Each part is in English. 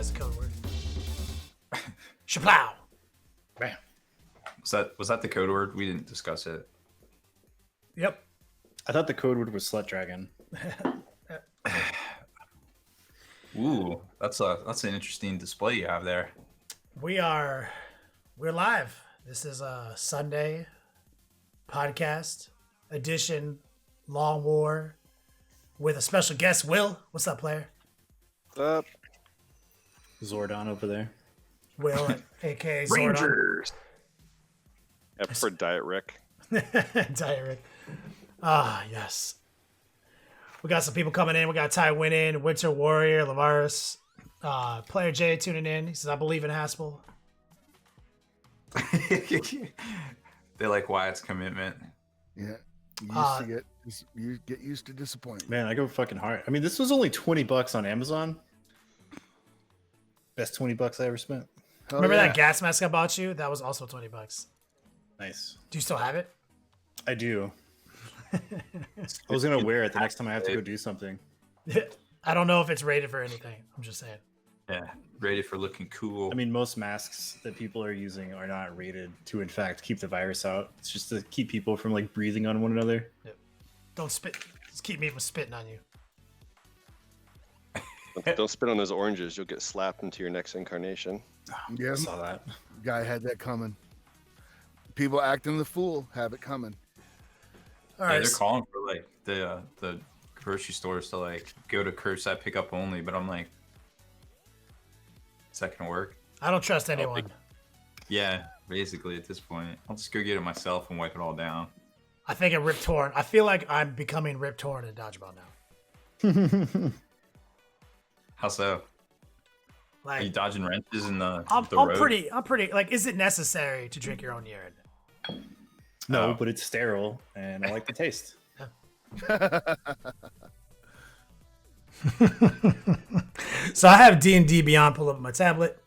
as a code word. Shaplow. Bam. Was that the code word? We didn't discuss it. Yep. I thought the code word was slut dragon. Ooh, that's an interesting display you have there. We're live. This is a Sunday podcast edition, Long War, with a special guest, Will. What's up, player? What's up? Zordon over there. Will, aka Zordon. Rangers. I prefer Diet Rick. Diet Rick. Ah, yes. We got some people coming in. We got Ty winning, Winter Warrior, Lavaris, Player J tuning in. He says, I believe in Haspel. They like Wyatt's commitment. Yeah. You get used to disappointment. Man, I go fucking hard. I mean, this was only $20 on Amazon. Best $20 I ever spent. Remember that gas mask I bought you? That was also $20. Nice. Do you still have it? I do. I was gonna wear it the next time I have to go do something. I don't know if it's rated for anything. I'm just saying. Yeah, rated for looking cool. I mean, most masks that people are using are not rated to, in fact, keep the virus out. It's just to keep people from like breathing on one another. Yep. Don't spit. Just keep me from spitting on you. Don't spit on those oranges. You'll get slapped into your next incarnation. Yeah, I saw that. guy had that coming. People acting the fool have it coming. All yeah, right. they're calling for like the grocery stores to like go to curbside pickup only, but I'm like, is that gonna work? I don't trust anyone. Yeah, basically at this point, I'll just go get it myself and wipe it all down. I think it Rip Torn. I feel like I'm becoming Rip Torn in dodgeball now. How so? Are you Like, dodging wrenches in the I'm road? pretty. Like, is it necessary to drink your own urine? No, Oh. but it's sterile, and I like the taste. So I have D&D Beyond pulled up on my tablet.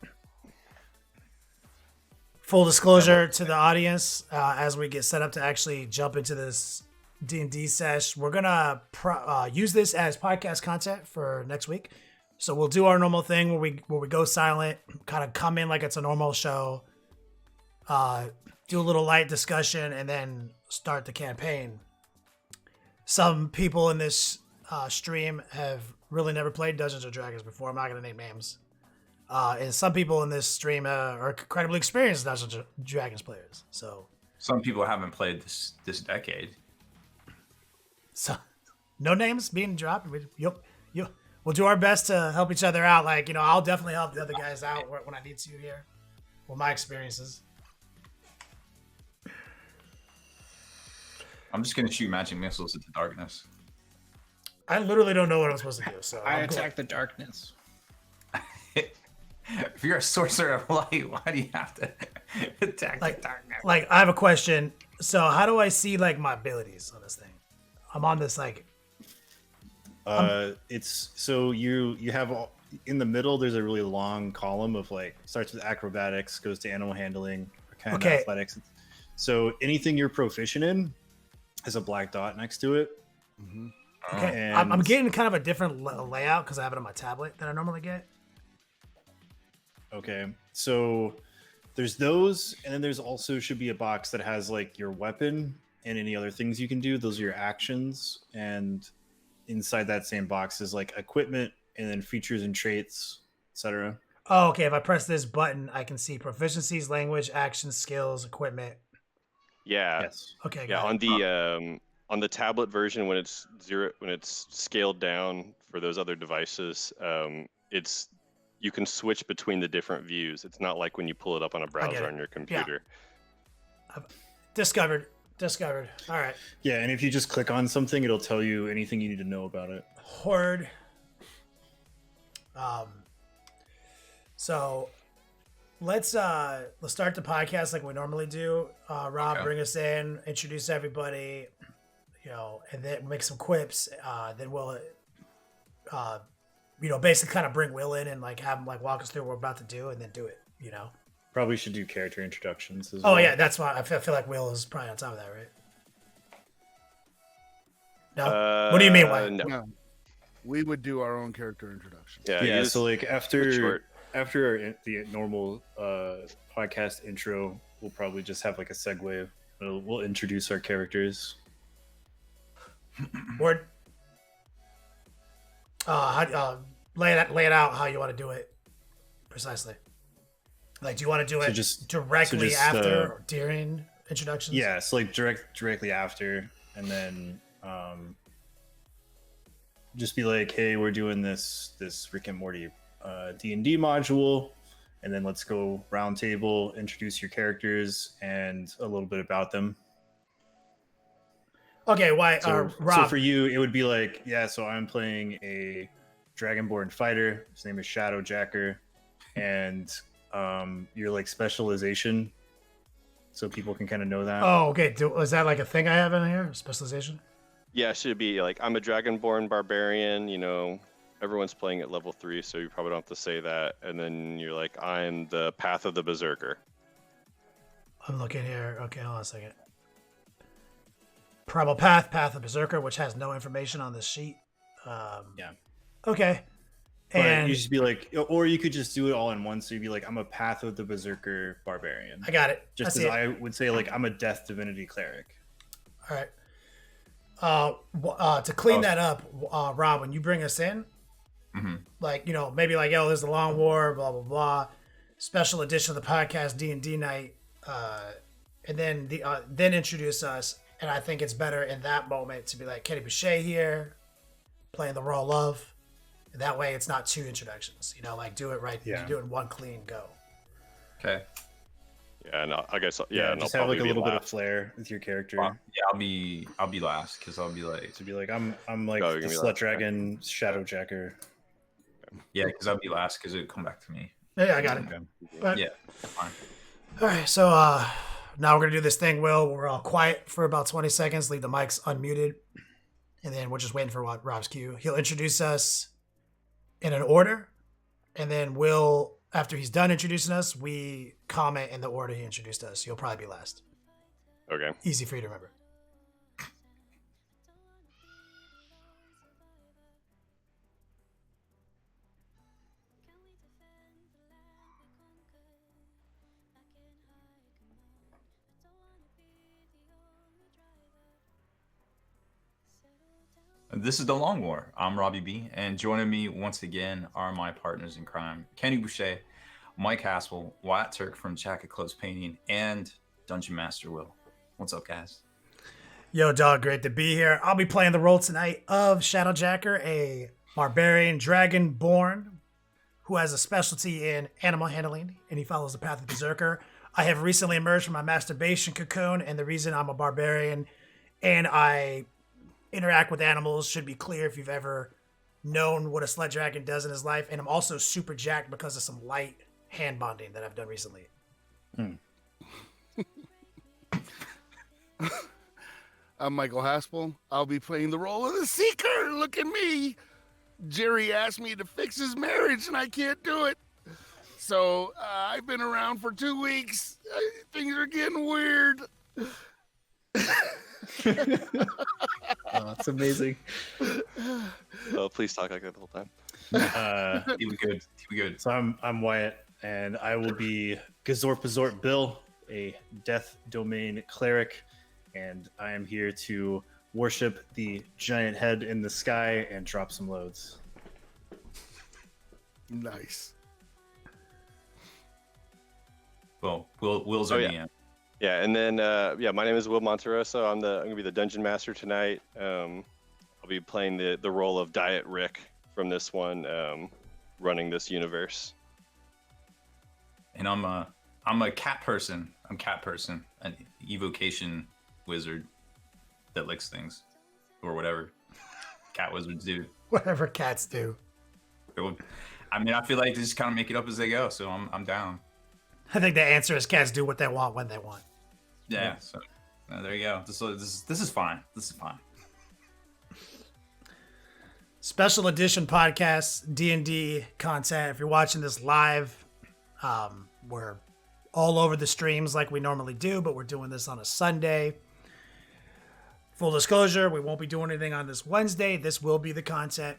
Full disclosure to the audience, as we get set up to actually jump into this D&D sesh, we're gonna use this as podcast content for next week. So we'll do our normal thing where we go silent, kind of come in like it's a normal show, do a little light discussion, and then start the campaign. Some people in this stream have really never played Dungeons & Dragons before. I'm not going to name names. And some people in this stream are incredibly experienced Dungeons & Dragons players. So Some people haven't played this decade. no names being dropped. We'll do our best to help each other out. Like, I'll definitely help the other guys out when I need to here. Well, my experiences. I'm just gonna shoot magic missiles into darkness. I literally don't know what I'm supposed to do. So I'm cool. the darkness. If you're a sorcerer of light, why do you have to attack the darkness? Like, I have a question. So how do I see like my abilities on this thing? I'm on this like. It's so you have all, in the middle. There's a really long column of like starts with acrobatics, goes to animal handling, kind of Okay. athletics. So anything you're proficient in has a black dot next to it. Mm-hmm. Okay, And- I'm getting kind of a different layout because I have it on my tablet than I normally get. Okay, so there's those, and then there's also should be a box that has like your weapon and any other things you can do. Those are your actions, and inside that same box is like equipment and then features and traits, etc. Oh, okay. If I press this button, I can see proficiencies, language, actions, skills, equipment. Yeah. Yes. Okay. Yeah. got it. On the tablet version, when it's scaled down for those other devices, you can switch between the different views. It's not like when you pull it up on a browser it. on your computer. Discovered. All right. Yeah, and if you just click on something, it'll tell you anything you need to know about it. Horde. So let's start the podcast like we normally do. Rob, Okay. bring us in, introduce everybody, and then make some quips. Then we'll, basically kind of bring Will in and like have him like walk us through what we're about to do, and then do it. Probably should do character introductions as Oh well. yeah, that's why I feel like Will is probably on top of that, right? No. What do you mean? Why? No. No, we would do our own character introduction. Yeah. Yeah, use so like the after short. the normal podcast intro, we'll probably just have like a segue. We'll introduce our characters. Word. Lay it out how you want to do it precisely. Like, do you want to do it directly after or during introductions? Yeah, so like directly after, and then just be like, hey, we're doing this Rick and Morty D&D module, and then let's go round table, introduce your characters and a little bit about them. Okay, why? So Rob, for you, it would be like, yeah, so I'm playing a Dragonborn fighter. His name is Shadowjacker, and your like specialization, so people can kind of know that. Oh, okay. Is that like a thing I have in here? Specialization? Yeah, it should be like, I'm a Dragonborn barbarian. You know, everyone's playing at level 3, so you probably don't have to say that. And then you're like, I'm the Path of the Berserker. I'm looking here. Okay, hold on a second. Primal Path, Path of Berserker, which has no information on this sheet. Yeah. Okay. But And you just be like, or you could just do it all in one. So you'd be like, I'm a Path of the Berserker barbarian. I got it. Just as I would say, like, I'm a Death Divinity cleric. All right. To clean that up, Rob, when you bring us in, like, you know, maybe like, yo, there's the Long War, blah blah blah, special edition of the podcast D&D night, and then then introduce us. And I think it's better in that moment to be like, Kenny Boucher here, playing the role of. And that way, it's not 2 introductions. You know, like, do it right. Yeah. You do it in one clean go. Okay. Yeah, and I guess and just I'll have like a probably little be bit of last. flair with your character. Yeah, I'll be last because I'll be like, To be like, I'm like Oh, you're the gonna be Slut last. Dragon Shadowjacker. yeah, because I'll be last because it'll come back to me. Yeah, I got it. Okay. But, Yeah, fine. All right, so now we're gonna do this thing. We're all quiet for about 20 seconds. Leave the mics unmuted, and then we're just waiting for Rob's cue. He'll introduce us in an order, and then after he's done introducing us, we comment in the order he introduced us. You'll probably be last. Okay. Easy for you to remember. This is the Long War. I'm Robbie B, and joining me once again are my partners in crime, Kenny Boucher, Mike Haspel, Wyatt Turk from Jacket Close Painting, and Dungeon Master Will. What's up, guys? Yo, dog, great to be here. I'll be playing the role tonight of Shadowjacker, a barbarian dragonborn who has a specialty in animal handling, and he follows the path of Berserker. I have recently emerged from my masturbation cocoon, and the reason I'm a barbarian and I interact with animals should be clear if you've ever known what a sled dragon does in his life. And I'm also super jacked because of some light hand bonding that I've done recently. I'm Michael Haspel. I'll be playing the role of the Seeker. Look at me. Jerry asked me to fix his marriage, and I can't do it. So I've been around for 2 weeks. Things are getting weird. Oh, that's amazing. Oh, please talk like that the whole time. He was good. He was good. So I'm Wyatt, and I will be Gazorpazort Bill, a Death Domain cleric, and I am here to worship the giant head in the sky and drop some loads. Nice. Well, Will's our DM. Yeah, and then my name is Will Monteroso. I'm gonna be the dungeon master tonight. I'll be playing the role of Diet Rick from this one, running this universe. And I'm a cat person. I'm cat person, an evocation wizard that licks things or whatever cat wizards do. Whatever cats do. I mean, I feel like they just kind of make it up as they go, so I'm down. I think the answer is cats do what they want when they want. Yeah. So there you go. This is fine. This is fine. Special edition podcast, D&D content. If you're watching this live, we're all over the streams like we normally do, but we're doing this on a Sunday. Full disclosure, we won't be doing anything on this Wednesday. This will be the content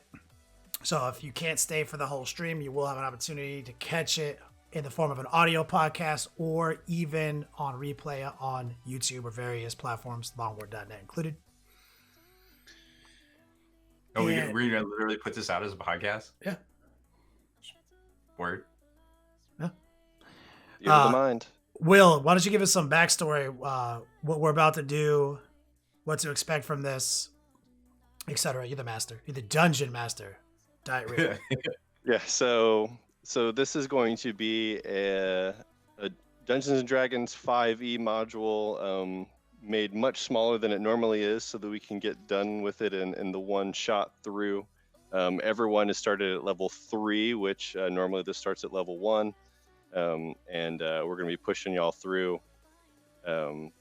So if you can't stay for the whole stream, you will have an opportunity to catch it in the form of an audio podcast or even on replay on YouTube or various platforms, longword.net included. Oh, we're gonna literally put this out as a podcast? Yeah. Word. Yeah. You have the mind. Will, why don't you give us some backstory, what we're about to do, what to expect from this, etc. You're the master. You're the dungeon master. Diet Rick. Yeah, so this is going to be a Dungeons and Dragons 5e module, made much smaller than it normally is, so that we can get done with it in the one shot through. Everyone is started at level 3, which normally this starts at level 1, and we're going to be pushing y'all through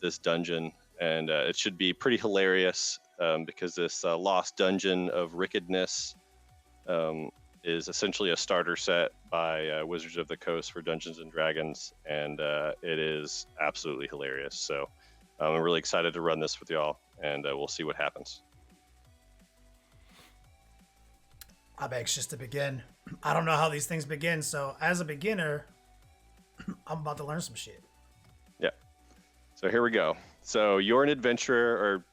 this dungeon, and it should be pretty hilarious because this lost dungeon of wickedness is essentially a starter set by Wizards of the Coast for Dungeons and Dragons, and it is absolutely hilarious. So I'm really excited to run this with y'all, and we'll see what happens. I'm anxious to begin. I don't know how these things begin, so as a beginner, I'm about to learn some shit. Yeah. So here we go. So you're an adventurer, or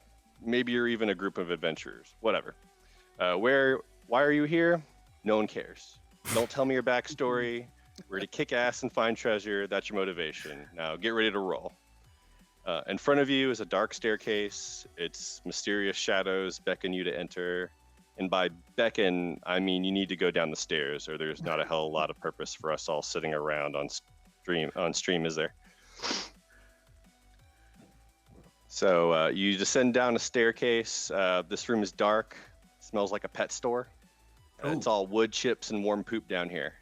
maybe you're even a group of adventurers, whatever. Why are you here? No one cares. Don't tell me your backstory. We're to kick ass and find treasure. That's your motivation. Now get ready to roll. In front of you is a dark staircase. Its mysterious shadows beckon you to enter. And by beckon, I mean you need to go down the stairs, or there's not a hell of a lot of purpose for us all sitting around on stream, is there? So you descend down a staircase. This room is dark. Smells like a pet store. It's all wood chips and warm poop down here.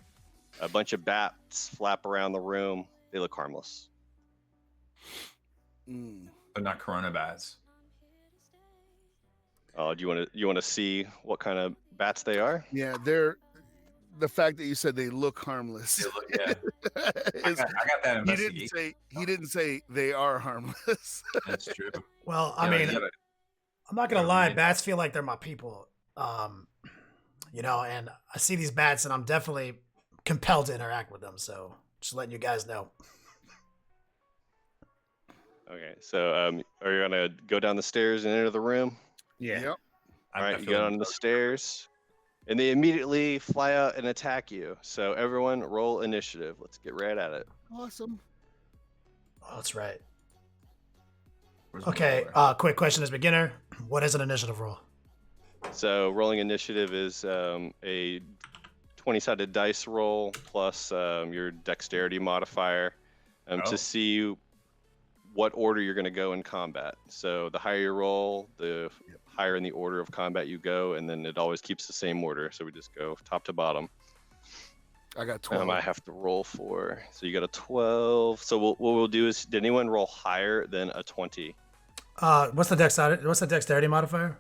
A bunch of bats flap around the room. They look harmless. But not corona bats. Do you want to see what kind of bats they are? Yeah, they're the fact that you said they look harmless. Yeah. I got that investigation. He didn't say they are harmless. That's true. Well, I mean, I'm not gonna lie. Bats feel like they're my people. And I see these bats, and I'm definitely compelled to interact with them. So, just letting you guys know. Okay, so are you gonna go down the stairs and enter the room? Yeah. Yep. All right, you get on the stairs, and they immediately fly out and attack you. So everyone, roll initiative. Let's get right at it. Awesome. Oh, that's right. Where's my Okay. roller? Quick question as beginner. What is an initiative roll? So rolling initiative is a 20-sided dice roll plus your dexterity modifier to see what order you're going to go in combat. So the higher you roll, the higher in the order of combat you go, and then it always keeps the same order. So we just go top to bottom. I got 12. I have to roll for. So you got a 12. So what we'll do is, did anyone roll higher than a 20? What's the dexterity modifier?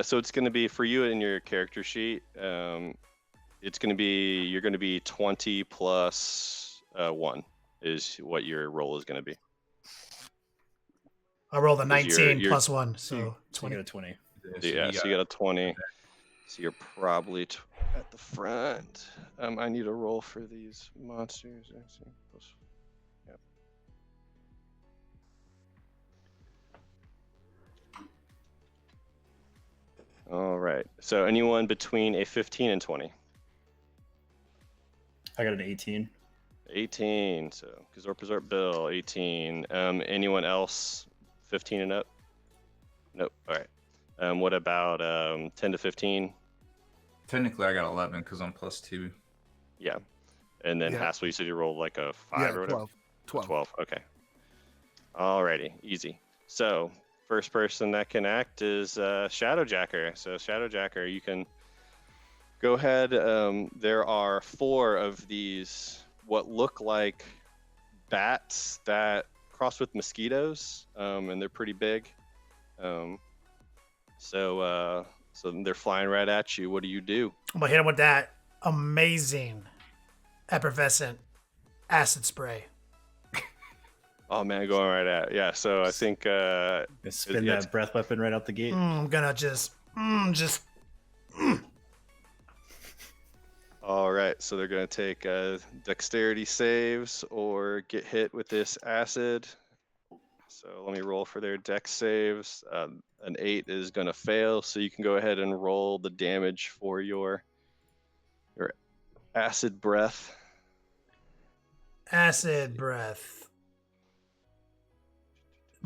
So it's going to be for you in your character sheet. It's going to be, you're going to be 20 plus 1 is what your roll is going to be. I rolled a 19 you're, plus 1, so You 20. got a 20. Yeah, so you got a 20. So you're probably at the front. I need a roll for these monsters. Yep. All right. So anyone between a 15 and 20? I got an 18. 18. So Gazorp Bill, 18. Anyone else 15 and up? Nope. All right. What about 10 to 15? Technically, I got 11 because I'm +2. Yeah. And then Hassel, you said you rolled like a 5 or whatever? 12. Okay. Alrighty. Easy. So, first person that can act is Shadowjacker. So, Shadowjacker, you can go ahead. There are 4 of these, what look like bats that cross with mosquitoes, and they're pretty big. So they're flying right at you. What do you do? I'm going to hit him with that amazing effervescent acid spray. Oh man, going right at. Yeah, so I think Spin that breath weapon right out the gate. I'm going to just All right, so they're going to take dexterity saves or get hit with this acid. So let me roll for their dex saves. An 8 is going to fail, so you can go ahead and roll the damage for your acid breath. Acid breath.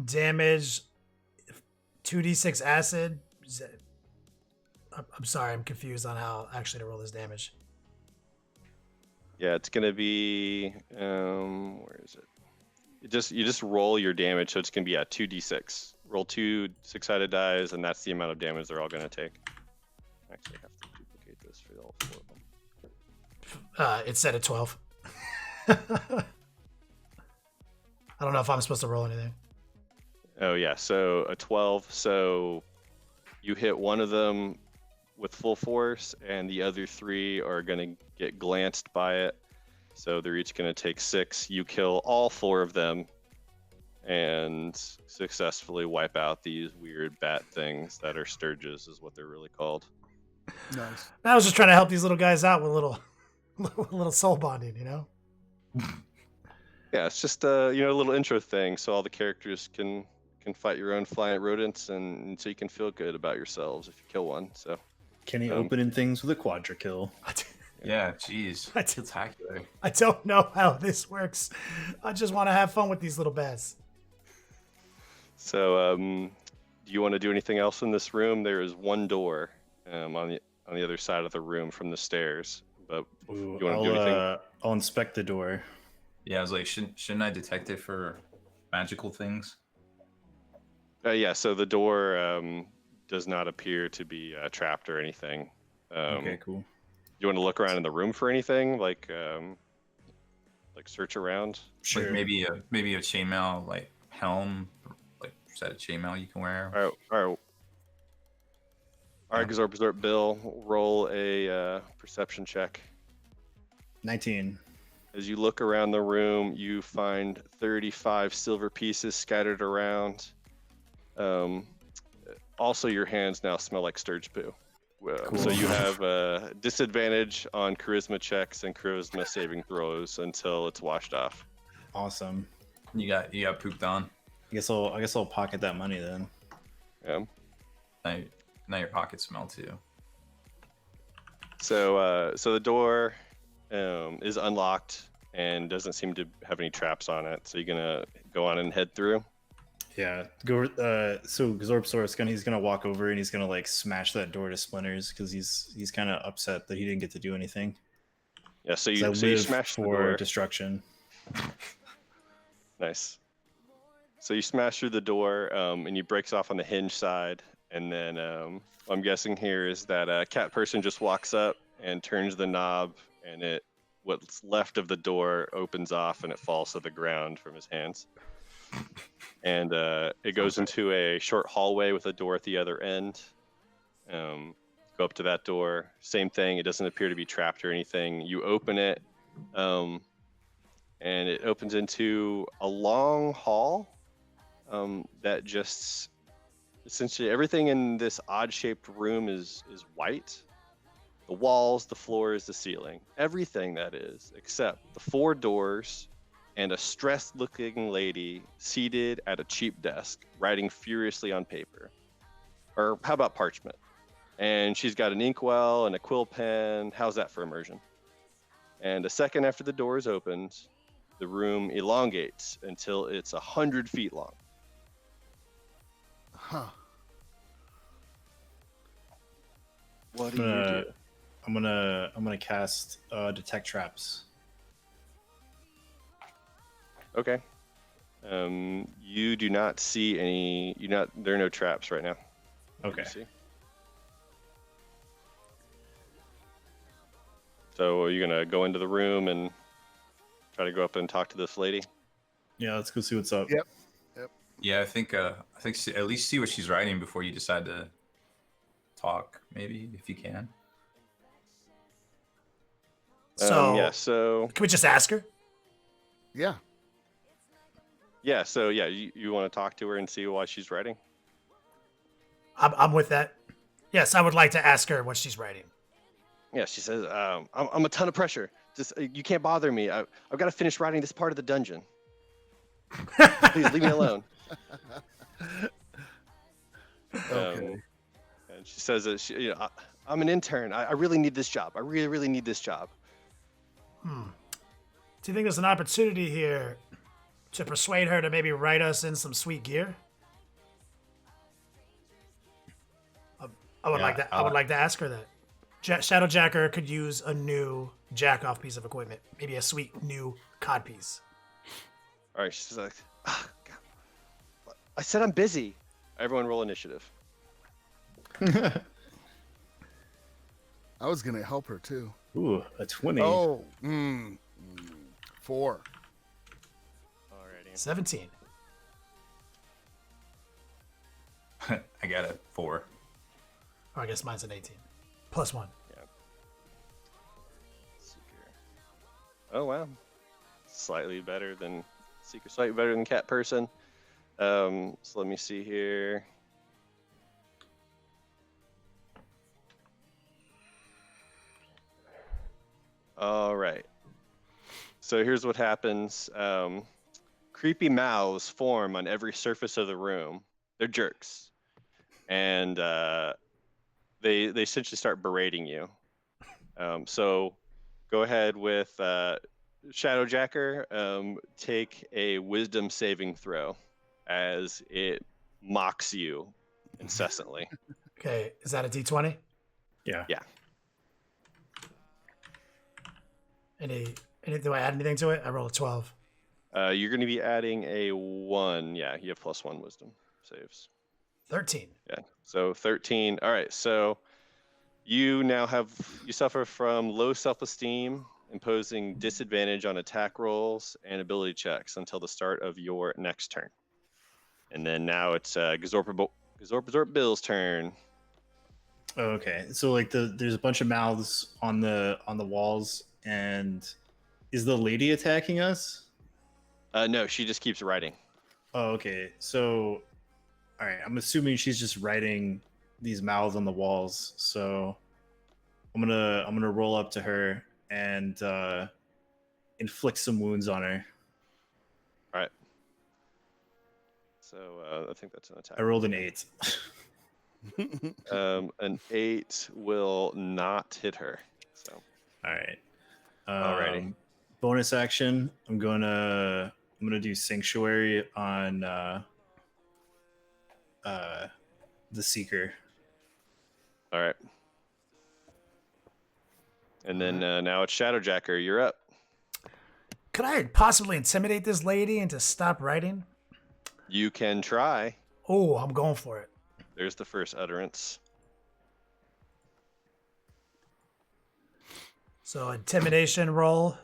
Damage 2d6 acid. I'm sorry, I'm confused on how actually to roll this damage. Yeah, it's going to be where is it? You just roll your damage, so it's going to be a 2d6. Roll 2 6-sided dice, and that's the amount of damage they're all going to take. Actually, I have to duplicate this for all 4 of them. It's set at 12. I don't know if I'm supposed to roll anything. Oh yeah, so a 12. So you hit one of them with full force, and the other 3 are going to get glanced by it. So they're each going to take 6. You kill all 4 of them and successfully wipe out these weird bat things that are Stirges, is what they're really called. Nice. I was just trying to help these little guys out with a little soul bonding, you know? Yeah, it's just a little intro thing, so all the characters can fight your own flying rodents, and so you can feel good about yourselves if you kill one. So Kenny opening things with a quadra kill. Yeah, jeez. Spectacular. I don't know how this works. I just want to have fun with these little bats. So, do you want to do anything else in this room? There is one door on the other side of the room from the stairs. But Ooh, you want to do anything? I'll inspect the door. Yeah, I was like, shouldn't I detect it for magical things? Yeah. So the door does not appear to be trapped or anything. Okay, cool. You want to look around in the room for anything, like search around? Sure. Like maybe a chainmail like helm, like set of chainmail you can wear. All right, Gazorp Bill, roll a perception check. 19. As you look around the room, you find 35 silver pieces scattered around. Also, your hands now smell like Stirge poo. Cool. So you have a disadvantage on charisma checks and charisma saving throws until it's washed off. Awesome. You got pooped on. I guess I'll pocket that money then. Yeah. Now your pockets smell too. So the door is unlocked and doesn't seem to have any traps on it. So you're gonna go on and head through. Yeah. So Gazorpsaurus he's gonna walk over and he's gonna like smash that door to splinters because he's kind of upset that he didn't get to do anything. Yeah. So you smash the door. Destruction. Nice. So you smash through the door and you breaks off on the hinge side, and then what I'm guessing here is that a cat person just walks up and turns the knob, and what's left of the door opens off and it falls to the ground from his hands. And it goes into a short hallway with a door at the other end. Go up to that door. Same thing. It doesn't appear to be trapped or anything. You open it, and it opens into a long hall that just essentially everything in this odd-shaped room is white. The walls, the floors, the ceiling, everything that is, except the 4 doors and a stressed-looking lady seated at a cheap desk, writing furiously on paper. Or how about parchment? And she's got an inkwell and a quill pen. How's that for immersion? And a second after the door is opened, the room elongates until it's 100 feet long. Huh. What do you do? I'm gonna cast detect traps. Okay. You do not see any. There are no traps right now. Okay. You see. So are you gonna go into the room and try to go up and talk to this lady? Yeah, let's go see what's up. Yep. Yeah, I think at least see what she's writing before you decide to talk. Maybe if you can. So yeah. So can we just ask her? Yeah. yeah. So yeah, you want to talk to her and see why she's writing? I'm with that. Yes, I would like to ask her what she's writing. Yeah, she says, I'm a ton of pressure. Just you can't bother me. I've got to finish writing this part of the dungeon. Please leave me alone. Okay. And she says that I'm an intern. I really need this job. I really, really need this job. Do you think there's an opportunity here to persuade her to maybe write us in some sweet gear? I would like to ask her that. Shadowjacker could use a new jack-off piece of equipment, maybe a sweet new cod piece. All right, she's like, God. I said I'm busy. Everyone roll initiative. I was gonna help her too. Ooh, a 20. Oh, 4. Alrighty. 17. I got a 4. Or I guess mine's an 18. +1. Yeah. Seeker. Oh wow. Slightly better than Seeker. Slightly better than Cat Person. So let me see here. All right. So here's what happens. Creepy mouths form on every surface of the room. They're jerks. And they essentially start berating you. So go ahead with Shadowjacker. Take a wisdom saving throw as it mocks you incessantly. Okay, is that a D20? Yeah. Yeah. Do I add anything to it? I rolled a 12. You're going to be adding a 1. Yeah, you have +1 wisdom saves. 13. Yeah. So 13. All right. So you suffer from low self-esteem, imposing disadvantage on attack rolls and ability checks until the start of your next turn. And then now it's Gazorp Bill's turn. Okay, so like there's a bunch of mouths on the walls, and is the lady attacking us? No, she just keeps writing. Oh, okay. So, all right, I'm assuming she's just writing these mouths on the walls. So, I'm gonna roll up to her and inflict some wounds on her. All right. So I think that's an attack. I rolled an 8. An 8 will not hit her. So. All right. Alrighty. Bonus action. I'm gonna do Sanctuary on the Seeker. All right. And then now it's Shadowjacker. You're up. Could I possibly intimidate this lady into stop writing? You can try. Oh, I'm going for it. There's the first utterance. So intimidation roll.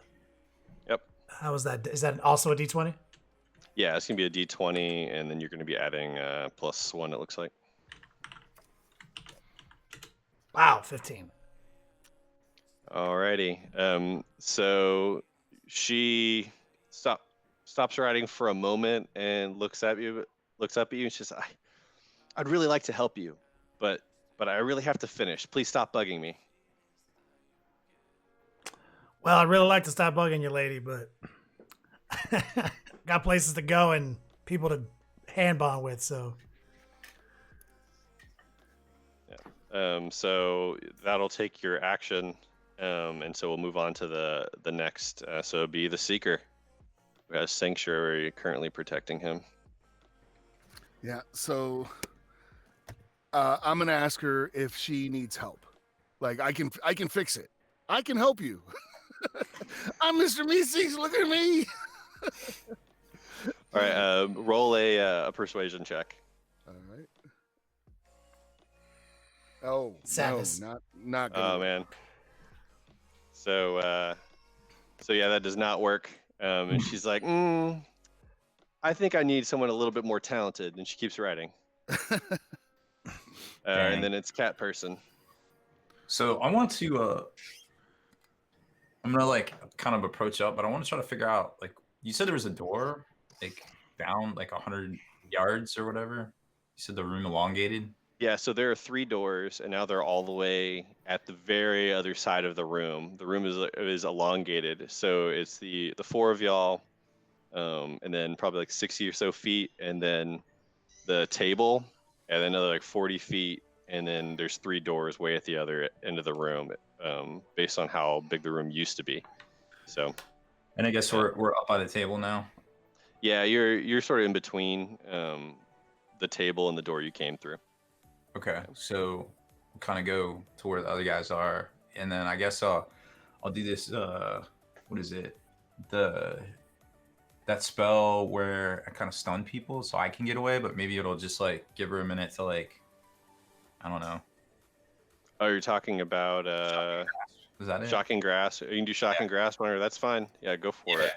Yep. How is that? Is that also a D20? Yeah, it's going to be a D20, and then you're going to be adding +1, it looks like. Wow, 15. Alrighty. So she stops writing for a moment and looks up at you, and she says, I'd really like to help you, but I really have to finish. Please stop bugging me. Well, I'd really like to stop bugging you, lady, but got places to go and people to hand bond with, so. Yeah. So that'll take your action, and so we'll move on to the next. So it'll be the Seeker, who has Sanctuary currently protecting him. Yeah, so I'm gonna ask her if she needs help. Like I can fix it. I can help you. I'm Mr. Meeseeks. Look at me. All right, roll a persuasion check. All right. Oh, Sadness. no, not good. Oh man. So yeah, that does not work. And she's like, I think I need someone a little bit more talented, and she keeps writing. And then it's Cat Person. So I want to I'm gonna like kind of approach up, but I want to try to figure out, like, you said there was a door like down like 100 yards or whatever. You said the room elongated. Yeah, so there are 3 doors, and now they're all the way at the very other side of the room. The room is elongated, so it's the 4 of y'all, and then probably like 60 or so feet, and then the table, and then another like 40 feet, and then there's 3 doors way at the other end of the room, based on how big the room used to be. So, And I guess we're up by the table now. yeah, you're sort of in between the table and the door you came through. Okay, so we'll kind of go to where the other guys are, and then I guess I'll do this. What is it? That spell where I kind of stun people so I can get away, but maybe it'll just like give her a minute to like, I don't know. Oh, you're talking about Is that it? shocking grasp? You can do shocking grasp on her. That's fine. Yeah, go for it.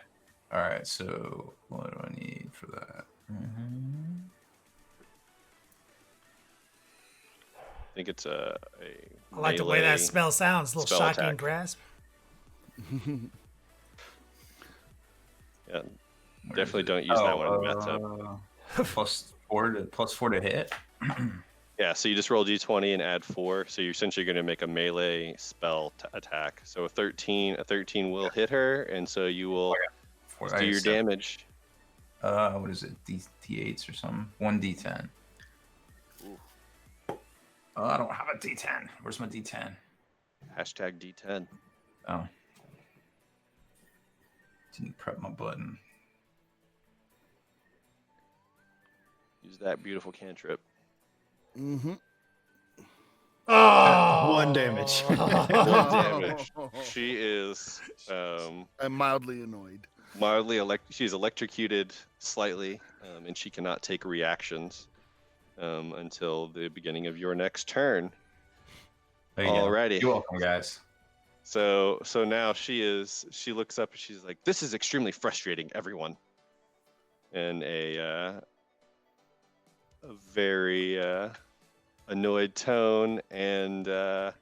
All right. So what do I need for that? I think it's a I like the way that melee spell sounds. A little spell shocking attack. grasp. Yeah, Where definitely is it? don't use that one in the bathtub. +4 to hit. Yeah, so you just roll d20 and add 4. So you're essentially going to make a melee spell attack. So a 13 will hit her, and so you will do your damage. What is it? D8s or something? 1d10. Oh, I don't have a D10. Where's my D10? Hashtag D10. Oh. Didn't prep my button. Use that beautiful cantrip. Mm-hmm. Oh, 1 damage. 1 damage. She is I'm mildly annoyed. she's electrocuted slightly, and she cannot take reactions until the beginning of your next turn. There you go. Alrighty. You're welcome, guys. So now she looks up and she's like, "This is extremely frustrating, everyone." In a very annoyed tone, and out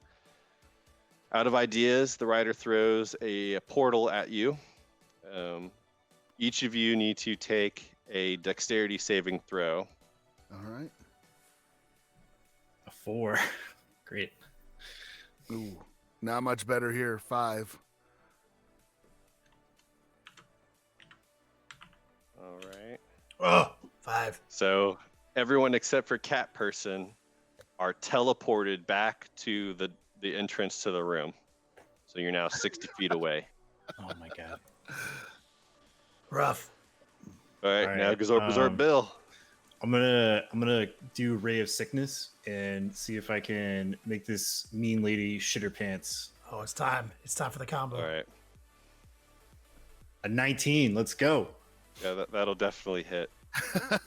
of ideas, the rider throws a portal at you. Each of you need to take a dexterity saving throw. All right. A 4. Great. Ooh, not much better here. 5. All right. Oh, 5. So everyone except for Cat Person are teleported back to the entrance to the room. So you're now 60 feet away. Oh my god. Rough. All right, All right, now Gazorp Bill. I'm gonna do Ray of Sickness and see if I can make this mean lady shit her pants. Oh, it's time. It's time for the combo. All right. A 19. Let's go. Yeah, that'll definitely hit. All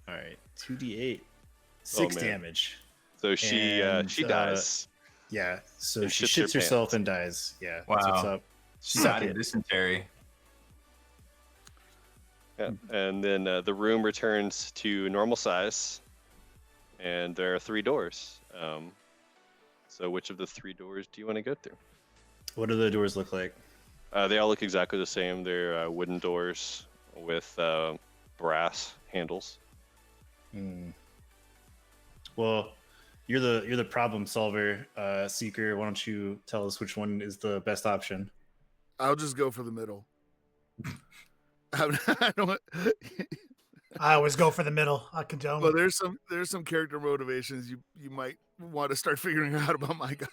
right. 2d8. 6 man. damage. So she dies. Yeah. So And she shits her shits herself pants. and dies. Yeah. Wow. That's what's up. She's Suck out of it. dysentery. Yeah. And then the room returns to normal size, and there are 3 doors. So which of the 3 doors do you want to go through? What do the doors look like? They all look exactly the same. They're wooden doors with brass handles. Well, you're the problem solver, Seeker. Why don't you tell us which one is the best option? I'll just go for the middle. I don't. I always go for the middle. I condone. Well, there's some character motivations you might want to start figuring out about my guy.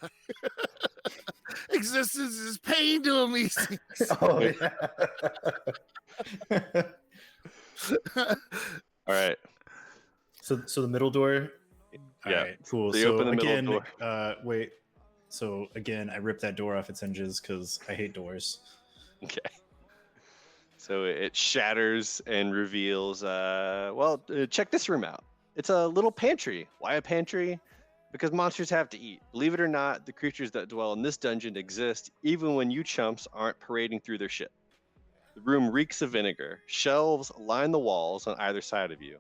Existence is pain to him. Oh yeah. All right. So the middle door. All Yeah. right, cool. So you open the middle again, wait. So again, I ripped that door off its hinges because I hate doors. Okay. So it shatters and reveals, check this room out. It's a little pantry. Why a pantry? Because monsters have to eat. Believe it or not, the creatures that dwell in this dungeon exist even when you chumps aren't parading through their shit. The room reeks of vinegar. Shelves line the walls on either side of you.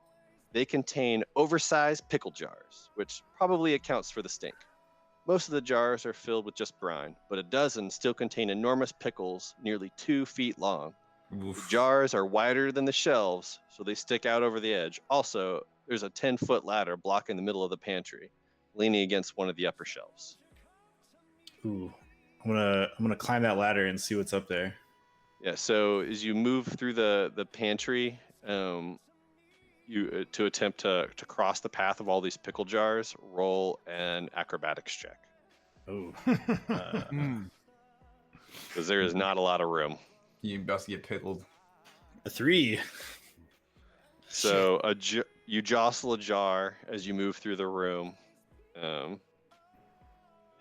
They contain oversized pickle jars, which probably accounts for the stink. Most of the jars are filled with just brine, but a dozen still contain enormous pickles nearly 2 feet long. Oof. The jars are wider than the shelves, so they stick out over the edge. Also, there's a 10-foot ladder blocking the middle of the pantry, leaning against one of the upper shelves. Ooh, I'm gonna climb that ladder and see what's up there. Yeah. So as you move through the pantry, you to attempt to cross the path of all these pickle jars, roll an acrobatics check Oh, because there is not a lot of room. You about to get pickled. a 3. So you jostle a jar as you move through the room.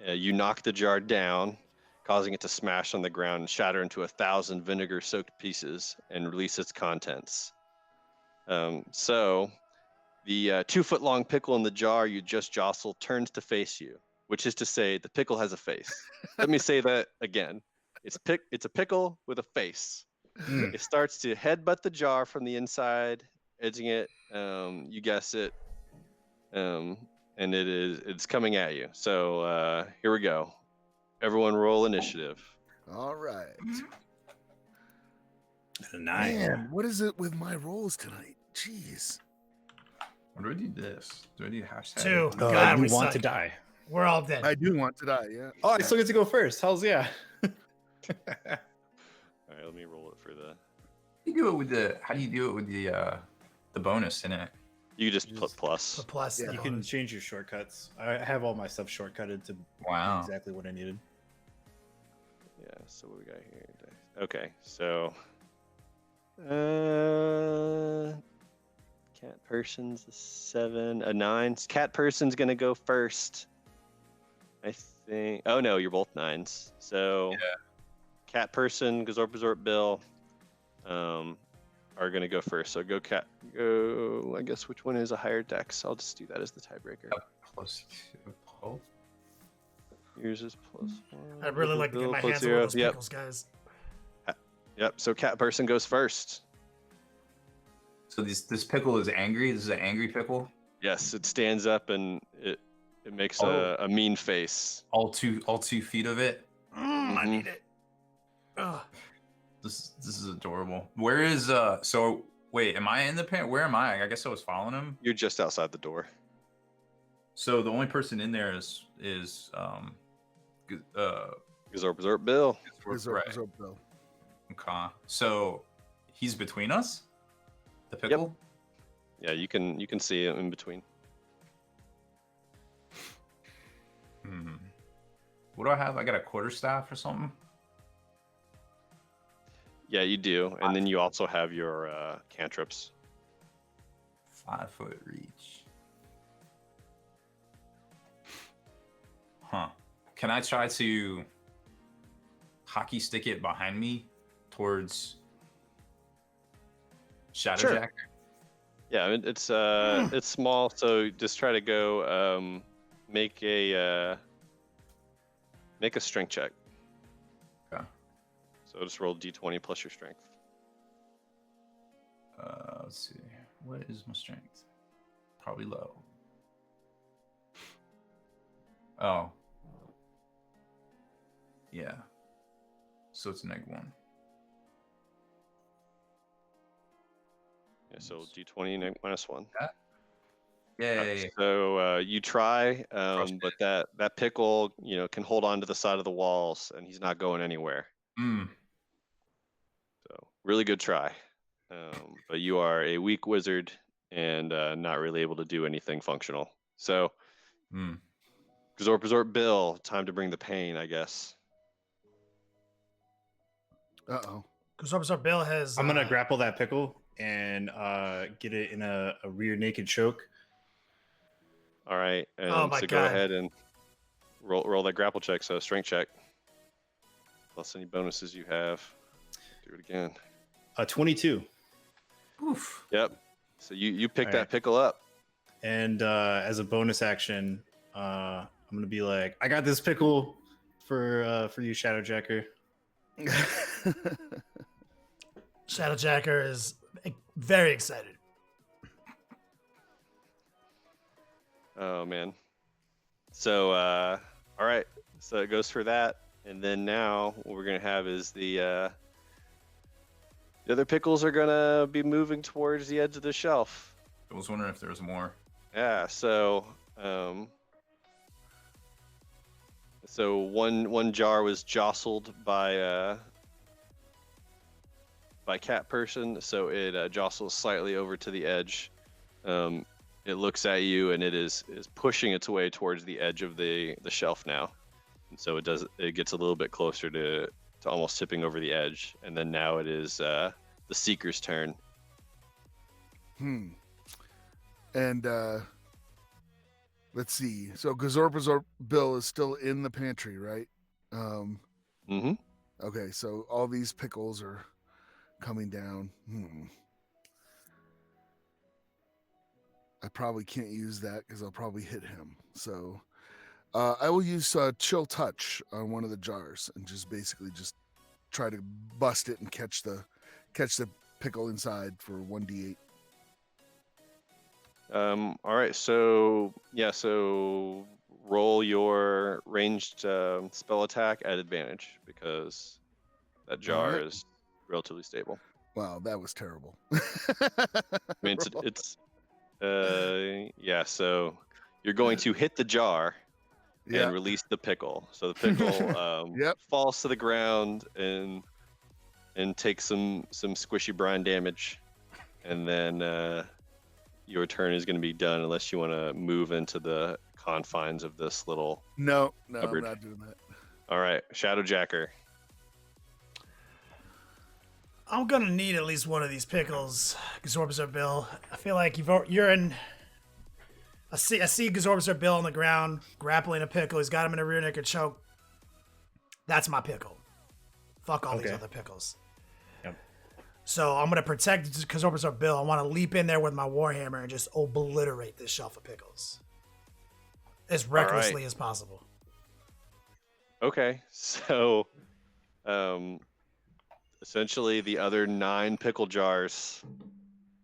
You knock the jar down, causing it to smash on the ground and shatter into 1,000 vinegar-soaked pieces and release its contents. So the 2-foot-long pickle in the jar you just jostled turns to face you, which is to say the pickle has a face. Let me say that again. It's a pickle with a face. It starts to headbutt the jar from the inside, edging it. You guess it. And it's coming at you. So here we go. Everyone roll initiative. All right. A 9. Man, what is it with my rolls tonight? Jeez. What do I do this? Do I do hashtag? 2. Oh, God, you we want suck. to die? We're all dead. I do want to die, yeah. Oh, I still get to go first. Hell's yeah! All right, let me roll it for the. You do it with the. How do you do it with the bonus in it? You just put plus. The plus. Yeah. the You can bonus. change your shortcuts. I have all my stuff shortcutted to Wow. exactly what I needed. Yeah. So what we got here? Okay. So. Cat person's a 7, a 9. Cat person's gonna go first. I think. Oh no, you're both 9s. So. Yeah. Cat person, Gazorp Bill, are gonna go first. So go cat. Go. I guess which one is a higher dex? I'll just do that as the tiebreaker. Plus 2. Oh. Yours is +1. I'd really like to get Bill my plus hands on 0. those Yep. pickles, guys. Yep. So cat person goes first. So this pickle is angry. This is an angry pickle. Yes, it stands up and it makes Oh. a mean face. All 2 feet of it. I Mhm. need it. Ugh. This is adorable. Where is So wait, am I in the pen? Where am I? I guess I was following him. You're just outside the door. So the only person in there is Gazorp Bill. right. Gazorp Bill. Okay. So he's between us. The pickle. Yeah, you can see him in between. Hmm. What do I have? I got a quarterstaff or something. Yeah, you do, and then you also have your cantrips. 5-foot reach. Huh. Can I try to hockey stick it behind me towards Shadowjacker? Yeah, it's small, so just try to go make a strength check. Okay. So just roll d20 plus your strength. Let's see. What is my strength? Probably low. Oh. Yeah. So it's -1. Yeah, so d20 -1. Yay. So you try, Crushed but that pickle, can hold on to the side of the walls, and he's not going anywhere. Mm. So really good try, but you are a weak wizard and not really able to do anything functional. So, Mm. Gazorp Bill, time to bring the pain, I guess. Uh-oh. Gazorp Bill has. I'm gonna grapple that pickle and get it in a rear naked choke. All right, and Oh my so go God. ahead and roll that grapple check. So strength check plus any bonuses you have. Do it again. 22. Oof. Yep. So you pick All that right. pickle up. And as a bonus action, I'm gonna be like, I got this pickle for you, Shadowjacker. Shadowjacker is very excited. Oh man. So all right. So it goes for that, and then now what we're gonna have is the other pickles are gonna be moving towards the edge of the shelf. I was wondering if there was more. Yeah. So one jar was jostled by cat person, so it jostles slightly over to the edge. It looks at you and it is pushing its way towards the edge of the shelf now, and so it gets a little bit closer to almost tipping over the edge, and then now it is the Seeker's turn. And let's see. So Gazorpazor Bill is still in the pantry, right? Mm-hmm. Okay, so all these pickles are coming down. I probably can't use that because I'll probably hit him. So I will use Chill Touch on one of the jars and just basically just try to bust it and catch the pickle inside for 1d8. All right. So roll your ranged spell attack at advantage because that jar Alright. is relatively stable. Wow, that was terrible. I mean, it's so you're going to hit the jar Yeah. and release the pickle. So the pickle Yep. falls to the ground and takes some squishy brine damage, and then your turn is going to be done unless you want to move into the confines of this little. No, Cupboard. I'm not doing that. All right, Shadowjacker. I'm gonna need at least one of these pickles, Gazorpazor Bill. I feel like you're in. I see Gazorpazor Bill on the ground grappling a pickle. He's got him in a rear naked choke. That's my pickle. Fuck all these Okay. other pickles. Yep. So I'm gonna protect Gazorpazor Bill. I want to leap in there with my warhammer and just obliterate this shelf of pickles as recklessly as possible. Okay, so essentially the other 9 pickle jars,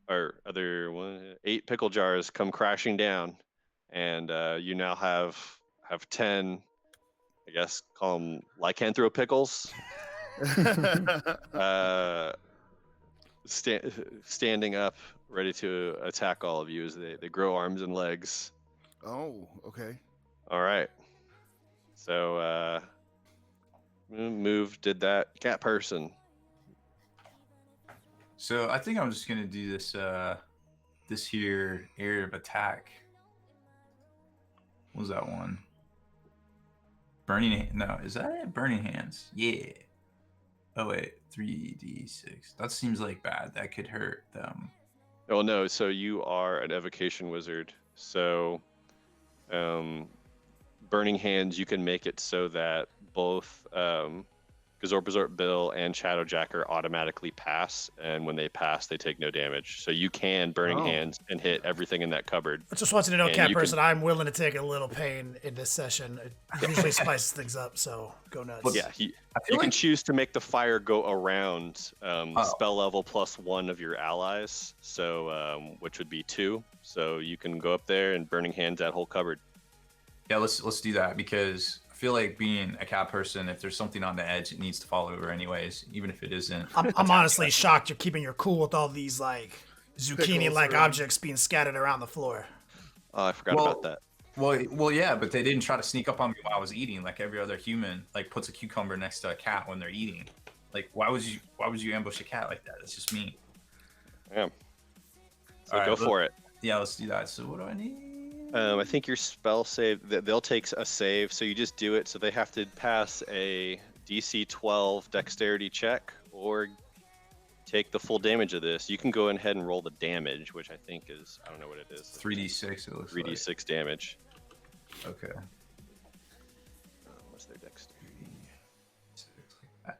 or other 8 pickle jars, come crashing down, and you now have 10, I guess, call them lycanthro pickles, standing up, ready to attack all of you as they grow arms and legs. Oh, okay. All right. So move did that. Cat person. So I think I'm just gonna do this this here area of attack. What was that one? No, is that it? Burning Hands. Yeah. Oh wait, 3d6. That seems like bad. That could hurt them. Oh no, so you are an evocation wizard. So Burning Hands, you can make it so that both Gazorpazor Bill and Shadowjacker automatically pass, and when they pass, they take no damage. So you can Burning Hands and hit everything in that cupboard. I just want you to know, And cat you person, I'm willing to take a little pain in this session. It usually spices things up, so go nuts. But yeah, you feel can like- choose to make the fire go around Oh. spell level +1 of your allies, so which would be 2. So you can go up there and Burning Hands that whole cupboard. Yeah, let's do that because I feel like being a cat person, if there's something on the edge, it needs to fall over anyways, even if it isn't. I'm honestly shocked you're keeping your cool with all these like zucchini-like Pickles, objects being scattered around the floor. Oh, I forgot Well- about that. Well, yeah, but they didn't try to sneak up on me while I was eating, like every other human, like puts a cucumber next to a cat when they're eating. Like, why would you ambush a cat like that? That's just mean. Yeah. So All right, go for it. Yeah, let's do that. So what do I need? I think your spell save, they'll take a save, so you just do it. So they have to pass a DC 12 dexterity check or take the full damage of this. You can go ahead and roll the damage, which I think is, I don't know what it is. 3d6. It looks 3d6 damage. like. Okay. What's their dexterity? 3d6 like that.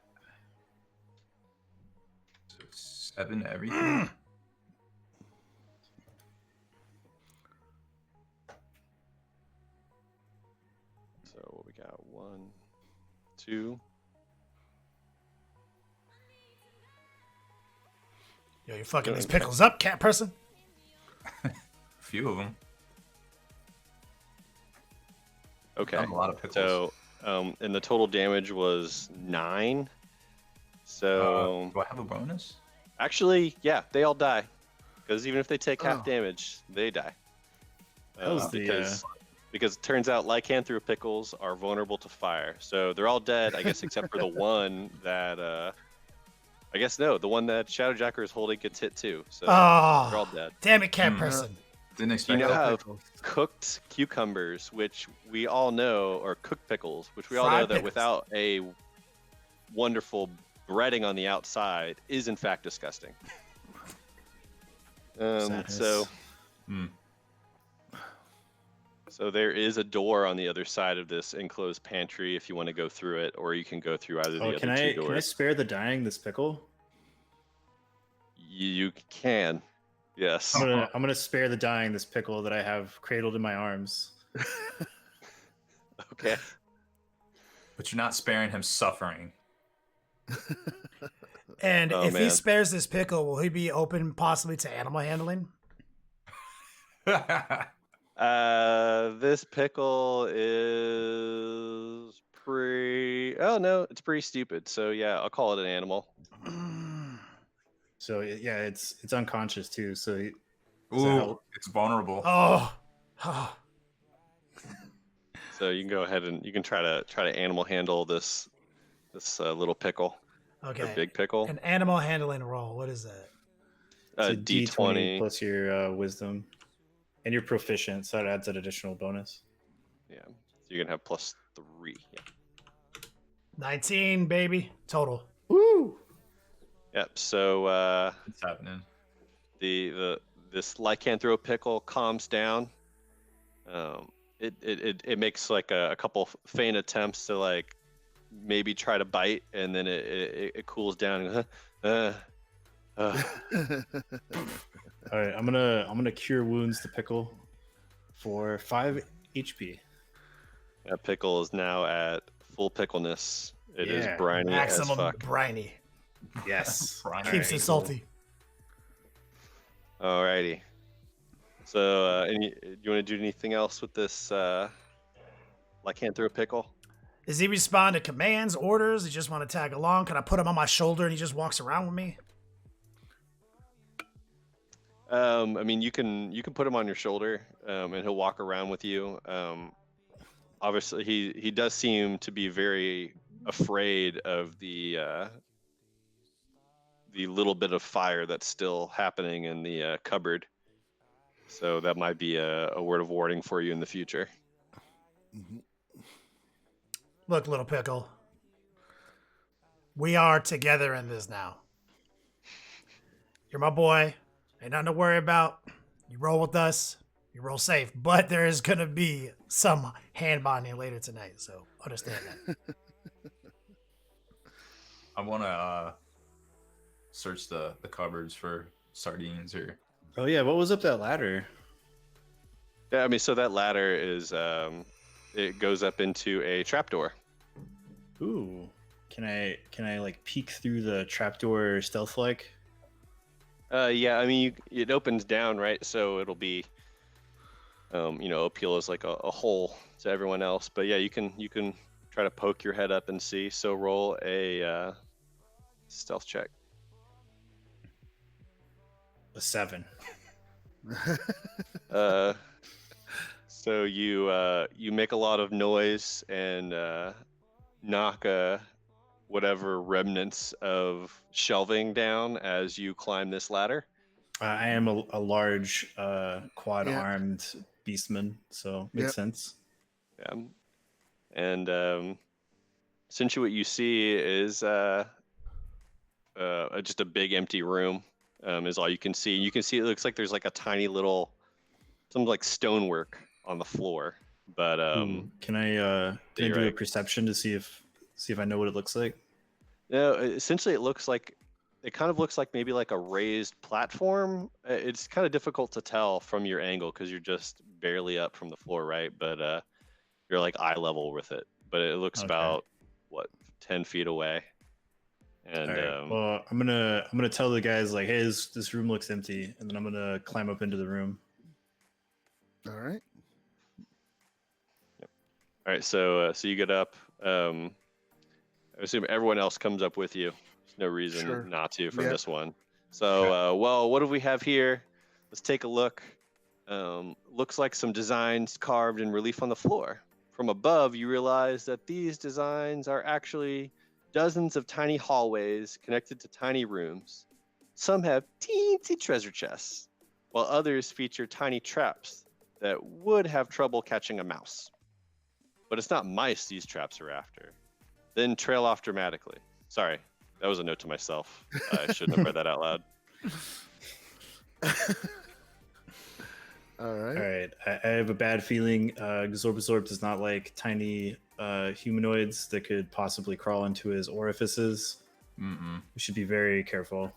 So 7 to everything. So what we got? 1, 2. Yo, you're fucking these pickles up, cat person. A few of them. Okay. A lot of pickles. So, and the total damage was 9. So, Do I have a bonus? actually, yeah, they all die. because even if they take half Oh. damage, they die. That was Because it turns out lycanthropicals are vulnerable to fire, so they're all dead, I guess, except for the one that the one that Shadowjacker is holding gets hit too. So they're all Oh, dead. damn it, cat Hmm. person. Didn't You expect know that. how cooked cucumbers, which we all know, or cooked pickles, which we all know Fried that pickles. without a wonderful breading on the outside is in fact disgusting. Sadness. So there is a door on the other side of this enclosed pantry if you want to go through it, or you can go through either the Oh, other can two I doors. spare the dying this pickle? You can, yes. I'm gonna spare the dying this pickle that I have cradled in my arms. Okay. But you're not sparing him suffering. And Oh, if he man. spares this pickle, will he be open possibly to animal handling? This pickle is pretty. Oh no, it's pretty stupid. So yeah, I'll call it an animal. So yeah, it's unconscious too. So does that Ooh, help? it's vulnerable. Oh. So you can go ahead and you can try to animal handle this little pickle or Okay. big pickle. An animal handling roll. What is that? It's a D20. plus your wisdom, and you're proficient, so it adds an additional bonus. Yeah. So you're gonna have +3. Yeah. 19, baby. Total. Woo! Yep. So It's happening. this lycanthrope pickle calms down. It makes like a couple faint attempts to like maybe try to bite, and then it cools down. All right, I'm gonna cure wounds to pickle for 5 HP. That pickle is now at full pickleness. It is Yeah, briny as Maximum fuck. briny. Yes. Keeps it salty. Alrighty. So, do you want to do anything else with this lycanthrope pickle? Does he respond to commands, orders? He just want to tag along? Can I put him on my shoulder and he just walks around with me? I mean, you can put him on your shoulder, and he'll walk around with you. Obviously, he does seem to be very afraid of the little bit of fire that's still happening in the cupboard. So that might be a word of warning for you in the future. Look, little pickle. We are together in this now. You're my boy. Ain't nothing to worry about. You roll with us. You roll safe. But there is going to be some hand bonding later tonight. So understand that. I want to search the cupboards for sardines or. Oh yeah, what was up that ladder? Yeah, I mean, so that ladder is it goes up into a trapdoor. Ooh, can I like peek through the trapdoor stealth like? Yeah, I mean, it opens down, right? So it'll be, appeal as like a hole to everyone else. But yeah, you can try to poke your head up and see. So roll a stealth check. A 7. So you make a lot of noise and knock whatever remnants of shelving down as you climb this ladder. I am a large quad-armed beastman, so makes sense. Yeah. And essentially what you see is just a big empty room is all you can see. You can see it looks like there's like a tiny little, some like stonework on the floor. But Can I do a right. perception to see if I know what it looks like? no, essentially it kind of looks like maybe like a raised platform. It's kind of difficult to tell from your angle because you're just barely up from the floor, right? But you're like eye level with it. But it looks about 10 feet away. And All right. Well, I'm gonna tell the guys like, hey, this room looks empty, and then I'm gonna climb up into the room. All right. all right, so you get up. I assume everyone else comes up with you. There's no reason Sure. not to from Yeah. this one. So, well, what do we have here? let's take a look. Looks like some designs carved in relief on the floor. From above, you realize that these designs are actually dozens of tiny hallways connected to tiny rooms. Some have teensy treasure chests, while others feature tiny traps that would have trouble catching a mouse. But it's not mice these traps are after. Then trail off dramatically. Sorry, that was a note to myself. I shouldn't have read that out loud. All right. All right, I have a bad feeling Zorbasorb does not like tiny humanoids that could possibly crawl into his orifices. Mm-mm. We should be very careful.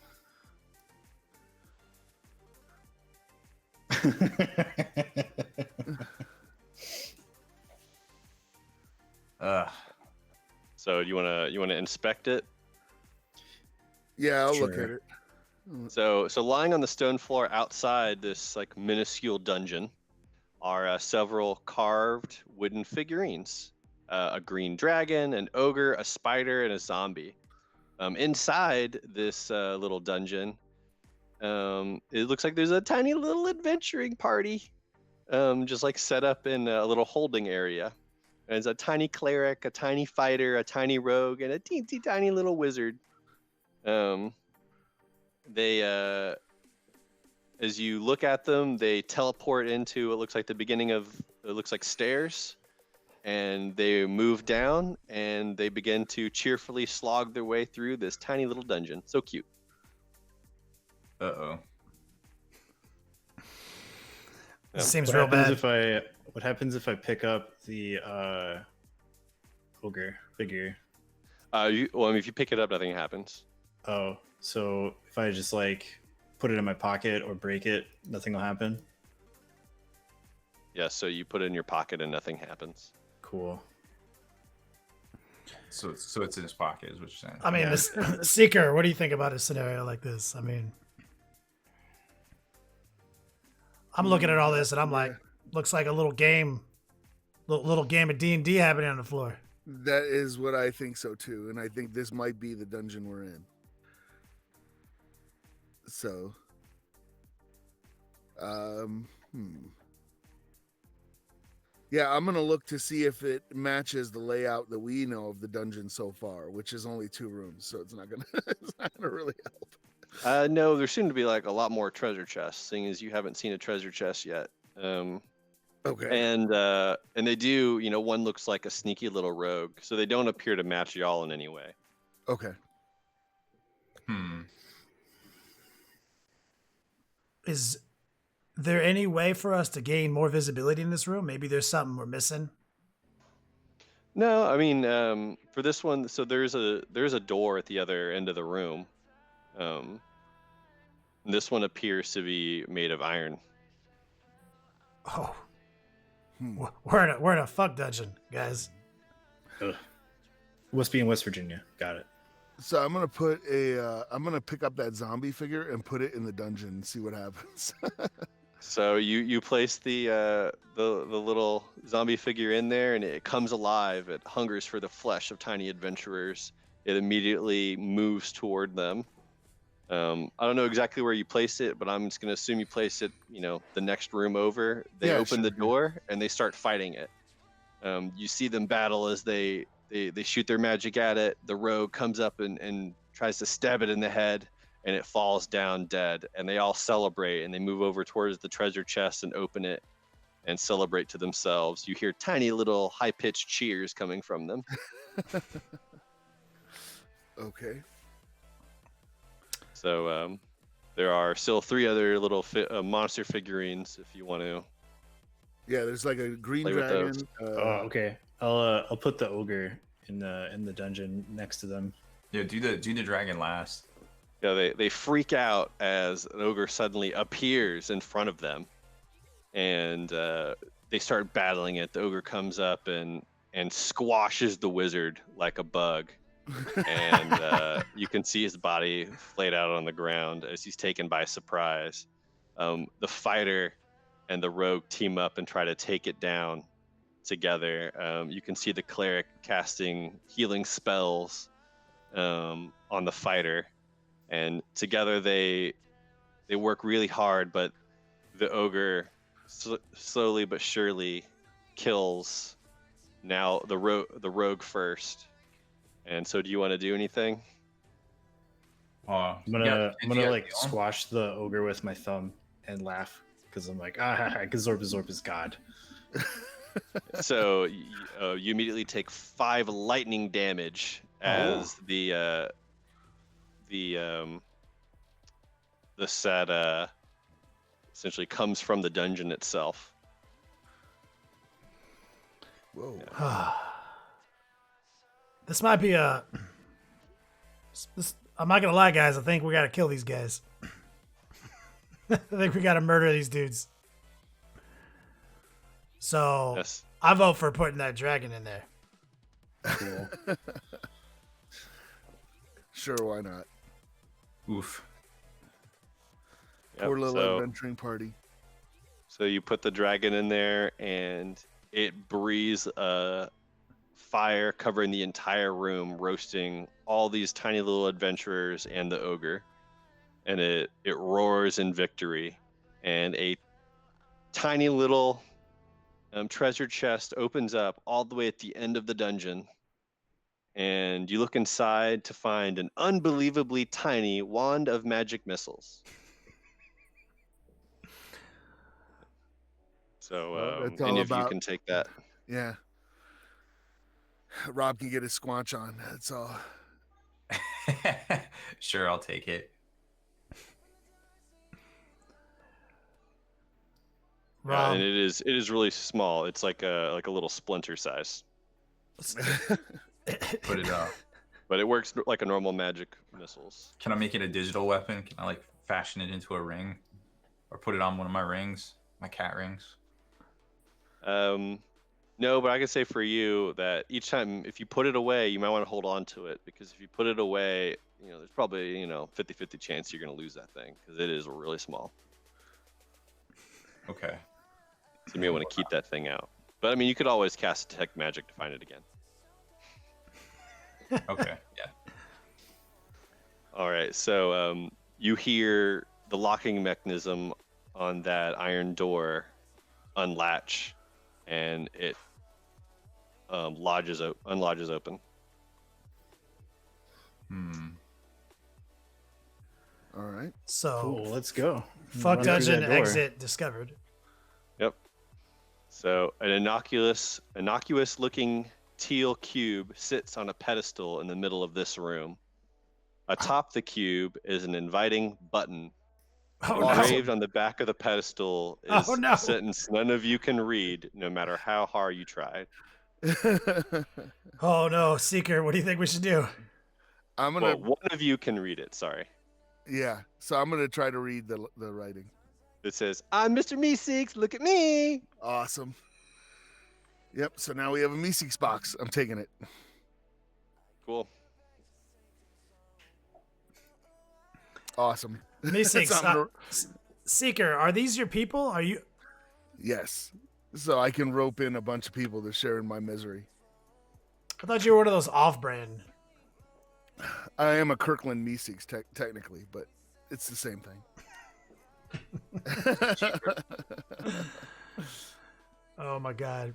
So you wanna inspect it? Yeah, I'll look Sure. at it. So lying on the stone floor outside this like minuscule dungeon are several carved wooden figurines: a green dragon, an ogre, a spider, and a zombie. Inside this little dungeon, it looks like there's a tiny little adventuring party, just like set up in a little holding area. And there's a tiny cleric, a tiny fighter, a tiny rogue, and a teensy tiny little wizard. They as you look at them, they teleport into what looks like the beginning of stairs, and they move down and they begin to cheerfully slog their way through this tiny little dungeon. So cute. Uh-oh. This seems What real happens bad. what happens if I pick up the ogre figure? If you pick it up, nothing happens. Oh, so if I just like put it in my pocket or break it, nothing will happen? Yeah, so you put it in your pocket and nothing happens. Cool. So it's in his pocket, is what you're saying. I mean, Yeah. the Seeker, what do you think about a scenario like this? I mean, I'm looking at all this and I'm like, looks like a little game of D&D happening on the floor. That is what I think so too, and I think this might be the dungeon we're in. So, yeah, I'm gonna look to see if it matches the layout that we know of the dungeon so far, which is only 2 rooms, so it's not gonna really help. No, there seem to be like a lot more treasure chests, seeing as you haven't seen a treasure chest yet. Okay. And they do, one looks like a sneaky little rogue, so they don't appear to match y'all in any way. Okay. Is there any way for us to gain more visibility in this room? Maybe there's something we're missing. No, I mean, for this one, so there's a door at the other end of the room. This one appears to be made of iron. Oh, we're in a fuck dungeon, guys. Ugh. Must be in West Virginia. Got it. So I'm gonna I'm gonna pick up that zombie figure and put it in the dungeon and see what happens. So you place the little zombie figure in there, and it comes alive. It hungers for the flesh of tiny adventurers. It immediately moves toward them. I don't know exactly where you place it, but I'm just gonna assume you place it, the next room over. They open the door and they start fighting it. You see them battle as they shoot their magic at it. The rogue comes up and tries to stab it in the head, and it falls down dead. And they all celebrate, and they move over towards the treasure chest and open it and celebrate to themselves. You hear tiny little high-pitched cheers coming from them. Okay. So there are still 3 other little monster figurines if you want to. Yeah, there's like a green Play with dragon. Oh, okay. I'll put the ogre in the dungeon next to them. Yeah, do the dragon last. Yeah, they freak out as an ogre suddenly appears in front of them, and they start battling it. The ogre comes up and squashes the wizard like a bug, and you can see his body flayed out on the ground as he's taken by surprise. The fighter and the rogue team up and try to take it down together. You can see the cleric casting healing spells on the fighter, and together they work really hard, but the ogre slowly but surely kills now the rogue first. And so, do you want to do anything? I'm gonna like squash the ogre with my thumb and laugh because I'm like, because Zorb is God. So you immediately take 5 lightning damage as the set essentially comes from the dungeon itself. Whoa. This might be a. I'm not gonna lie, guys. I think we gotta kill these guys. I think we gotta murder these dudes. So Yes. I vote for putting that dragon in there. Cool. Sure, why not? Oof. Yep, Poor little so, adventuring party. so you put the dragon in there, and it breathes a fire covering the entire room, roasting all these tiny little adventurers and the ogre. And it roars in victory, and a tiny little treasure chest opens up all the way at the end of the dungeon, and you look inside to find an unbelievably tiny wand of magic missiles. So Well, that's all any of you about- can take that. Yeah. Rob can get his squanch on. That's all. Sure, I'll take it. Rob, And it is really small. It's like a little splinter size, Put it up. but it works like a normal magic missiles. Can I make it a digital weapon? Can I like fashion it into a ring, or put it on one of my rings, my cat rings? No, but I can say for you that each time, if you put it away, you might want to hold on to it, because if you put it away, there's probably 50-50 chance you're going to lose that thing, because it is really small. Okay. So you may want to keep that thing out. But I mean, you could always cast detect magic to find it again. Okay. Yeah. All right, so you hear the locking mechanism on that iron door unlatch, and it unlodges open. All right. so Cool. Let's go. fuck Run through dungeon that door. exit discovered. Yep. So an innocuous looking teal cube sits on a pedestal in the middle of this room. Atop the cube is an inviting button. Oh no! Engraved on the back of the pedestal is Oh, no. a sentence none of you can read, no matter how hard you try. Oh no, Seeker, what do you think we should do? I'm gonna. Well, one of you can read it. Sorry. Yeah. So I'm gonna try to read the writing. It says, "I'm Mr. Meeseeks. Look at me." Awesome. Yep. So now we have a Meeseeks box. I'm taking it. Cool. Awesome. Meeseeks, So I'm gonna- Seeker, are these your people? Are you? Yes. So I can rope in a bunch of people to share in my misery. I thought you were one of those off-brand. I am a Kirkland Meeseeks technically, but it's the same thing. Oh my god!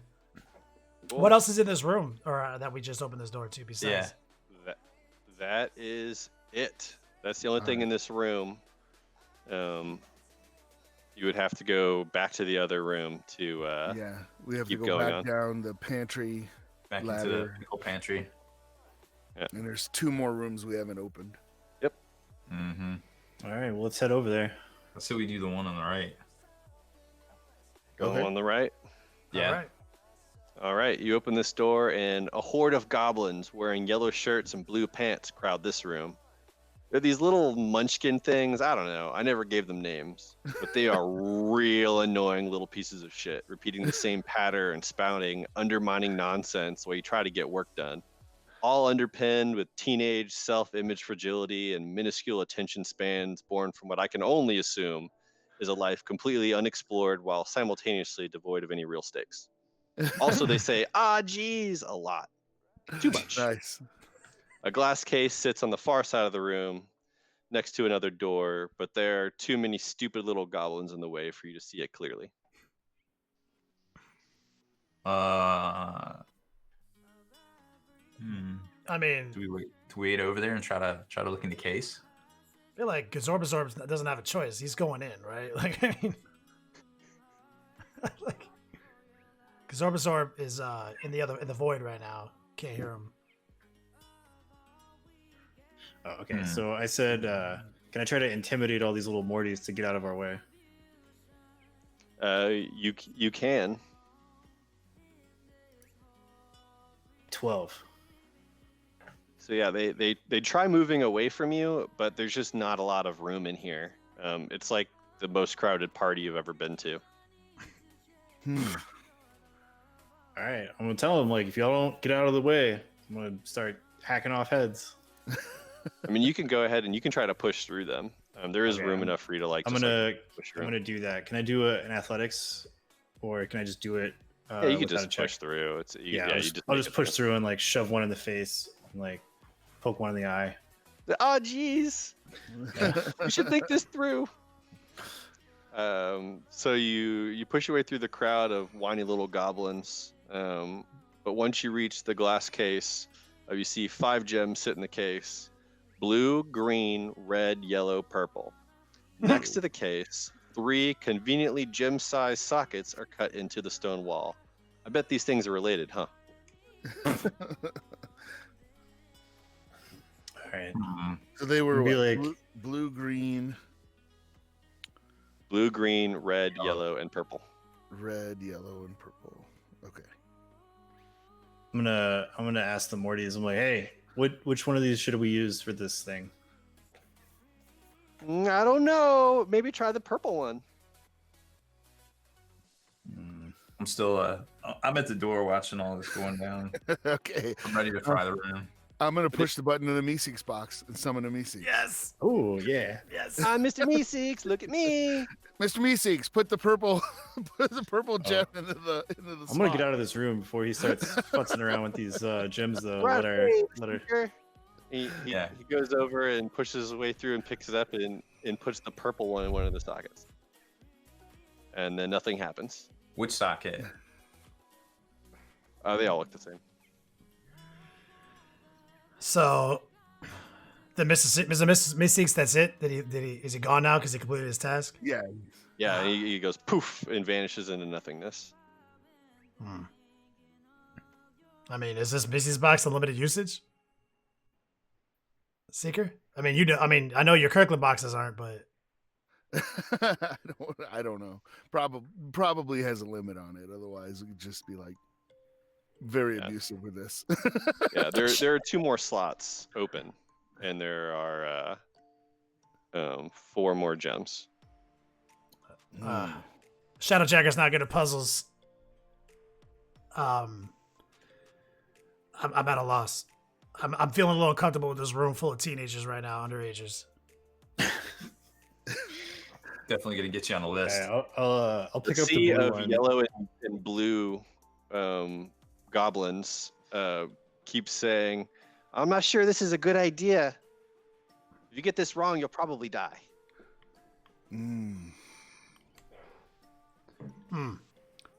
Cool. What else is in this room, or that we just opened this door to? Besides, Yeah. That is it. That's the only thing in this room. You would have to go back to the other room to. Yeah, we have to keep go going back on. down the pantry, Back into the ladder. pickle pantry. and there's 2 more rooms we haven't opened. Mm-hmm. All right, well, let's head over there. Let's say we do the one on the right. Go Okay. on the right. Yeah. All right. All right, you open this door, and a horde of goblins wearing yellow shirts and blue pants crowd this room. They're these little munchkin things. I don't know. I never gave them names, but they are real annoying little pieces of shit, repeating the same pattern and spouting undermining nonsense while you try to get work done. All underpinned with teenage self-image fragility and minuscule attention spans born from what I can only assume is a life completely unexplored while simultaneously devoid of any real stakes. Also, they say, geez, a lot. Too much. Nice. A glass case sits on the far side of the room. next to another door, but there are too many stupid little goblins in the way for you to see it clearly. I mean, Do we wait over there and try to look in the case? I feel like Zorbazorb doesn't have a choice. He's going in, right? Like, I mean, like, Zorbazorb is in the void right now. Can't hear him. Oh, okay, so I said, can I try to intimidate all these little Mortys to get out of our way? You can. 12. So yeah, they try moving away from you, but there's just not a lot of room in here. It's like the most crowded party you've ever been to. All right, I'm gonna tell them, like, if y'all don't get out of the way, I'm gonna start hacking off heads. I mean, you can go ahead and you can try to push through them. There is room enough for you to like. I'm just, gonna push I'm through. gonna do that. Can I do an athletics, or can I just do it? Yeah, you can without a just check? push through. I'll just push through and like shove one in the face and like poke one in the eye. Oh, jeez. You should think this through. So you push your way through the crowd of whiny little goblins. But once you reach the glass case, you see 5 gems sit in the case: blue, green, red, yellow, purple. Next to the case, 3 conveniently gem-sized sockets are cut into the stone wall. I bet these things are related, huh? All right. So they were Be what, like- blue, green, Blue, green, red, yellow, and purple. red, yellow, and purple. Okay. I'm gonna ask the Mortys. I'm like, hey, which one of these should we use for this thing? I don't know. Maybe try the purple one. I'm still I'm at the door watching all this going down. Okay. I'm ready to try the room. I'm gonna push the button in the Meeseeks box and summon a Meeseeks. Yes. Oh yeah. Yes. Mr. Meeseeks, look at me. Mr. Meeseeks, put the purple gem into the I'm gonna get out of this room before he starts futzing around with these gems. Though, let her. He Yeah. goes over and pushes his way through and picks it up and puts the purple one in one of the sockets. And then nothing happens. Which socket? They all look the same. So, the Meeseeks, that's it. Is he gone now because he completed his task? Yeah. Yeah, and he goes poof and vanishes into nothingness. I mean, is this Meeseeks box unlimited usage? Seeker? I mean, I know your Kirkland boxes aren't, but I don't know. Probably has a limit on it. Otherwise, it would just be like very abusive with this. Yeah, there are 2 more slots open, and there are 4 more gems. Shadowjacker's not good at puzzles. I'm at a loss. I'm feeling a little uncomfortable with this room full of teenagers right now, underagers. Definitely gonna get you on the list. Yeah, I'll pick The up sea the blue of one. yellow and blue goblins keep saying, "I'm not sure this is a good idea. If you get this wrong, you'll probably die."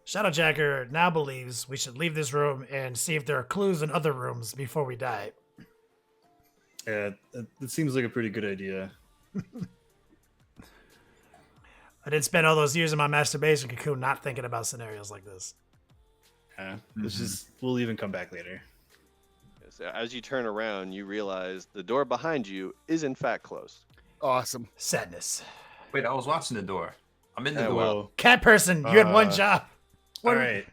Shadowjacker now believes we should leave this room and see if there are clues in other rooms before we die. Yeah, it seems like a pretty good idea. I didn't spend all those years in my masturbation cocoon not thinking about scenarios like this. Yeah, let's just we'll even come back later. So as you turn around, you realize the door behind you is in fact closed. Awesome. Sadness. Wait, I was watching the door. I'm in the door. Well, Cat person, you had one job. all right.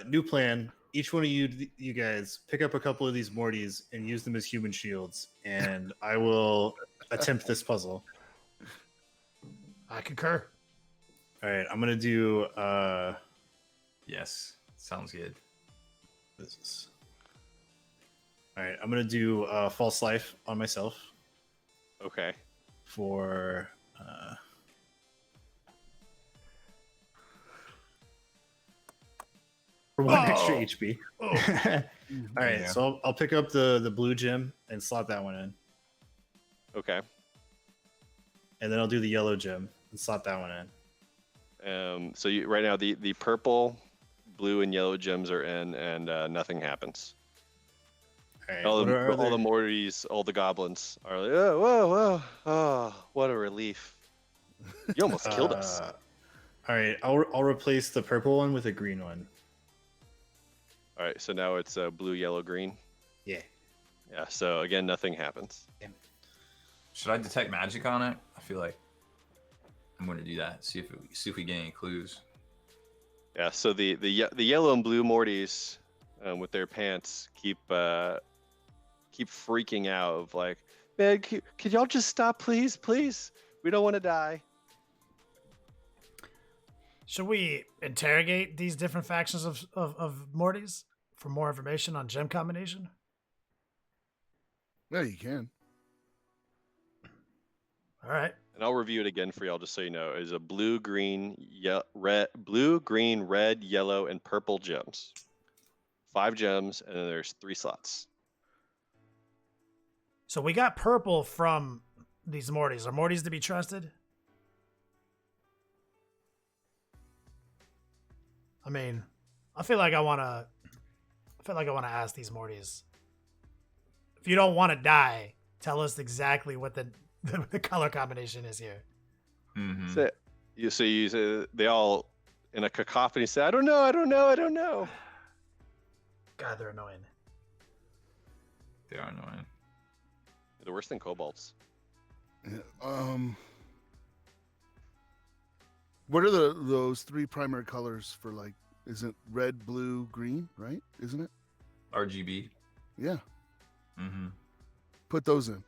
New plan. Each one of you guys pick up a couple of these Mortys and use them as human shields, and I will attempt this puzzle. I concur. All right, I'm gonna do. Yes, sounds good. This is. All right, I'm gonna do false life on myself Okay. for. For 1 extra HP. All right, Yeah. so I'll pick up the blue gem and slot that one in. Okay. and then I'll do the yellow gem and slot that one in. So right now the purple, blue, and yellow gems are in, and nothing happens. All right. All What the Mortys, all the goblins are like, oh, whoa, whoa, oh, what a relief! You almost killed us. All right, I'll replace the purple one with a green one. All right, so now it's blue, yellow, green. Yeah. Yeah. So again, nothing happens. Should I detect magic on it? I feel like I'm going to do that. See if we get any clues. Yeah. So the yellow and blue Mortys with their pants keep freaking out of like, man, could y'all just stop, please, please? We don't want to die. Should we interrogate these different factions of Mortys for more information on gem combination? Yeah, you can. All right. And I'll review it again for y'all just so you know. It's a blue, green, red, yellow, and purple gems. 5 gems, and then there's 3 slots. So we got purple from these Mortys. Are Mortys to be trusted? I mean, I feel like I wanna ask these Mortys. If you don't want to die, tell us exactly what the color combination is here. Mm-hmm. So you say they all in a cacophony say, I don't know. God, they're annoying. They are annoying. They're worse than kobolds. What are those 3 primary colors for, like, is it red, blue, green, right? Isn't it? RGB. Yeah. Mm-hmm. Put those in.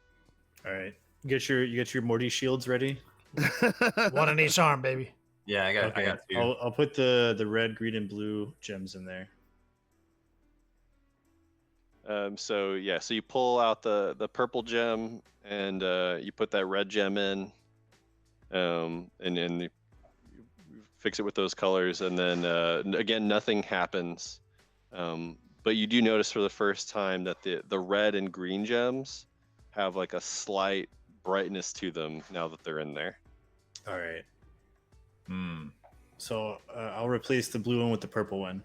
All right. You get your Morty shields ready? One in each arm, baby. Yeah, I got 2. I'll put the red, green, and blue gems in there. So you pull out the purple gem and you put that red gem in, and you fix it with those colors, and then again nothing happens. But you do notice for the first time that the red and green gems have like a slight brightness to them now that they're in there. All right. Hmm. So I'll replace the blue one with the purple one.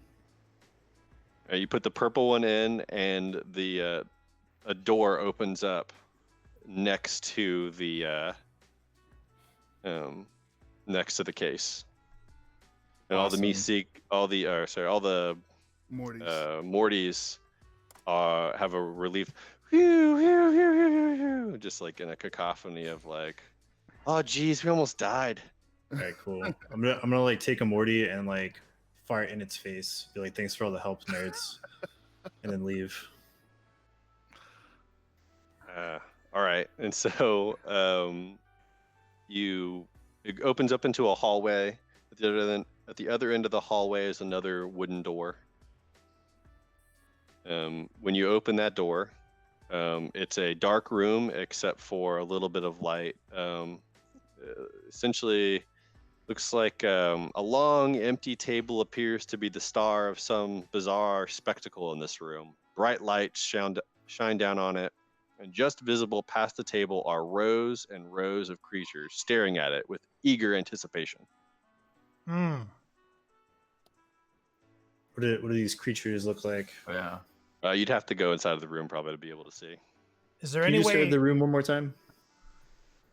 You put the purple one in, and a door opens up next to the case, and all the Meeseeks, all the Mortys have a relief, just like in a cacophony of like, oh geez, we almost died. All right, cool. I'm gonna like take a Morty and like fart in its face. Be like, thanks for all the help, nerds, and then leave. All right, and so it opens up into a hallway. At the other end of the hallway is another wooden door. When you open that door, it's a dark room except for a little bit of light. Essentially, looks like a long, empty table appears to be the star of some bizarre spectacle in this room. Bright lights shine down on it, and just visible past the table are rows and rows of creatures staring at it with eager anticipation. Hmm. What do these creatures look like? Oh, yeah. You'd have to go inside of the room probably to be able to see. Is there Can any you describe way the room one more time?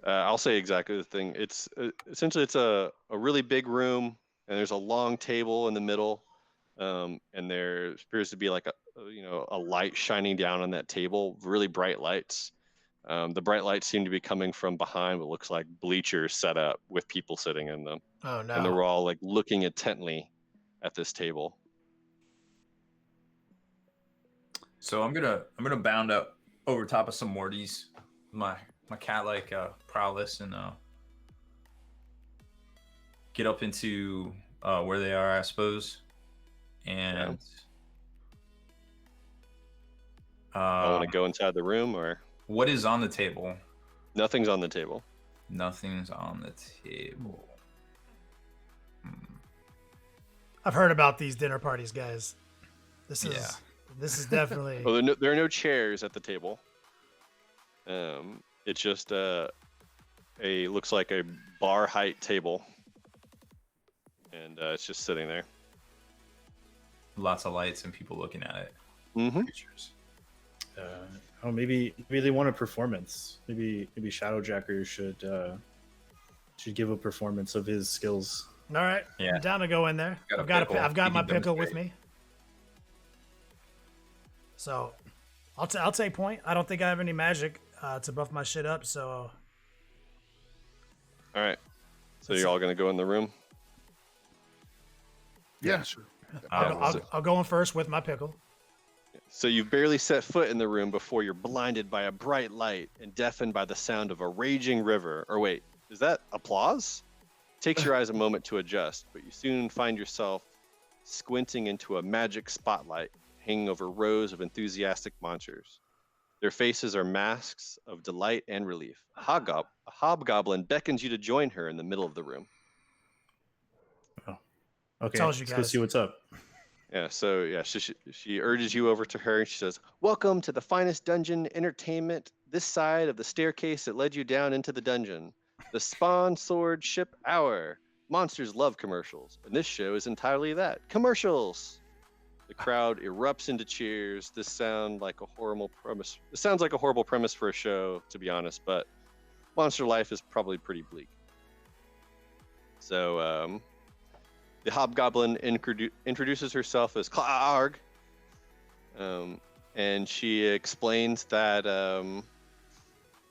I'll say exactly the thing. It's essentially it's a really big room, and there's a long table in the middle, and there appears to be like a light shining down on that table, really bright lights. The bright lights seem to be coming from behind what looks like bleachers set up with people sitting in them, Oh no. and they're all like looking intently at this table. So I'm gonna bound up over top of some Mortys, my cat-like prowess, and get up into where they are, I suppose. And I want to go inside the room, or what is on the table? nothing's on the table. Nothing's on the table. I've heard about these dinner parties, guys. This is definitely Well, there are no chairs at the table. It's just looks like a bar height table, and it's just sitting there. Lots of lights and people looking at it. Mm-hmm. Pictures. Maybe they want a performance. Maybe Shadowjacker should give a performance of his skills. All right, Yeah. I'm down to go in there. Got a I've got pickle. I've got You my can pickle with demonstrate. me. So, I'll take point. I don't think I have any magic to buff my shit up. So, All right. So you're all gonna go in the room. Yeah, sure. I'll go in first with my pickle. So you've barely set foot in the room before you're blinded by a bright light and deafened by the sound of a raging river. Or wait, is that applause? Takes your eyes a moment to adjust, but you soon find yourself squinting into a magic spotlight hanging over rows of enthusiastic monsters. Their faces are masks of delight and relief. A hobgoblin beckons you to join her in the middle of the room. Okay, Tells you let's go guys. see what's up. Yeah, so yeah, she urges you over to her and she says, "Welcome to the finest dungeon entertainment this side of the staircase that led you down into the dungeon. The Spawn Sword Ship Hour. Monsters love commercials, and this show is entirely that. Commercials!" The crowd erupts into cheers. This sounds like a horrible premise. It sounds like a horrible premise for a show, to be honest, but monster life is probably pretty bleak. So, the hobgoblin introduces herself as Clark, and she explains that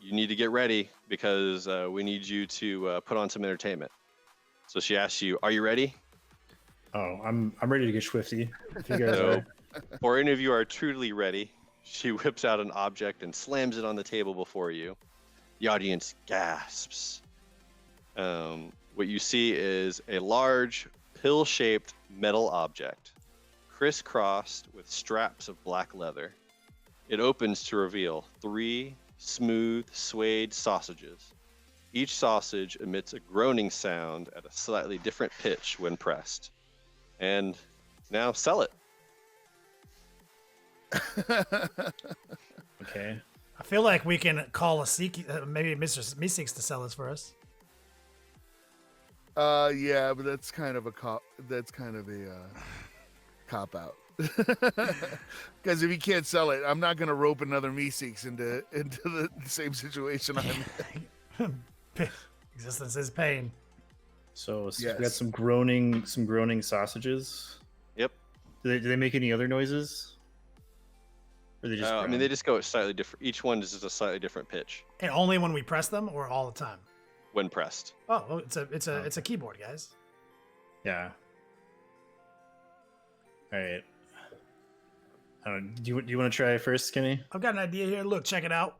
you need to get ready because we need you to put on some entertainment. So she asks you, "Are you ready?" Oh, I'm ready to get swifty. If you guys So, are. for any of you who are truly ready, she whips out an object and slams it on the table before you. The audience gasps. What you see is a large pill-shaped metal object, crisscrossed with straps of black leather. It opens to reveal 3 smooth, suede sausages. Each sausage emits a groaning sound at a slightly different pitch when pressed. And now sell it. Okay. I feel like we can call maybe Mr. Meeseeks to sell this for us. Yeah, but that's kind of a cop out. Because if he can't sell it, I'm not gonna rope another Meeseeks into the same situation I'm in. Existence is pain. So we got Yes. some groaning sausages. Yep. Do they make any other noises? Or they just I mean, groan? they just go slightly different. Each one is just a slightly different pitch And only when we press them, or all the time. when pressed. Oh, well, it's a keyboard, guys. Yeah. All right. Do you want to try first, Skinny? I've got an idea here. Look, check it out.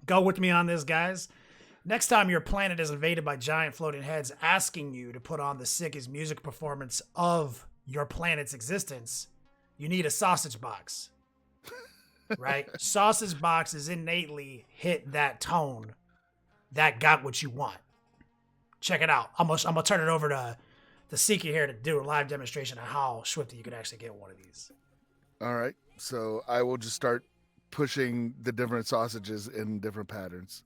Go with me on this, guys. Next time your planet is invaded by giant floating heads asking you to put on the sickest music performance of your planet's existence, you need a sausage box. Right? Sausage boxes innately hit that tone that got what you want. Check it out. I'm gonna turn it over to the Seeker here to do a live demonstration of how swiftly you can actually get one of these. All right, so I will just start pushing the different sausages in different patterns,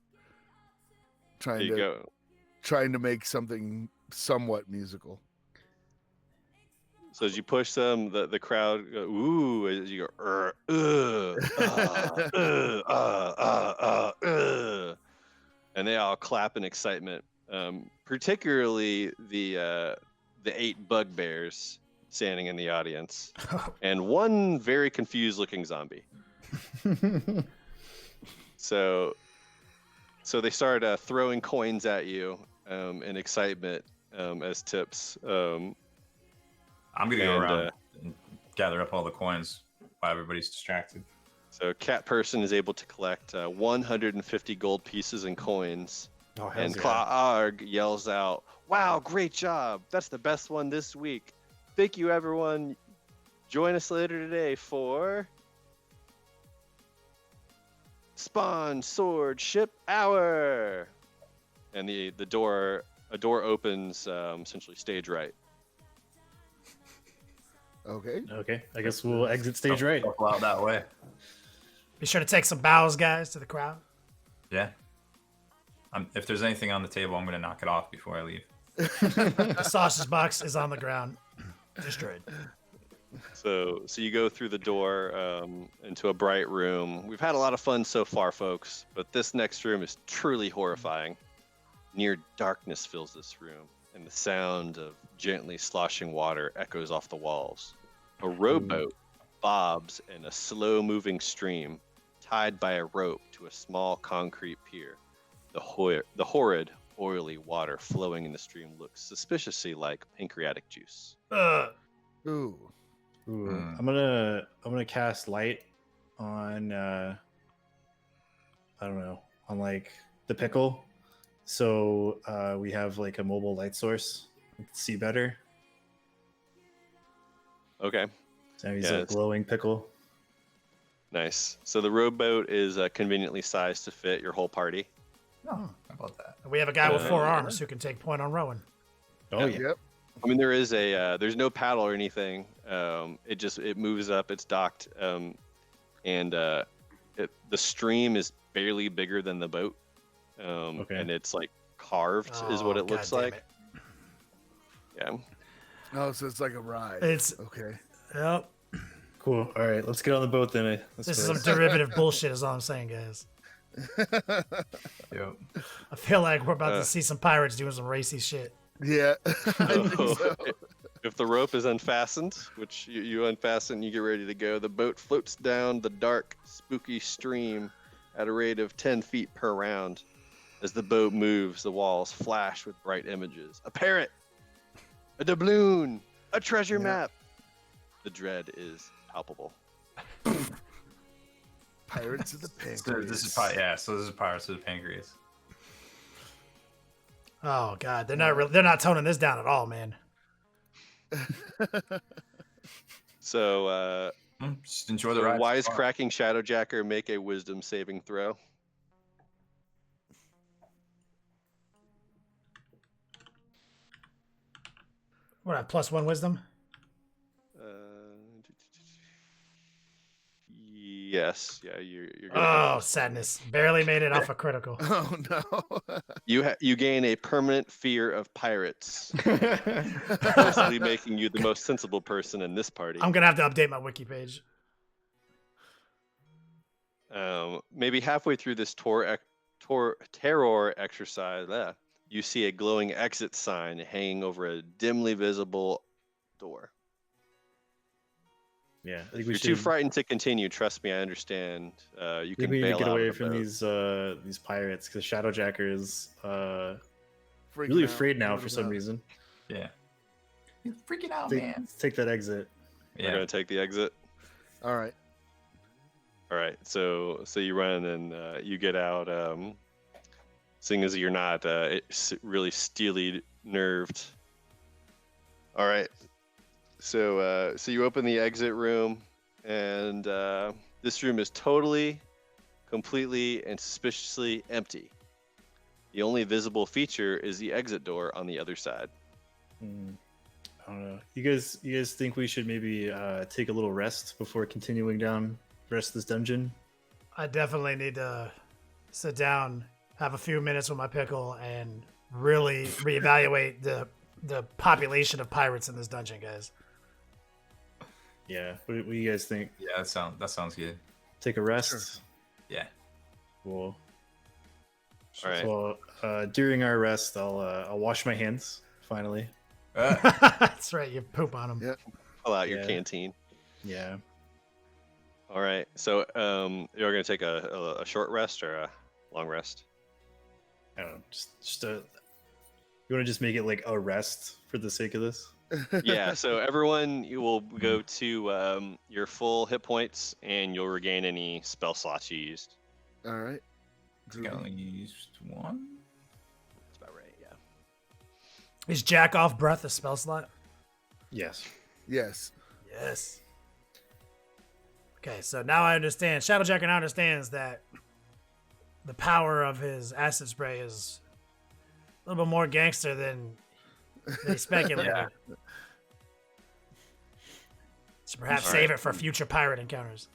There you go. trying to make something somewhat musical. So as you push them, the crowd go, ooh, as you go, and they all clap in excitement. Particularly the 8 bugbears standing in the audience, and one very confused-looking zombie. So they start throwing coins at you in excitement as tips. I'm gonna go And, around and gather up all the coins while everybody's distracted. So Cat Person is able to collect 150 gold pieces and coins. Oh, And Clark yells out, "Wow, great job! That's the best one this week. Thank you, everyone. Join us later today for Spawn Sword Ship Hour." And a door opens essentially stage right. Okay. Okay, I guess we'll exit stage right. Shuffle out that way. Be sure to take some bows, guys, to the crowd. Yeah. If there's anything on the table, I'm gonna knock it off before I leave. The sausage box is on the ground, destroyed. So you go through the door into a bright room. We've had a lot of fun so far, folks, but this next room is truly horrifying. Near darkness fills this room, and the sound of gently sloshing water echoes off the walls. A rowboat bobs in a slow-moving stream, tied by a rope to a small concrete pier. The horrid, oily water flowing in the stream looks suspiciously like pancreatic juice. Ooh. I'm gonna cast light on I don't know, on like the pickle, so we have like a mobile light source. We can see better. Okay. So he's a glowing pickle. Nice. So the rowboat is conveniently sized to fit your whole party. Oh, how about that? We have a guy with 4 arms who can take point on rowing. Oh yeah. Yep. I mean, there is there's no paddle or anything. It moves up. It's docked, and the stream is barely bigger than the boat. And it's like carved, is what it looks like. Yeah. Oh, so it's like a ride. It's okay. Yep. Cool. All right, let's get on the boat then. This is some derivative bullshit, is all I'm saying, guys. Yep. I feel like we're about to see some pirates doing some racy shit. Yeah. I think so. If the rope is unfastened, which you unfasten, you get ready to go, the boat floats down the dark, spooky stream at a rate of 10 feet per round. As the boat moves, the walls flash with bright images. A parrot, a doubloon, a treasure map. The dread is palpable. Pirates of the Pancreas. So this is Pirates of the Pancreas. Oh god, they're not toning this down at all, man. So Just enjoy the ride. wise cracking Shadowjacker, make a wisdom saving throw. What, +1 wisdom? Yes, yeah, you're gonna Oh, sadness. Barely made it off a critical. Oh no. you gain a permanent fear of pirates, mostly making you the most sensible person in this party. I'm gonna have to update my wiki page. Maybe halfway through this terror exercise, you see a glowing exit sign hanging over a dimly visible door. Yeah, I think You're too frightened to continue. Trust me, I understand. You can we need bail to get out away of the from boat. these pirates because Shadowjacker is Freaking really out. afraid now What for some about- reason. Yeah. He's freaking out, Let's take that exit. We're gonna take the exit. All right. All right, so you run and you get out. Seeing as you're not really steely nerved. All right, so you open the exit room, and this room is totally, completely, and suspiciously empty. The only visible feature is the exit door on the other side. I don't know. You guys think we should maybe take a little rest before continuing down the rest of this dungeon? I definitely need to sit down, have a few minutes with my pickle, and really reevaluate the population of pirates in this dungeon, guys. Yeah. What do you guys think? Yeah, that sounds good. Take a rest. Sure. Yeah. Cool. All right. So during our rest, I'll wash my hands finally. That's right, you poop on them. Yeah. Pull out your Yeah. canteen. Yeah. All right, so you're gonna take a short rest or a long rest? I don't know. Just a. You want to just make it like a rest for the sake of this? Yeah, so everyone, you will go to your full hit points, and you'll regain any spell slots you used. All right. I think I only used one. That's about right, yeah. Is Jack off breath a spell slot? Yes. Yes. Yes. Okay, so now I understand. Shadowjacker now understands that the power of his acid spray is a little bit more gangster than they speculated. Yeah. So perhaps All save right. it for future pirate encounters.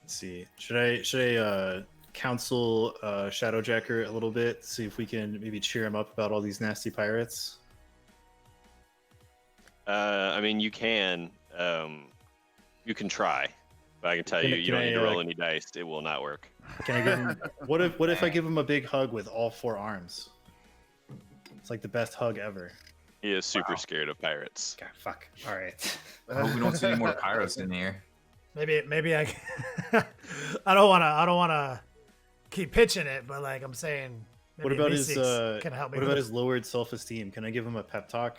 Let's see. Should I counsel Shadowjacker a little bit, see if we can maybe cheer him up about all these nasty pirates? I mean, you can try, but I can tell you, you don't need to roll any dice. It will not work. Can I give him? What if I give him a big hug with all 4 arms? It's like the best hug ever. He is super scared of pirates. God, fuck. All right. I hope we don't see any more pirates in here. Maybe I. I don't wanna keep pitching it, but like I'm saying. What about his? Can help me what about his lowered self-esteem? Can I give him a pep talk?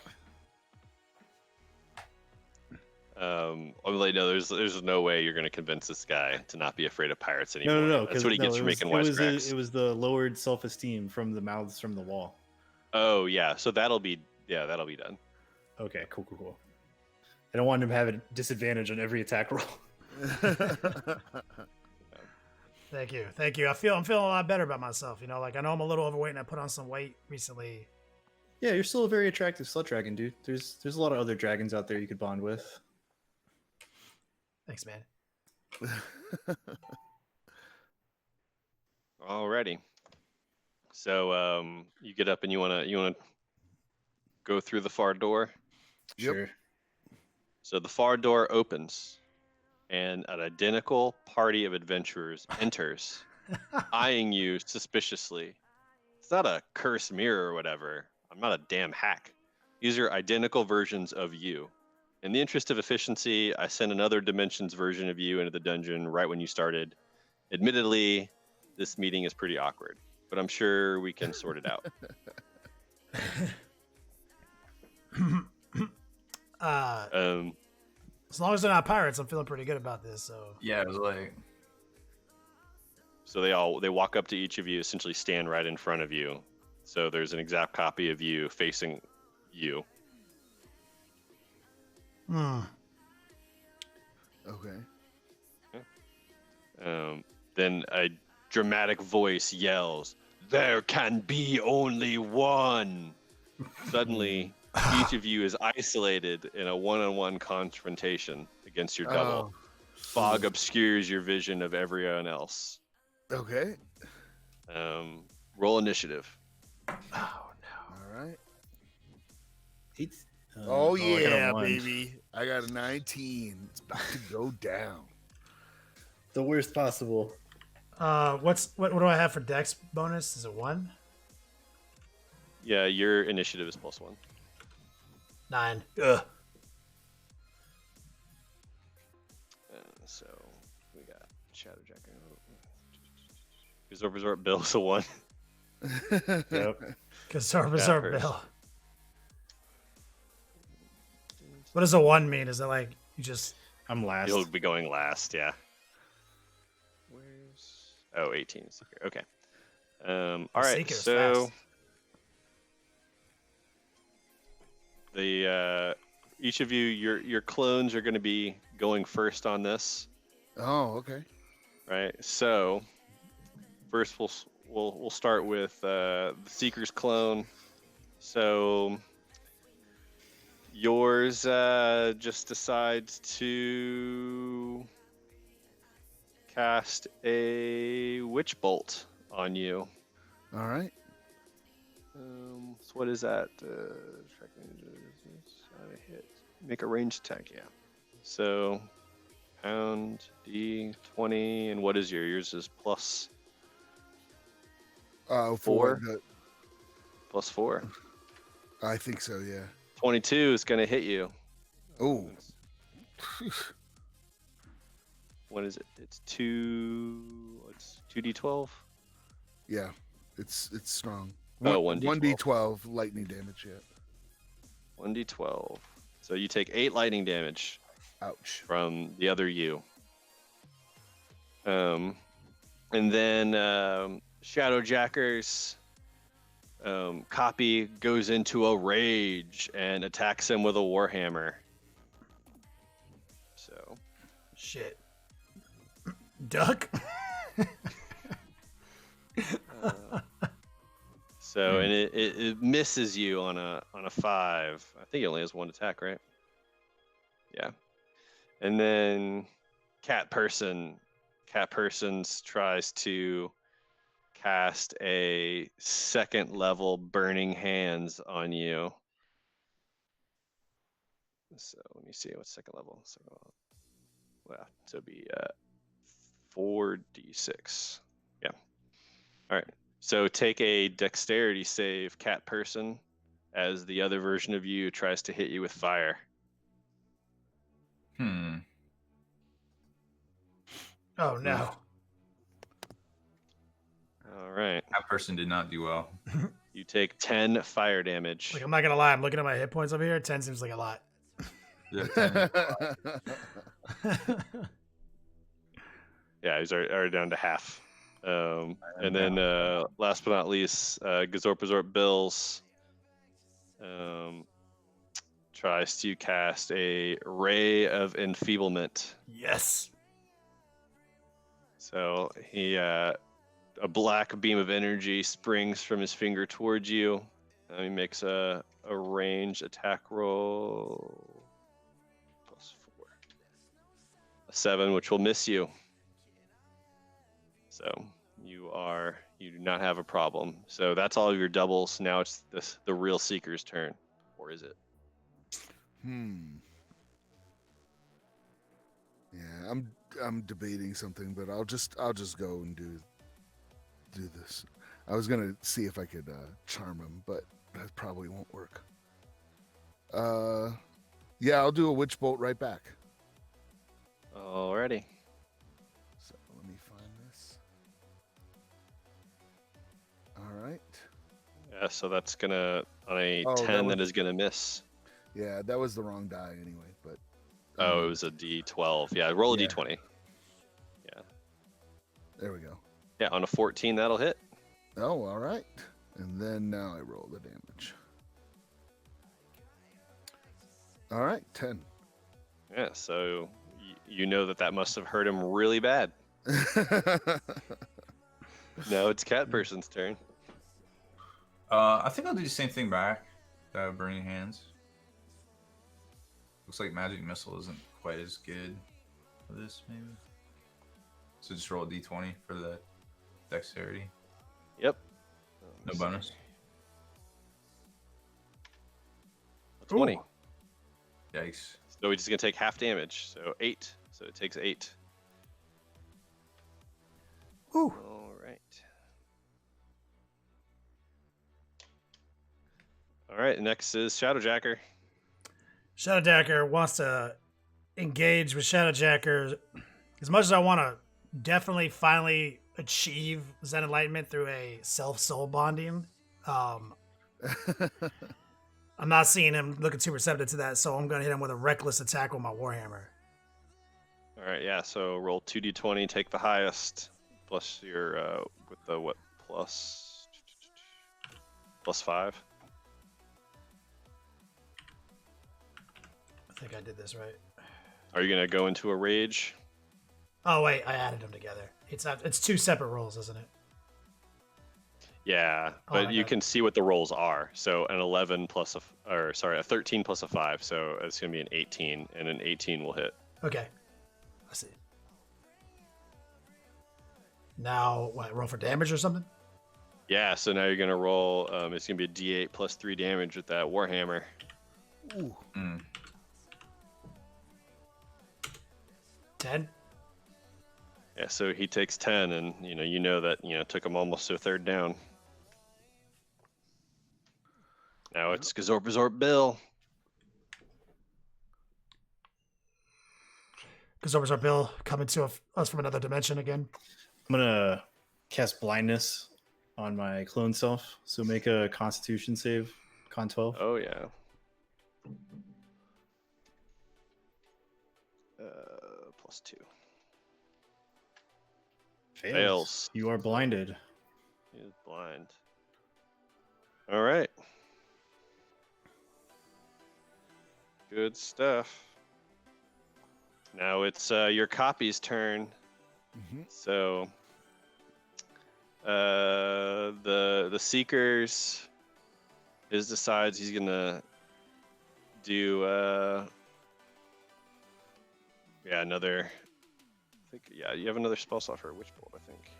I'm like, no, there's no way you're gonna convince this guy to not be afraid of pirates anymore. No. That's what he gets for making wisecracks. It was the lowered self-esteem from the mouths from the wall. Oh yeah, so that'll be done. Okay, cool. I don't want him to have a disadvantage on every attack roll. Thank you. I'm feeling a lot better about myself. You know, like I know I'm a little overweight and I put on some weight recently. Yeah, you're still a very attractive slut dragon, dude. There's a lot of other dragons out there you could bond with. Thanks, man. Alrighty. So you get up and you wanna go through the far door. Yep. Sure. So the far door opens, and an identical party of adventurers enters, eyeing you suspiciously. It's not a cursed mirror or whatever. I'm not a damn hack. These are identical versions of you. In the interest of efficiency, I sent another Dimensions version of you into the dungeon right when you started. Admittedly, this meeting is pretty awkward, but I'm sure we can sort it out. As long as they're not pirates, I'm feeling pretty good about this. So Yeah, it was like. So they walk up to each of you, essentially stand right in front of you. So there's an exact copy of you facing you. Okay. Then a dramatic voice yells, "There can be only one!" Suddenly, each of you is isolated in a one-on-one confrontation against your double. Fog obscures your vision of everyone else. Okay. Roll initiative. Oh no. All right. Oh yeah, baby. I got a 19. It's about to go down. The worst possible. what do I have for Dex bonus? Is it 1? Yeah, your initiative is +1. 9. Ugh. So we got Shadowjacker. Resort Bill is a 1. Yep. Resort Bill. What does a 1 mean? Is it like you just? I'm last. You'll be going last, yeah. Where's 18 is here. Okay. All right. Seeker's So fast. the each of you, your clones are going to be going first on this. Oh, okay. Right. So first we'll start with the Seeker's clone. So yours just decides to cast a witch bolt on you. All right. So what is that? Hit. Make a ranged attack, yeah. So pound D20, and what is yours? Is plus 4? Plus 4. I think so, yeah. 22 is going to hit you. Oh. What is it? It's 2d12. Yeah, it's strong. Oh, 1d12. 1d12 lightning damage. Yeah. 1d12. So you take 8 lightning damage. Ouch. From the other you. And then Shadowjacker's copy goes into a rage and attacks him with a warhammer. So Shit. Duck. So and it misses you on a 5. I think it only has 1 attack, right? Yeah. And then Cat Persons tries to cast a second level burning hands on you. So let me see what's second level. Well, so it'd be 4d6. Yeah. All right. So take a dexterity save, cat person, as the other version of you tries to hit you with fire. Oh no. All right. That person did not do well. You take 10 fire damage. Like, I'm not gonna lie, I'm looking at my hit points over here. 10 seems like a lot. Yeah, Yeah, he's already down to half. And then last but not least, Gazorpazorp Bills tries to cast a Ray of Enfeeblement. Yes. So he a black beam of energy springs from his finger towards you. He makes a ranged attack roll. +4. A 7, which will miss you. So you do not have a problem. So that's all of your doubles. Now it's the real Seeker's turn. Or is it? Yeah, I'm debating something, but I'll just go and do this. I was gonna see if I could charm him, but that probably won't work. Yeah, I'll do a witch bolt right back. Alrighty. So let me find this. All right. Yeah, so that's gonna on a Oh, 10 that that is gonna miss. Yeah, that was the wrong die anyway, but. Oh, it was a D12. Yeah, roll a Yeah. D20. Yeah. There we go. Yeah, on a 14 that'll hit. Oh, all right. And then now I roll the damage. All right, 10. Yeah, so you know that must have hurt him really bad. Now it's cat person's turn. I think I'll do the same thing back. Burning hands. Looks like magic missile isn't quite as good for this, maybe. So just roll a d20 for the dexterity. Yep. No bonus. A 20. Ooh. Yikes. So he's just gonna take half damage. So 8. So it takes 8. Ooh. All right. All right. Next is Shadowjacker. Shadowjacker wants to engage with Shadowjacker as much as I want to definitely finally achieve Zen Enlightenment through a self-soul bonding. I'm not seeing him looking too receptive to that, so I'm going to hit him with a reckless attack with my Warhammer. All right. Yeah. So roll 2d20. Take the highest. Plus your with the what? +5. I think I did this right. Are you gonna go into a rage? Oh wait, I added them together. It's two separate rolls, isn't it? Yeah, Oh, but I you got can see what the rolls are. So an 11 plus a 13 plus a 5. So it's gonna be an 18, and an 18 will hit. Okay, I see. Now, what? Roll for damage or something? Yeah. So now you're gonna roll. It's gonna be a D8 plus 3 damage with that Warhammer. Ooh. 10. Yeah. So he takes 10, and you know that took him almost to a third down. Now it's Gazorpazorp Bill. Because over our Bill coming to us from another dimension again. I'm gonna cast blindness on my clone self. So make a Constitution save, Con 12. Oh yeah. +2. Fails. You are blinded. He is blind. All right. Good stuff. Now it's your copy's turn. Mm-hmm. So the Seekers decides he's gonna do another. I think you have another spell slot for a Witch Bolt, I think.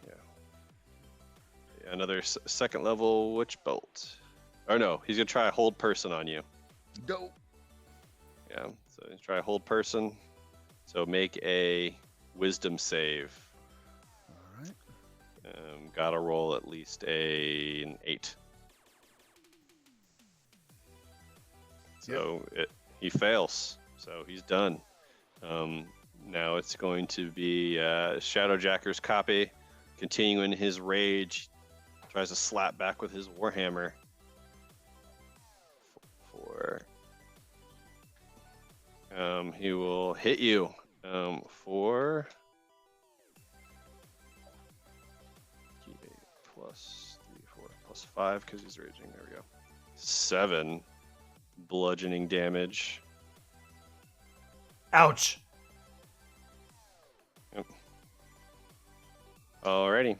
Got another second level witch bolt. Or no, he's gonna try a hold person on you. Dope. Yeah, so try hold person. So make a wisdom save. All right. Gotta roll at least an 8. So he fails. So he's done. Now it's going to be Shadowjacker's copy. Continuing his rage, tries to slap back with his warhammer. He will hit you for D8 plus 3, 4 plus 5 because he's raging. There we go. 7 bludgeoning damage. Ouch. Yep. Alrighty.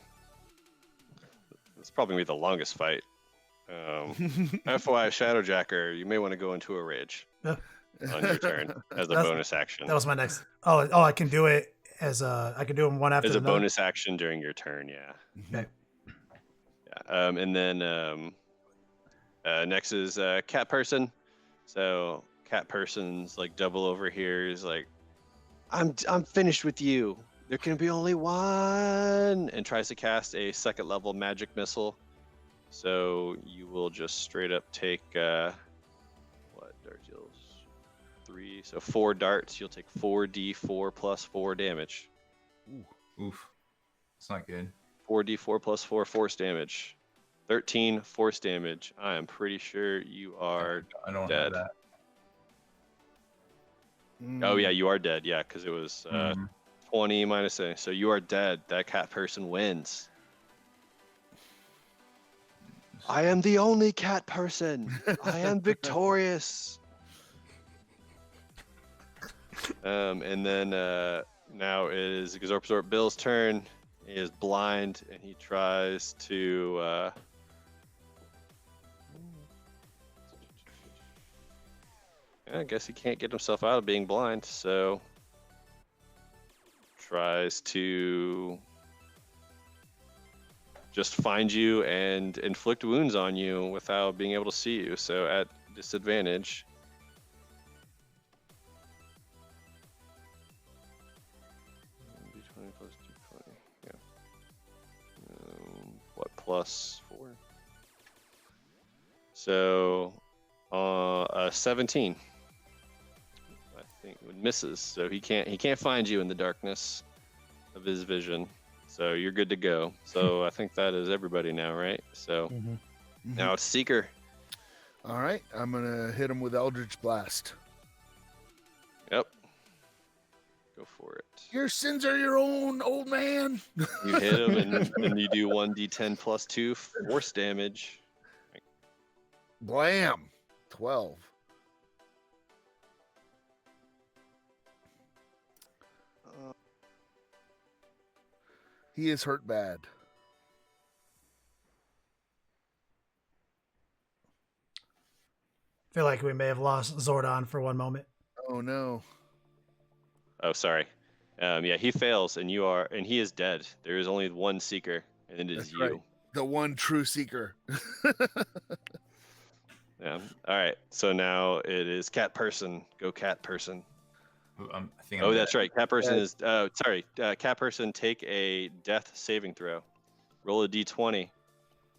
It's probably gonna be the longest fight. FYI, Shadowjacker, you may want to go into a rage on your turn as a bonus action. That was my next. Oh, I can do it as I can do them one after as a another. bonus action during your turn. Yeah. Okay. Yeah. And then next is cat person. So cat person's like double over here is like, I'm finished with you. There can be only one, and tries to cast a second level magic missile. So you will just straight up take what dart deals 3, so 4 darts. You'll take 4d4 plus 4 damage. Oof. It's not good. 4d4 plus 4 force damage. 13 force damage. I am pretty sure you are I don't dead. have that. Oh yeah, you are dead. Yeah, because it was 20 minus a. So you are dead. That cat person wins. I am the only cat person. I am victorious. And then now it is Exorpsor Bill's turn. He is blind and he tries to. I guess he can't get himself out of being blind, so tries to just find you and inflict wounds on you without being able to see you, so at disadvantage. D20 plus D20, yeah. What, plus 4? So, 17. I think it misses, so he can't find you in the darkness of his vision. So you're good to go. So I think that is everybody now, right? So now it's Seeker. All right, I'm gonna hit him with Eldritch Blast. Yep. Go for it. Your sins are your own, old man. You hit him, and then you do 1d10 plus 2 force damage. Blam. 12. He is hurt bad. I feel like we may have lost Zordon for one moment. Oh no. Oh, sorry. Yeah, he fails, and he is dead. There is only one Seeker, and it is That's you. right. The one true Seeker. Yeah. All right. So now it is cat person. Go cat person. I think Oh, that's right. Cat person is. Sorry. Cat person, take a death saving throw. Roll a d20,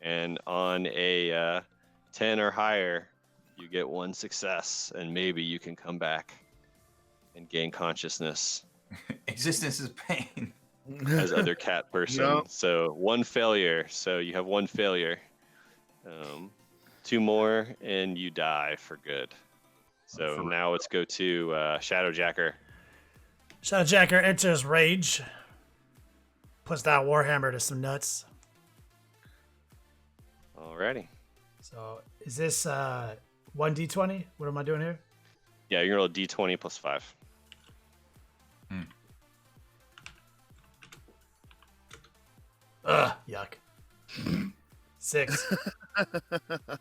and on a 10 or higher, you get 1 success, and maybe you can come back and gain consciousness Existence is pain. as other cat person. Yep. So 1 failure. So you have 1 failure. 2 more, and you die for good. So now let's go to Shadowjacker. Shadowjacker enters rage. Puts that Warhammer to some nuts. Alrighty. So is this 1d20? What am I doing here? Yeah, you're gonna roll d20 plus 5. Ugh, yuck. 6.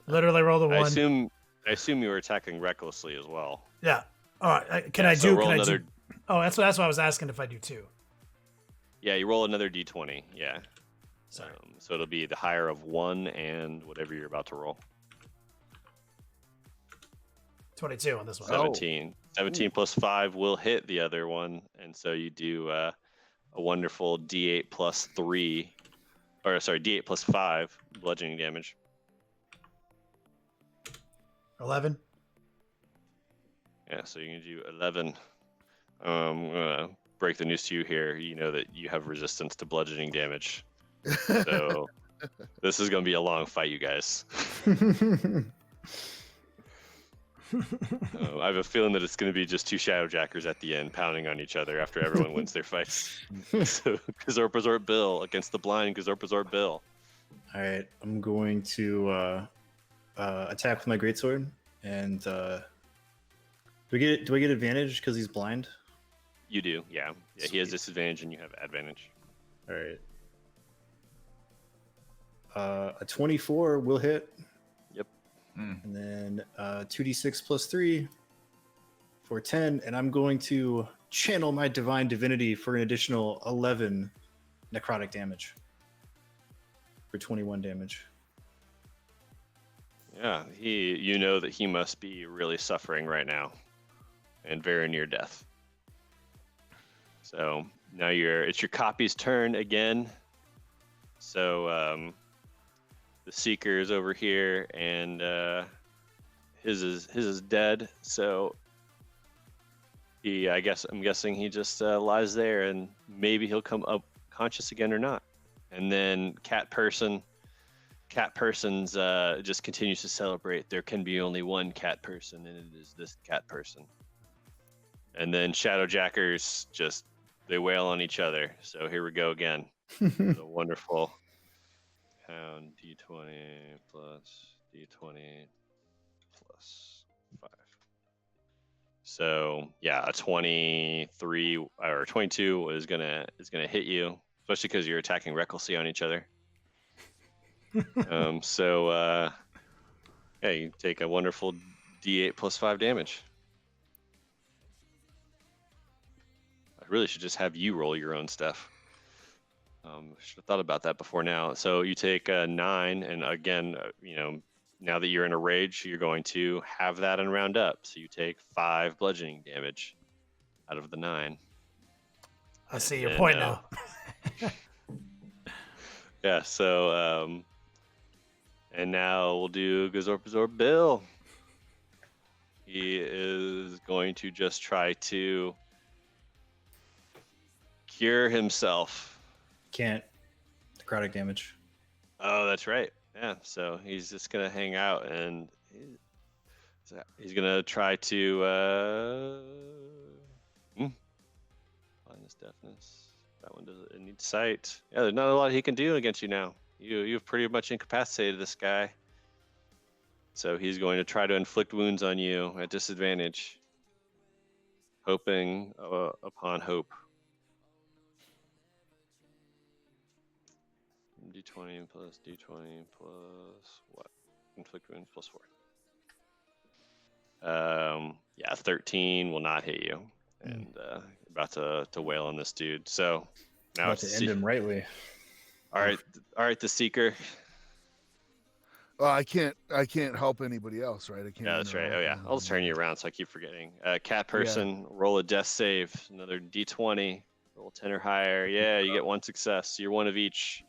Literally rolled a 1. I assume you were attacking recklessly as well. Yeah. All right. Can Yeah, I so do? roll Can I another. do? Oh, that's what I was asking if I do 2. Yeah, you roll another d20. Yeah. Sorry. So it'll be the higher of 1 and whatever you're about to roll. 22 on this one. 17. 17 plus 5 will hit the other one, and so you do a wonderful D8 plus 3, or sorry, D8 plus 5 bludgeoning damage. 11. Yeah, so you can do 11. I'm gonna break the news to you here. You know that you have resistance to bludgeoning damage, so this is gonna be a long fight, you guys. I have a feeling that it's going to be just two Shadowjackers at the end pounding on each other after everyone wins their fights. So, Gazorpazort Bill against the blind Gazorpazort Bill. All right, I'm going to attack with my greatsword, and do I get advantage because he's blind? You do, yeah. Yeah, he has disadvantage and you have advantage. All right. A 24 will hit. And then 2d6 plus 3 for 10. And I'm going to channel my divine divinity for an additional 11 necrotic damage for 21 damage. Yeah, you know that he must be really suffering right now and very near death. So now it's your copy's turn again. So the Seeker is over here, and his is dead. So I'm guessing he just lies there, and maybe he'll come up conscious again or not. And then Cat Person's just continues to celebrate. There can be only one Cat Person, and it is this Cat Person. And then Shadowjackers they wail on each other. So here we go again. The wonderful pound d20 plus d20 plus 5. So yeah, a 23 or 22 is gonna hit you, especially because you're attacking recklessly on each other. Yeah, you take a wonderful d8 plus 5 damage. I really should just have you roll your own stuff. Should have thought about that before now. So you take 9, and again, now that you're in a rage, you're going to have that and round up. So you take 5 bludgeoning damage out of the 9. I see your point now. Yeah. So and now we'll do Gazorpazor Bill. He is going to just try to cure himself. Can't. Necrotic damage. Oh, that's right. Yeah, so he's just going to hang out, and he's going to try to blindness, deafness. That one doesn't need sight. Yeah, there's not a lot he can do against you now. You've pretty much incapacitated this guy. So he's going to try to inflict wounds on you at disadvantage, hoping upon hope. D20 plus D20 plus what? Inflict wounds plus 4. Yeah, 13 will not hit you, and about to wail on this dude. So now About to end him rightly. All right, the Seeker. Well, I can't help anybody else, right? I can't. Yeah, that's right. Oh yeah, I'll just turn you around so I keep forgetting. Cat Person, roll a death save. Another D20. Roll 10 or higher. Yeah, you get 1 success. So you're one of each.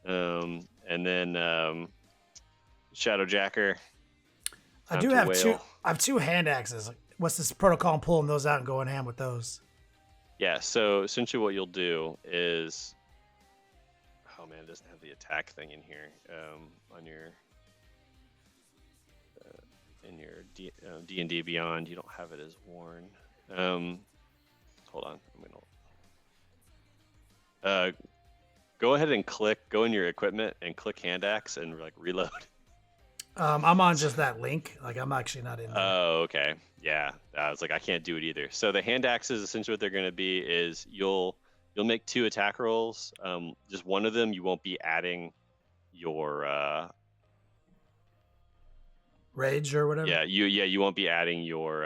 And then Shadowjacker. I do have two. I have 2 hand axes. What's this protocol? I'm pulling those out and going ham with those. Yeah. So essentially, what you'll do is, oh man, it doesn't have the attack thing in here. On your in your D&D Beyond, you don't have it as worn. Hold on. Go ahead and go in your equipment and click hand axe and reload. I'm on just that link. I'm actually not in there. Oh, okay. Yeah. I was I can't do it either. So the hand axes, essentially what they're going to be is you'll make 2 attack rolls. Just one of them, you won't be adding your Rage or whatever. Yeah, you won't be adding your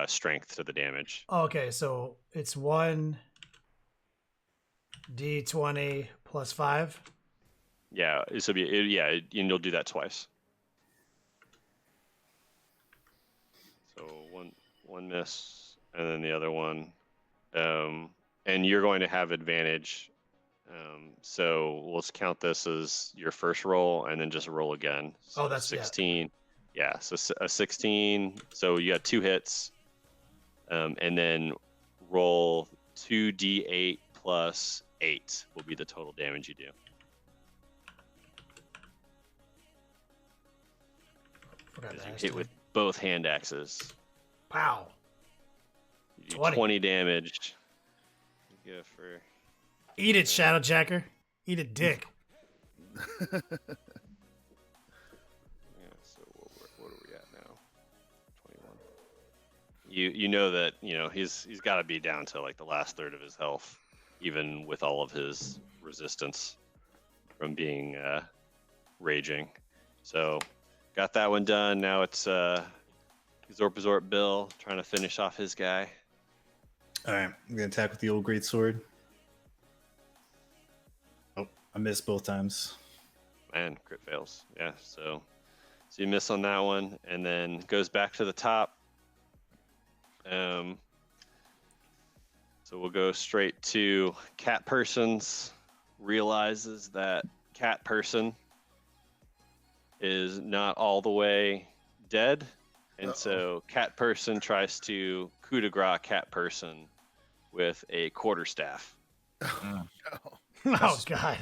strength to the damage. Oh, okay, so it's 1 D20 plus 5. Yeah, and you'll do that twice. So one miss, and then the other one, and you're going to have advantage. So let's count this as your first roll, and then just roll again. So that's 16. Yeah, so a 16. So you got 2 hits, and then roll 2d8 plus 8 will be the total damage you do. As you hit with both hand axes. Wow. You do 20 damage. You go for... Eat it, Shadowjacker. Eat it, dick. Yeah, so what are we at now? 21. You know that, he's got to be down to like the last third of his health, even with all of his resistance from being raging. So got that one done. Now it's Zorpazort Bill trying to finish off his guy. All right, I'm gonna attack with the old great sword. Oh, I missed both times. Man, crit fails. Yeah, so you miss on that one, and then goes back to the top. So we'll go straight to Cat Person's. Realizes that Cat Person is not all the way dead, and so Cat Person tries to coup de grace Cat Person with a quarterstaff. Oh, God.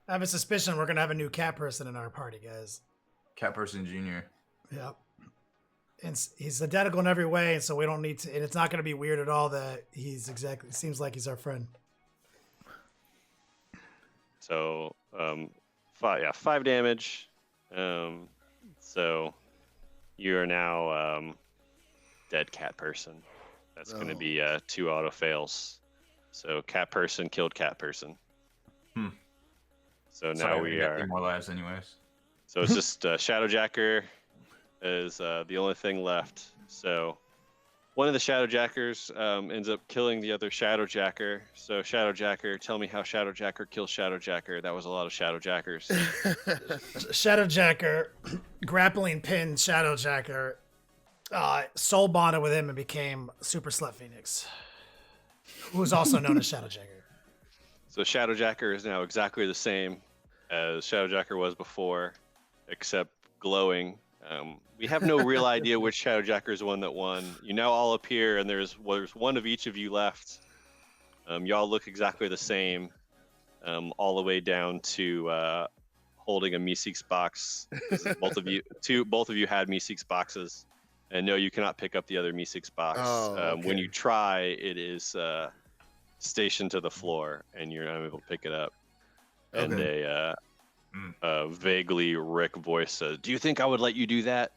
I have a suspicion we're going to have a new Cat Person in our party, guys. Cat Person Jr. Yep. And he's identical in every way, and so we don't need to... And it's not going to be weird at all that he's exactly... It seems like he's our friend. So, 5 damage. So you are now dead Cat Person. That's going to be 2 auto fails. So Cat Person killed Cat Person. So now we are more lives anyways. So it's just Shadowjacker is the only thing left. So one of the Shadowjackers ends up killing the other Shadowjacker. So Shadowjacker, tell me how Shadowjacker kills Shadowjacker. That was a lot of Shadowjackers. Shadowjacker grappling pinned Shadowjacker, soul bonded with him and became Super Slut Phoenix, who's also known as Shadowjacker. So Shadowjacker is now exactly the same as Shadowjacker was before, except glowing. We have no real idea which Shadowjacker is the one that won. You now all appear, and there's one of each of you left. Y'all look exactly the same, all the way down to holding a Meeseeks box. both of you had Meeseeks boxes, and no, you cannot pick up the other Meeseeks box. Okay. When you try, it is stationed to the floor, and you're unable to pick it up. And a vaguely Rick voice says, "Do you think I would let you do that?"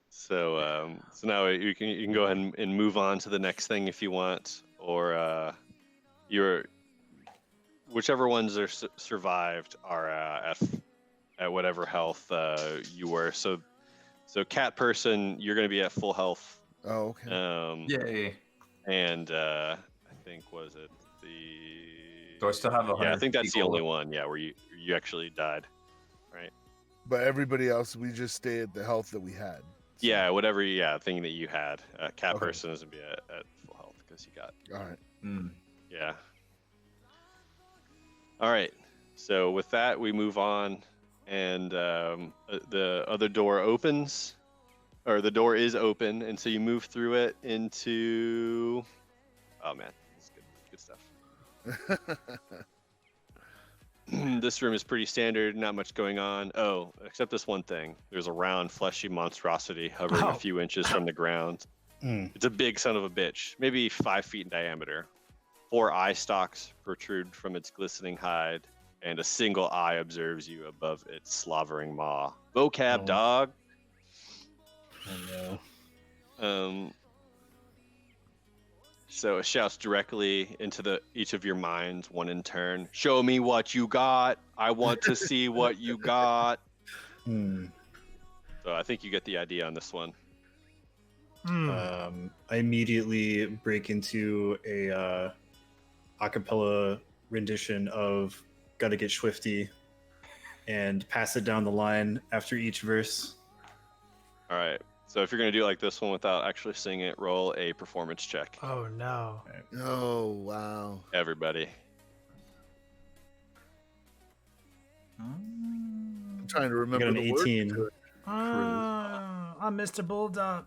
So now you can go ahead and move on to the next thing if you want, or whichever ones are survived are at whatever health you were. So Cat Person, you're going to be at full health. Oh, okay. Yay. And I think Do I still have I think that's the only one. Yeah, where you actually died, right? But everybody else, we just stay at the health that we had. So. Yeah, whatever. Yeah, thing that you had. Cat Person is gonna be at full health because you got. All right. Yeah. All right. So with that, we move on, and the other door opens, or the door is open, and so you move through it into. Oh man, that's good stuff. This room is pretty standard, not much going on. Oh, except this one thing. There's a round, fleshy monstrosity hovering a few inches from the ground. It's a big son of a bitch, maybe 5 feet in diameter. 4 eye stalks protrude from its glistening hide, and a single eye observes you above its slavering maw. Vocab, dog. Oh no. So it shouts directly into each of your minds, one in turn. Show me what you got. I want to see what you got. So So I think you get the idea on this one. I immediately break into a acapella rendition of "Gotta Get Swifty" and pass it down the line after each verse. All right. So if you're gonna do it like this one without actually singing it, roll a performance check. Oh no. Oh wow. Everybody. I'm trying to I remember got an the words 18. to it. I'm Mr. Bulldog.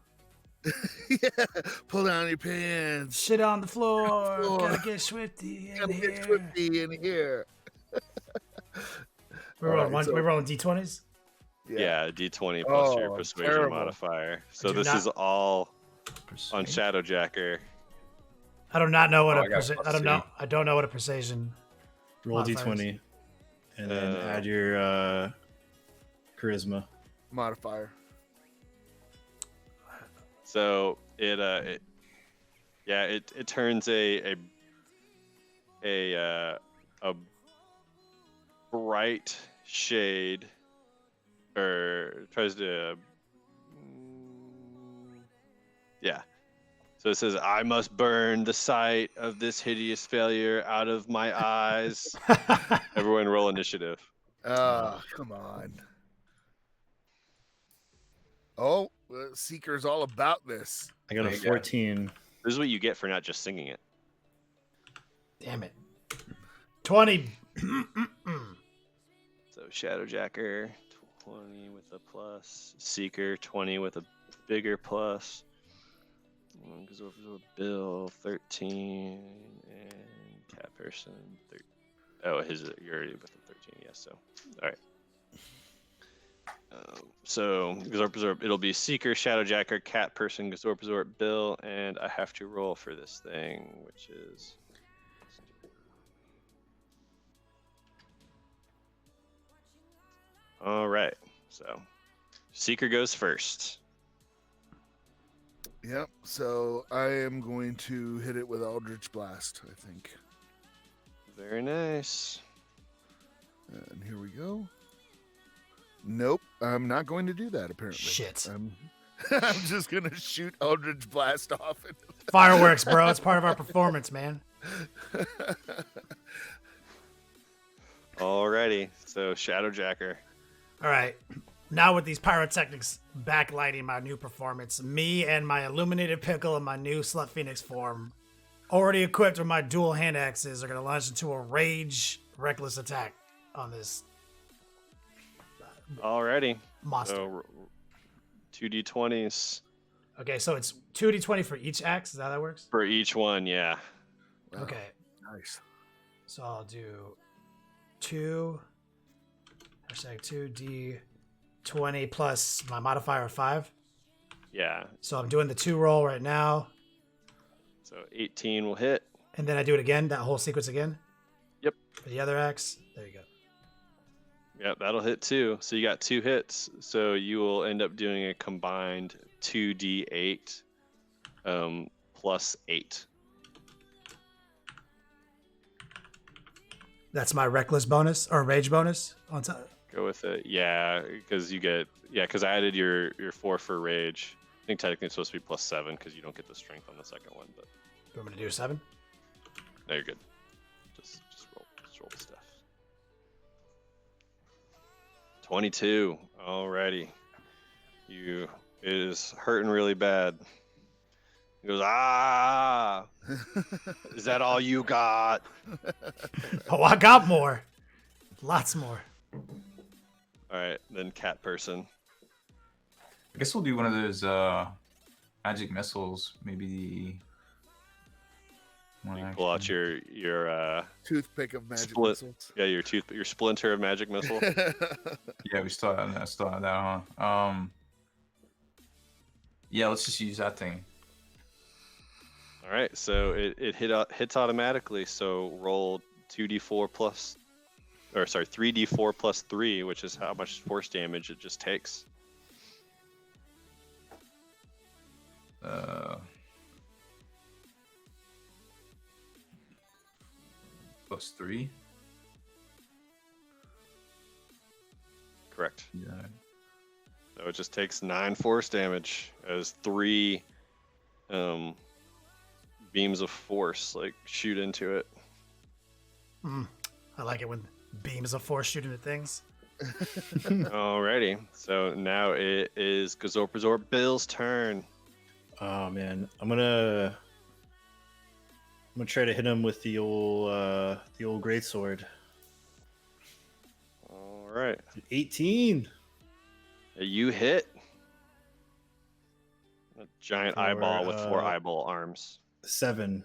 Yeah. Pull down your pants. Shit on the floor. Floor. Gotta get Swifty in Gotta here. get Swifty in here. We're All right, we're rolling d20s. Yeah, D20 plus your Oh, persuasion terrible. modifier. So do this not- is all Persuade. on Shadowjacker. I do not know what Oh, a I got I plus don't know. two. I don't know what a persuasion. Roll Modifiers. d20, and then Uh, add your charisma. Modifier. So it turns a bright shade, or tries to yeah. So it says, "I must burn the sight of this hideous failure out of my eyes." Everyone roll initiative. Come on. Oh, Seeker's all about this. I got a There you go. 14. This is what you get for not just singing it. Damn it. 20. So Shadowjacker 20 with a plus, Seeker 20 with a bigger plus, Bill 13, and Cat Person 13. Oh, you're already with the 13, yes. So, all right. So Gazorp, it'll be Seeker, Shadowjacker, Cat Person, Gazorp, Bill, and I have to roll for this thing, which is. All right, so Seeker goes first. Yep. So I am going to hit it with Eldritch Blast, I think. Very nice. And here we go. Nope, I'm not going to do that. Apparently, Shit. I'm just gonna shoot Eldritch Blast off. Fireworks, bro. It's part of our performance, man. Alrighty, so Shadowjacker. All right. Now with these pyrotechnics backlighting my new performance, me and my illuminated pickle and my new Slut Phoenix form, already equipped with my dual hand axes, are going to launch into a rage reckless attack on this Alrighty, monster. so 2d20s Okay, so it's 2d20 for each axe. Is that how that works? for each one, yeah. Wow, Okay. nice. So I'll do 2d20 plus my modifier of 5. Yeah, So I'm doing the 2 roll right now. so 18 will hit. And then I do it again, that whole sequence again. Yep. For the other axe. There you go. Yep, that'll hit too. So you got 2 hits. So you will end up doing a combined 2d8 plus 8. That's my reckless bonus or rage bonus on top. Go with it. Yeah, because because I added your 4 for rage. I think technically it's supposed to be plus 7 because you don't get the strength on the second one, but You want me to do 7? no, you're good. Just roll the stuff. 22. Alrighty. It is hurting really bad. He goes, "Ah! Is that all you got?" Oh, I got more. Lots more. Alright, then Cat Person. I guess we'll do one of those magic missiles. Maybe You pull out your Toothpick of magic Split. missiles. your splinter of magic missile. Yeah, we still have that, huh? Yeah, let's just use that thing. All right, so it hits automatically. So roll 3d4 plus 3, which is how much force damage it just takes. Plus 3. Correct. Yeah. So it just takes 9 force damage as 3 beams of force like shoot into it. I like it when beams of force shooting at things. Alrighty, so now it is Gazorpazor Bill's turn. Oh man, I'm gonna try to hit him with the old greatsword. All right, 18. you hit a giant For, eyeball with 4 eyeball arms. 7.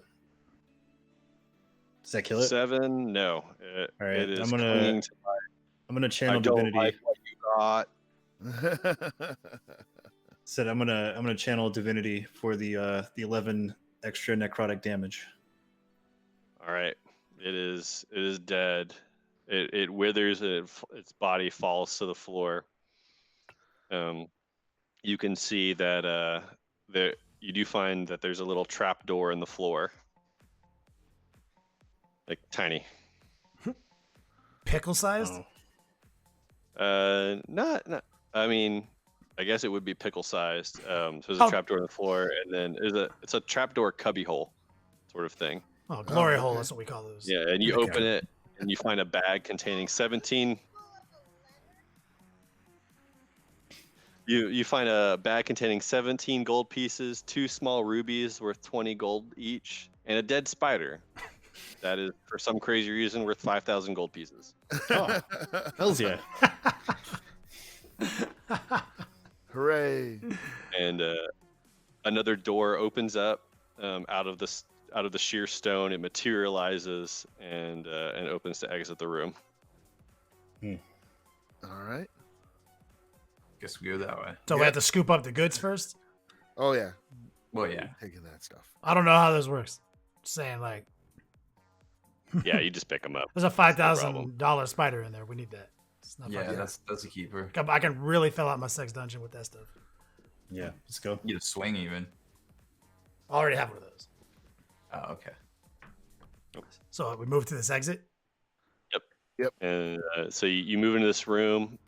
Does that kill it? 7, no. All right, it is I'm clinging to gonna I channel don't divinity. like what you got. Said I'm gonna channel divinity for the 11 extra necrotic damage. All right, it is dead. It withers. Its body falls to the floor. You can see that you do find that there's a little trap door in the floor, like tiny. Pickle sized? Not. I mean, I guess it would be pickle sized. So there's Oh. a trap door in the floor, and then it's a trap door cubby hole, sort of thing. Oh, glory okay. hole. That's what we call those. Yeah, and you Okay. open it, and you find a bag containing 17. You find a bag containing 17 gold pieces, 2 small rubies worth 20 gold each, and a dead spider. That is, for some crazy reason, worth 5,000 gold pieces. Oh, hells yeah! Hooray! And another door opens up out of the sheer stone. It materializes and opens to exit the room. All right. Guess we go that way. So we have to scoop up the goods first? Oh yeah, Well, yeah. taking that stuff. I don't know how this works. Just saying, like, Yeah, you just pick them up. there's a problem. $5,000 spider in there. We need that. It's not Yeah, $5,000. that's a keeper. I can really fill out my sex dungeon with that stuff. Yeah, let's go. You get a swing even. I already have one of those. Oh, okay. So we move to this exit. And so you move into this room.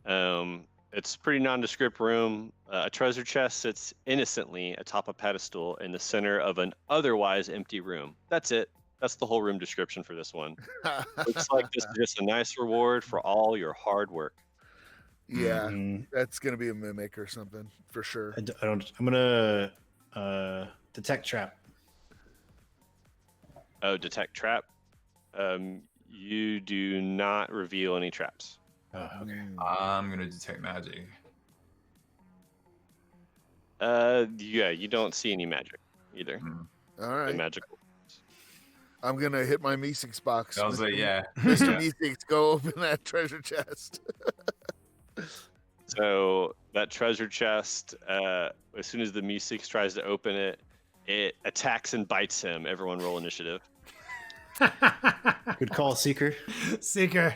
It's a pretty nondescript room. A treasure chest sits innocently atop a pedestal in the center of an otherwise empty room. That's it. That's the whole room description for this one. Looks like this is just a nice reward for all your hard work. Yeah, Mhm. that's gonna be a mimic or something for sure. I don't. I'm gonna detect trap. Oh, detect trap. You do not reveal any traps. Oh, okay. I'm gonna detect magic. Yeah, you don't see any magic either. All The right, magical. I'm gonna hit my Meeseeks box. I was like, yeah. Mr. Yeah. Meeseeks, go open that treasure chest. So that treasure chest, as soon as the Meeseeks tries to open it, it attacks and bites him. Everyone roll initiative. Good call, Seeker. Seeker.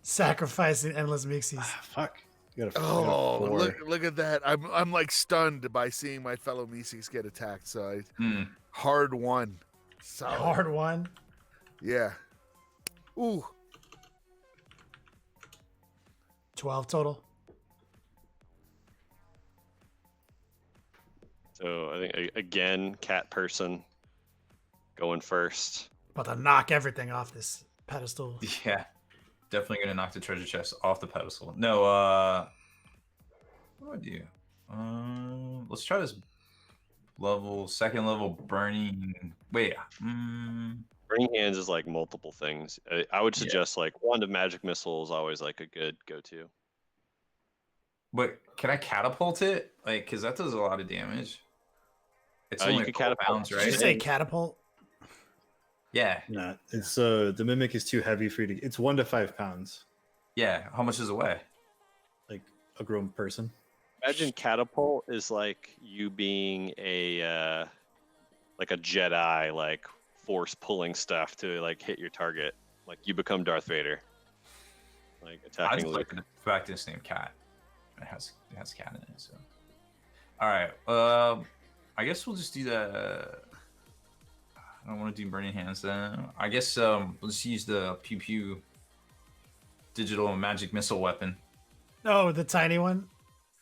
Sacrificing endless Meeseeks. Fuck. You got a Oh, four. look at that! I'm like stunned by seeing my fellow Meeseeks get attacked. So I hard one. Solid. Hard one. Yeah. Ooh. 12 total. So I think again, cat person going first. About to knock everything off this pedestal. Yeah. Definitely gonna knock the treasure chest off the pedestal. No, what do I do? Let's try this second level burning. Wait, Burning hands is like multiple things. I would suggest like wand of magic missile is always like a good go-to. but can I catapult it? Like, cause that does a lot of damage. It's You only could 12 catapult. pounds, Did right? you say catapult? Yeah, Nah, it's the mimic is too heavy for you to. It's 1 to 5 pounds, yeah. How much does it weigh? like a grown person. Imagine catapult is like you being a like a Jedi, like force pulling stuff to like hit your target. Like you become Darth Vader. Like I attacking just Luke. like the fact that it's named Cat. It has cat in it. So, all right. I guess we'll just do the. I don't want to do burning hands then. I guess we'll just use the pew pew digital magic missile weapon. Oh, the tiny one.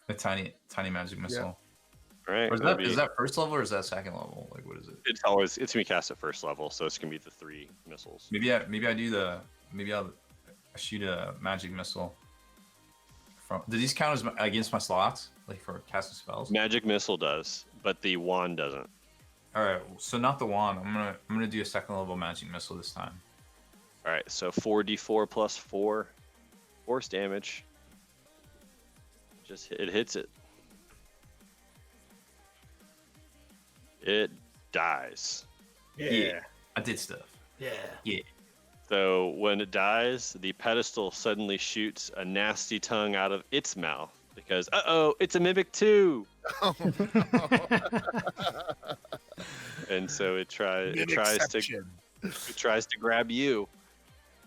A tiny magic missile. All right. Or is that first level or is that second level? Like, what is it? It's gonna be cast at first level, so it's gonna be the 3 missiles. Maybe I'll shoot a magic missile. Do these count as against my slots, like for casting spells? Magic missile does, but the wand doesn't. All right, so not the wand. I'm gonna do a second level magic missile this time. All right, so 4d4 plus 4 force damage. It hits it. It dies. Yeah. I did stuff. Yeah. So when it dies, the pedestal suddenly shoots a nasty tongue out of its mouth because it's a mimic too. Oh, no. And so it tries to grab you,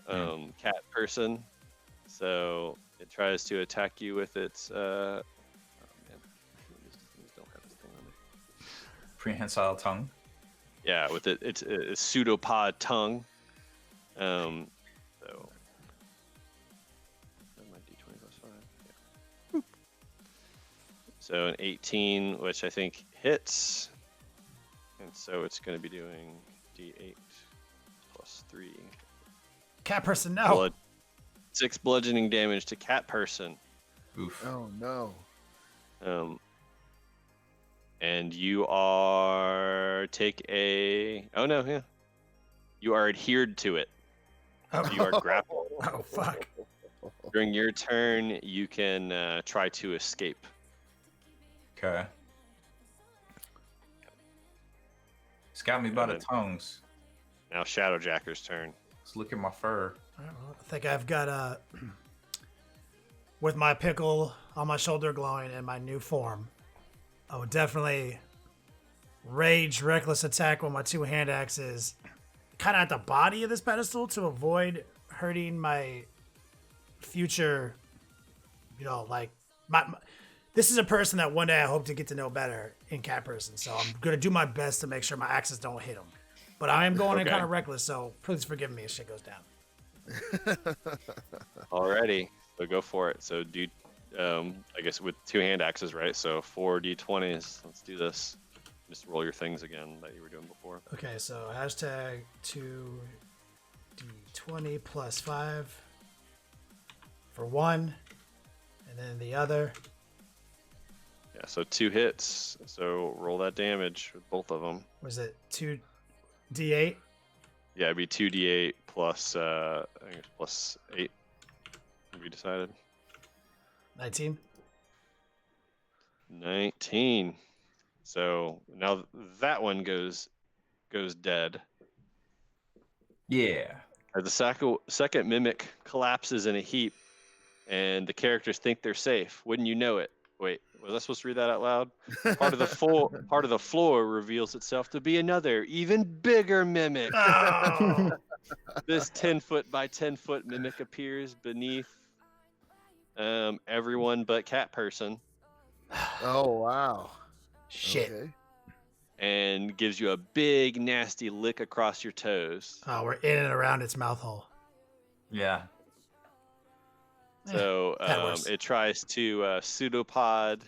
cat person. So it tries to attack you with its oh man, these don't have this thing on there. Prehensile tongue. Yeah, with it's a pseudopod tongue. So my d20 plus 5. Yeah. Boop. So an 18, which I think hits, and so it's going to be doing d8 plus 3. Cat person, no. 6 bludgeoning damage to cat person. Oof. Oh no. And you are you are adhered to it. You are grappled. Oh, fuck. During your turn, you can try to escape. Okay. It's got me by the tongues. Now Shadowjacker's turn. Let's look at my fur. I think I've got with my pickle on my shoulder glowing in my new form, I would definitely rage reckless attack with my 2 hand axes kind of at the body of this pedestal to avoid hurting my future, this is a person that one day I hope to get to know better in cat person. So I'm going to do my best to make sure my axes don't hit him. But I am going in kind of reckless, so please forgive me if shit goes down. Alrighty, so go for it. So do, I guess with 2 hand axes, right? So 4 d20s. Let's do this. Just roll your things again that you were doing before. Okay, so hashtag 2d20 plus 5 for 1, and then the other. Yeah, so 2 hits. So roll that damage with both of them. Was it 2d8? Yeah, it'd be 2d8 plus I think it's plus 8. Have you decided? 19. 19. So now that one goes dead. Yeah. As the second mimic collapses in a heap, and the characters think they're safe. Wouldn't you know it? Wait, was I supposed to read that out loud? Part of the floor reveals itself to be another, even bigger mimic. Oh. This 10-foot by 10-foot mimic appears beneath everyone but cat person. Oh wow. Shit. Okay. And gives you a big nasty lick across your toes. Oh, we're in and around its mouth hole. Yeah. So works. it tries to pseudopod,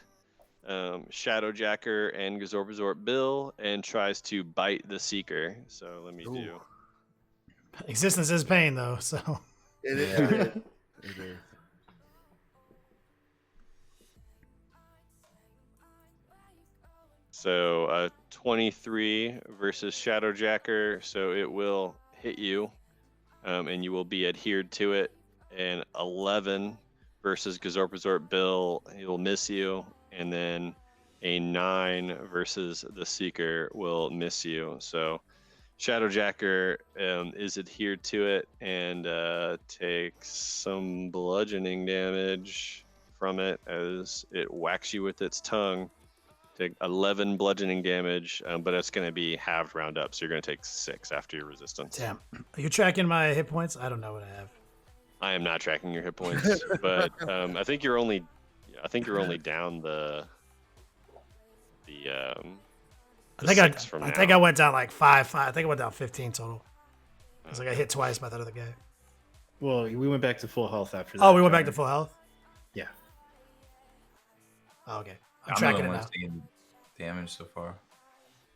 Shadowjacker, and Gazorpazorp Bill, and tries to bite the Seeker. So let me do. Existence is pain, though. So It is. Yeah. It is. So 23 versus Shadowjacker, so it will hit you, and you will be adhered to it. And 11 versus Gazorpazorp Bill, he will miss you. And then a 9 versus the Seeker will miss you. So Shadowjacker is adhered to it and takes some bludgeoning damage from it as it whacks you with its tongue. Take 11 bludgeoning damage, but it's going to be halved round up, so you're going to take 6 after your resistance. damn. Are you tracking my hit points? I don't know what I have. I am not tracking your hit points, but I think you're only down the I think I went down like 5. I think I went down 15 total. Because I got hit twice by that other guy. Well, we went back to full health after that. Oh, we went back to full health. Yeah. Oh, okay. I'm I'm the tracking only it one now. that's taking damage so far.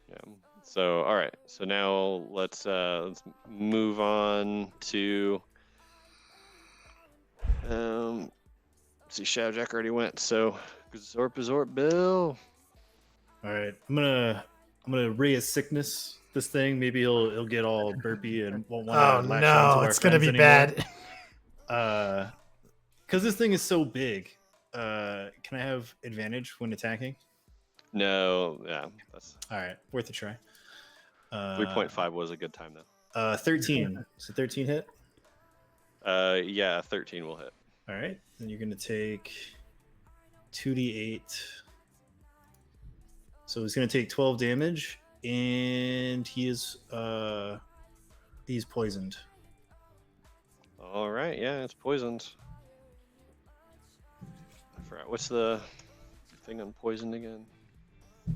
Yeah. So all right. So now let's move on to see, Shadowjack already went. So Zorp Bill. All right, I'm gonna raise sickness this thing. Maybe he'll get all burpy and won't want Oh to latch on to no, our it's gonna friends be anymore. bad. Because this thing is so big. Can I have advantage when attacking? No, yeah, that's All right, worth a try. 3.5 was a good time though. 13. So 13 hit. Yeah, 13 will hit. All right, then you're gonna take 2d8. So he's gonna take 12 damage, and he's poisoned. All right, yeah, it's poisoned. I forgot what's the thing on poisoned again. I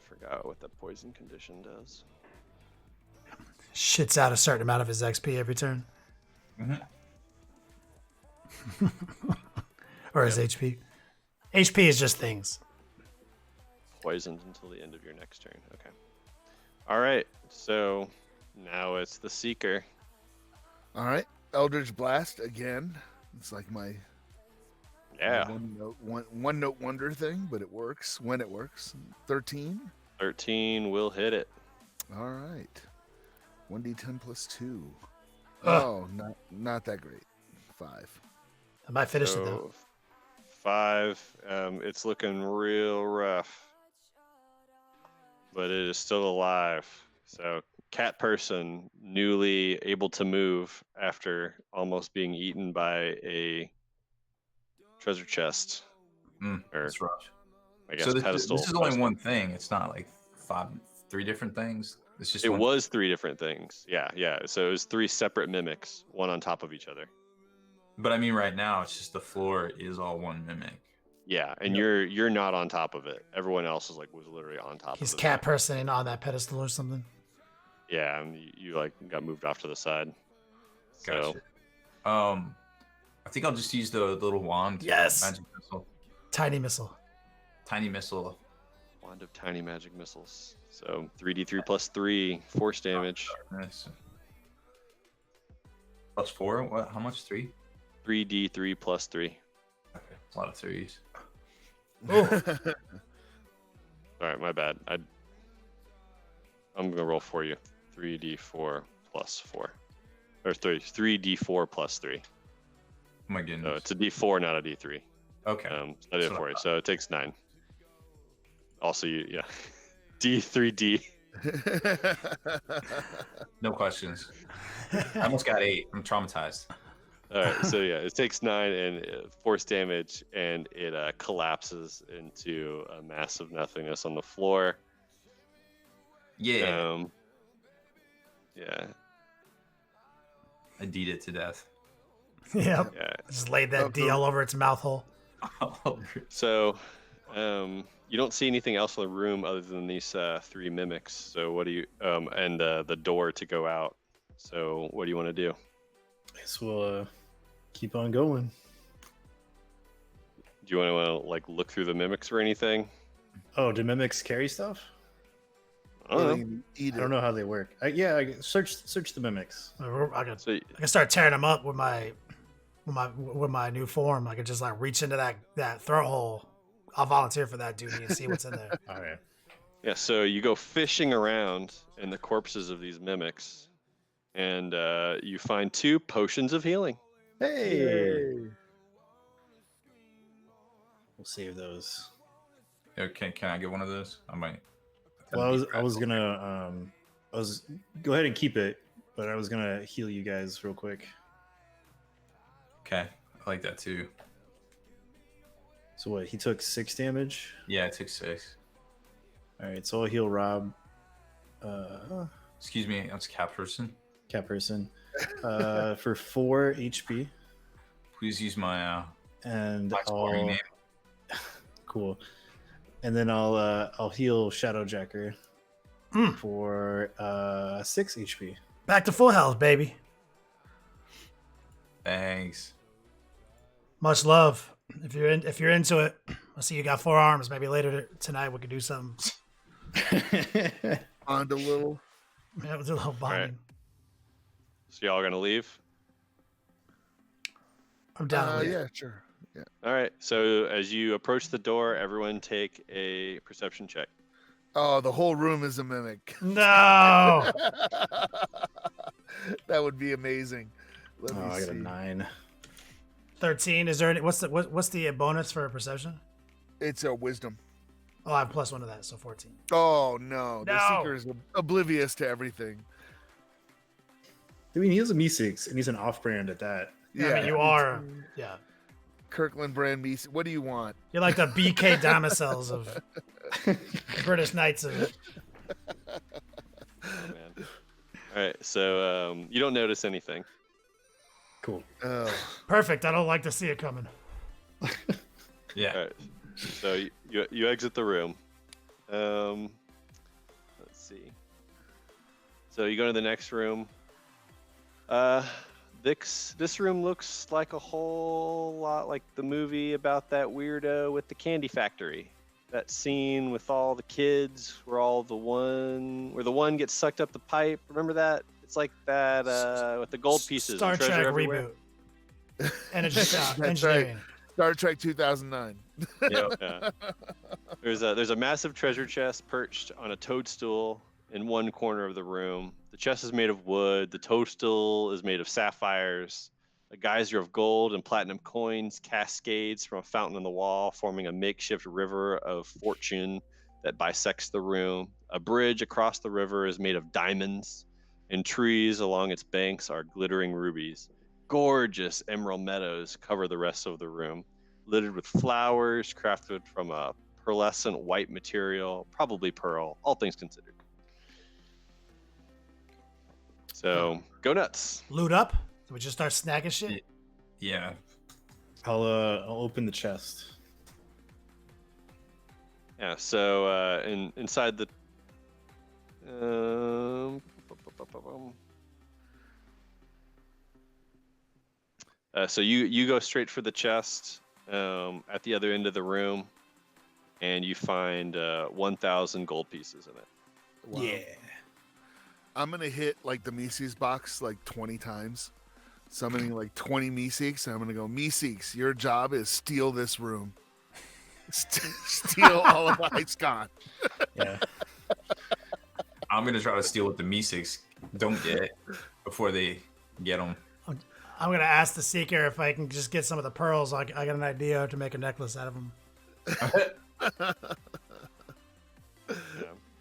forgot what the poison condition does. Shits out a certain amount of his XP every turn. Mhm. Or his HP. HP is just things. Poisoned until the end of your next turn. Okay. All right. So now it's the Seeker. All right, Eldritch Blast again. It's like my Yeah. one note wonder thing, but it works when it works. 13. 13 will hit it. All right. 1d10 plus 2. Ugh. Oh, not that great. 5. I might finish it though. 5. It's looking real rough, but it is still alive. So cat person, newly able to move after almost being eaten by a treasure chest. Or That's rough. I guess So pedestal. this is only one thing. It's not like 3 different things. It's just It one. was 3 different things. Yeah. So it was 3 separate mimics, one on top of each other. But I mean, right now it's just the floor is all one mimic. Yeah, and Yep. you're not on top of it. Everyone else was literally on top He's of it. cat person on that pedestal or something. Yeah, and you like got moved off to the side. So Gotcha. I think I'll just use the little wand. Yes. Magic missile. Tiny missile. Tiny missile. wand of tiny magic missiles. So 3d3 plus 3 force damage. Nice. Plus 4? What? How much? 3? 3d3 plus 3. Okay. A lot of 3s. All right, my bad. I'm gonna roll for you. 3d4 plus 4, or 3d4 plus 3. Oh my goodness. So it's a d4, not a d3. Okay. I did it for you. So it takes 9. Also, yeah. D3D. No questions. I almost got 8. I'm traumatized. All right, so yeah, it takes 9 and force damage, and it collapses into a mass of nothingness on the floor. Yeah. Yeah. I deed it to death. Yep. Yeah. Just laid that D all over its mouth hole. So, you don't see anything else in the room other than these 3 mimics. So what do you and the door to go out. So what do you want to do? I guess we'll keep on going. Do you want to like look through the mimics or anything? Oh, do mimics carry stuff? I don't know. Eat I don't know how they work. I search the mimics. I So can start tearing them up with my new form. I could just like reach into that throat hole. I'll volunteer for that duty and see what's in there. All right. yeah, so you go fishing around in the corpses of these mimics, and you find 2 potions of healing. Hey. We'll save those. Okay, can I get one of those? I might. Well, I was gonna go ahead and keep it, but I was gonna heal you guys real quick. Okay, I like that too. So what? He took 6 damage. Yeah, it took 6. All right, so I'll heal Rob. Excuse me, that's cat person. Cat person. For 4 HP, Please use my and my scoring I'll name. cool. And then I'll heal Shadowjacker for 6 HP. Back to full health, baby. Thanks. Much love. If you're into it, I see you got 4 arms. Maybe later tonight we could do something. On the little. Yeah, we'll do a little bonding. So y'all gonna leave? I'm down. with it. Yeah, sure. Yeah. All right. So as you approach the door, everyone take a perception check. Oh, the whole room is a mimic. No. That would be amazing. Let me I got see. a 9. 13. Is there any, what's the bonus for perception? It's a wisdom. Oh, I have +1 to that, so 14. Oh no, the No. seeker is oblivious to everything. I mean, he has a Meeseeks, and he's an off-brand at that. Yeah, I mean, you are. Yeah, Kirkland brand Meeseeks. What do you want? you're like the BK Damosels of British Knights of it. Oh, man. All right. So you don't notice anything. Cool. Oh, Perfect. I don't like to see it coming. Yeah. All right. So you exit the room. Let's see. So you go to the next room. This room looks like a whole lot like the movie about that weirdo with the candy factory. That scene with all the kids where the one gets sucked up the pipe. Remember that? It's like that with the gold pieces. Star and treasure Trek everywhere. reboot. Energy That's engineering. Star Trek 2009. Yep. Yeah. There's a massive treasure chest perched on a toadstool in one corner of the room. The chest is made of wood. The toadstool is made of sapphires. A geyser of gold and platinum coins cascades from a fountain on the wall, forming a makeshift river of fortune that bisects the room. A bridge across the river is made of diamonds, and trees along its banks are glittering rubies. Gorgeous emerald meadows cover the rest of the room, littered with flowers crafted from a pearlescent white material, probably pearl, all things considered. So, go nuts. Loot up. Do we just start snacking shit? Yeah. I'll open the chest. Yeah, so inside the so you go straight for the chest at the other end of the room, and you find 1,000 gold pieces in it. Wow. Yeah. I'm gonna hit like the Meeseeks box like 20 times, summoning like 20 Meeseeks, and I'm gonna go, Meeseeks, your job is steal this room. Steal all of IceCon. Yeah. I'm gonna try to steal what the Meeseeks don't get before they get them. I'm gonna ask the seeker if I can just get some of the pearls. I got an idea to make a necklace out of them. Yeah.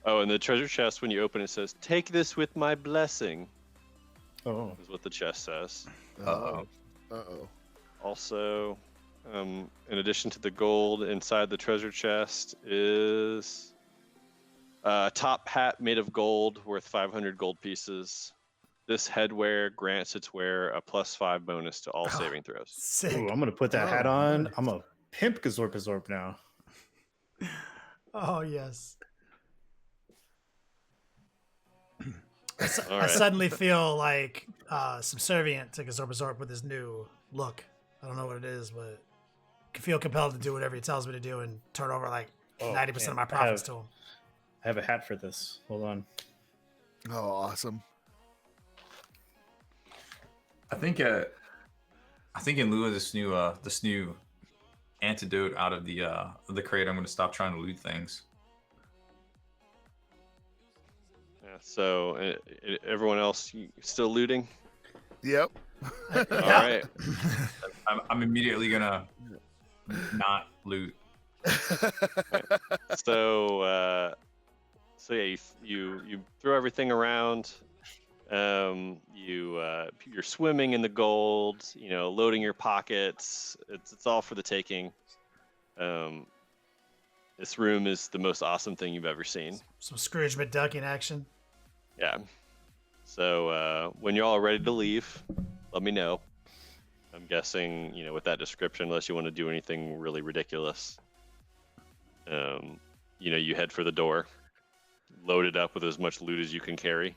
Oh, and the treasure chest, when you open it, says, "Take this with my blessing." Oh. Is what the chest says. Uh-oh. Uh-oh. Also, in addition to the gold inside the treasure chest is a top hat made of gold worth 500 gold pieces. This headwear grants its wearer a +5 bonus to all saving throws. Sick. Ooh, I'm gonna put that hat Oh, on. nice. I'm a pimp Gazorpazorp now. Oh yes. All I right. suddenly feel like subservient to Gazorpazorp with his new look. I don't know what it is, but I feel compelled to do whatever he tells me to do and turn over like 90% of my profits to him. I have a hat for this. Hold on. Oh, awesome. I think in lieu of this new antidote out of the crate, I'm gonna stop trying to loot things. Yeah, so everyone else still looting? Yep. All right. I'm immediately gonna not loot. So yeah, you throw everything around. You're swimming in the gold. You know, loading your pockets. It's all for the taking. This room is the most awesome thing you've ever seen. Some Scrooge McDuck in action. Yeah. So when you're all ready to leave, let me know. I'm guessing, with that description, unless you want to do anything really ridiculous, you head for the door, load it up with as much loot as you can carry.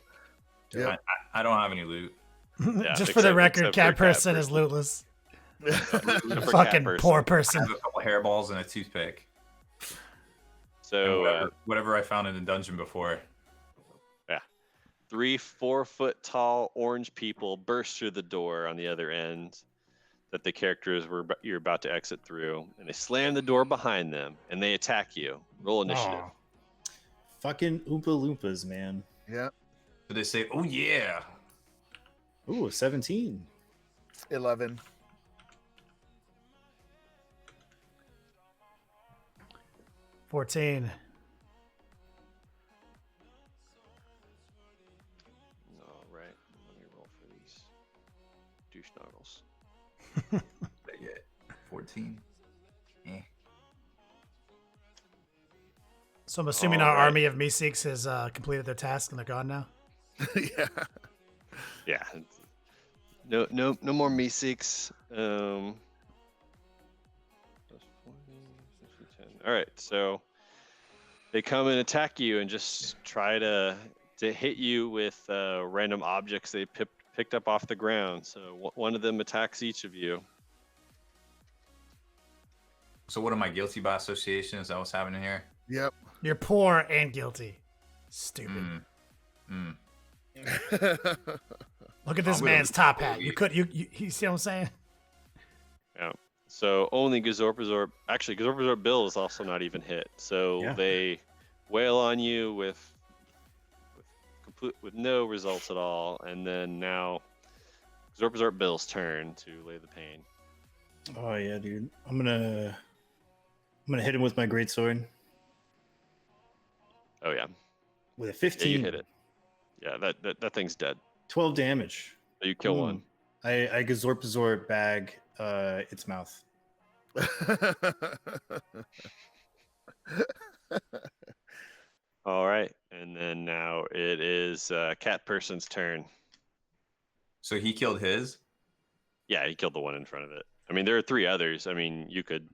Yep. I don't have any loot. Yeah, Just for the record, except Cat for Cat Person is Person. lootless. For Fucking cat poor I person. have a couple hairballs and a toothpick. And So whatever I found in the dungeon before. 3 4-foot tall orange people burst through the door on the other end that the characters you're about to exit through, and they slam the door behind them and they attack you. Roll initiative. Aw. Fucking Oompa Loompas, man. Yeah. So they say, "Oh yeah." Ooh, 17. 11. 14. All right, let me roll for these douche noggles. They get 14. Eh. So I'm assuming All our right. army of Meeseeks has completed their task and they're gone now. Yeah. Yeah. No more Meeseeks. All right, so they come and attack you and just try to hit you with random objects they picked up off the ground. So one of them attacks each of you. So what am I guilty by association? Is that what's happening here? Yep. You're poor and guilty. Stupid. Mm. Look at this I'm gonna man's be top poor. hat. You see what I'm saying? Yeah. So only Gazorpazorp. Actually, Gazorpazorp Bill is also not even hit. So Yeah. they wail on you with no results at all, and then now Gazorpazorp Bill's turn to lay the pain. Oh yeah, dude. I'm gonna hit him with my greatsword Oh yeah, with a yeah, 15. you hit it. Yeah, that thing's dead. 12 damage. So you kill Boom. one. I Gazorpazor bag its mouth. All right, and then now it is Cat Person's turn. So he killed his? Yeah, he killed the one in front of it. I mean, there are 3 others. I mean, you could.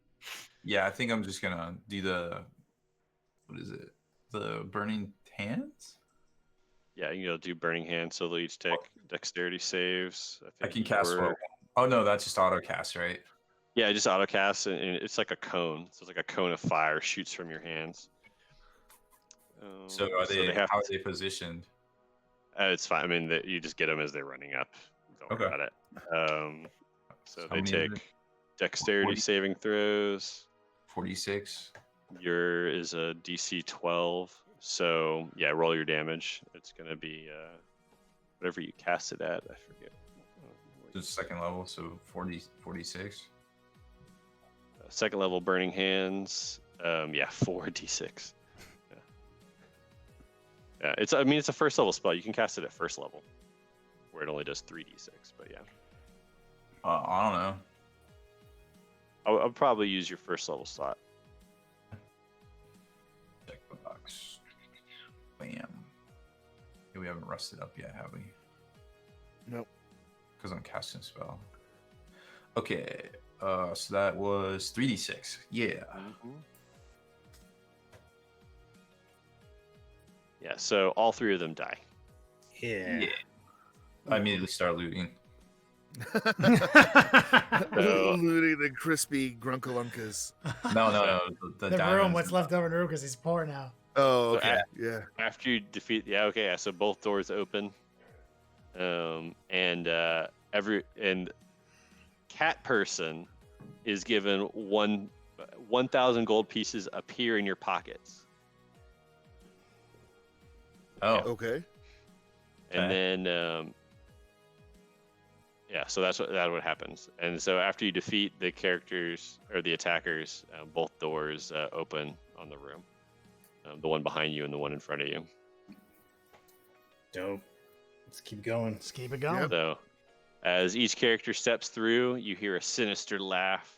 Yeah, I think I'm just gonna do what is it? The burning hands? Yeah, you can go do Burning Hand, so they'll each take dexterity saves. I think can cast you were- Oh no, that's just auto cast, right? Yeah, just auto cast, and it's like a cone. So it's like a cone of fire shoots from your hands. So are they, have how are they positioned? It's fine. I mean, you just get them as they're running up. Don't worry Okay. about it. So How they many is it? take dexterity 40? saving throws. 46. Your is a DC 12. So yeah, roll your damage. It's gonna be whatever you cast it at. I forget. Just second level, so 46. Second level Burning Hands. 4d6. Yeah, it's a first level spell. You can cast it at first level, where it only does 3d6. But yeah, I don't know. I'll probably use your first level slot. Check the box. Bam. Yeah, we haven't rusted up yet, have we? Nope. Because I'm casting a spell. Okay. So that was 3d6. Yeah. Yeah, so all 3 of them die. Yeah. I immediately start looting. Looting the crispy grunkalunkas. No. The The room, diamonds. what's left over in the room because he's poor now. Oh, So okay. Yeah. After you defeat, so both doors open, and Cat Person is given 1,000 gold pieces appear in your pockets. Oh, Okay. And then so that's what happens. And so after you defeat the characters or the attackers, both doors open on the room, the one behind you and the one in front of you. Dope. Let's keep going. Let's keep it going. Yep. So as each character steps through, you hear a sinister laugh.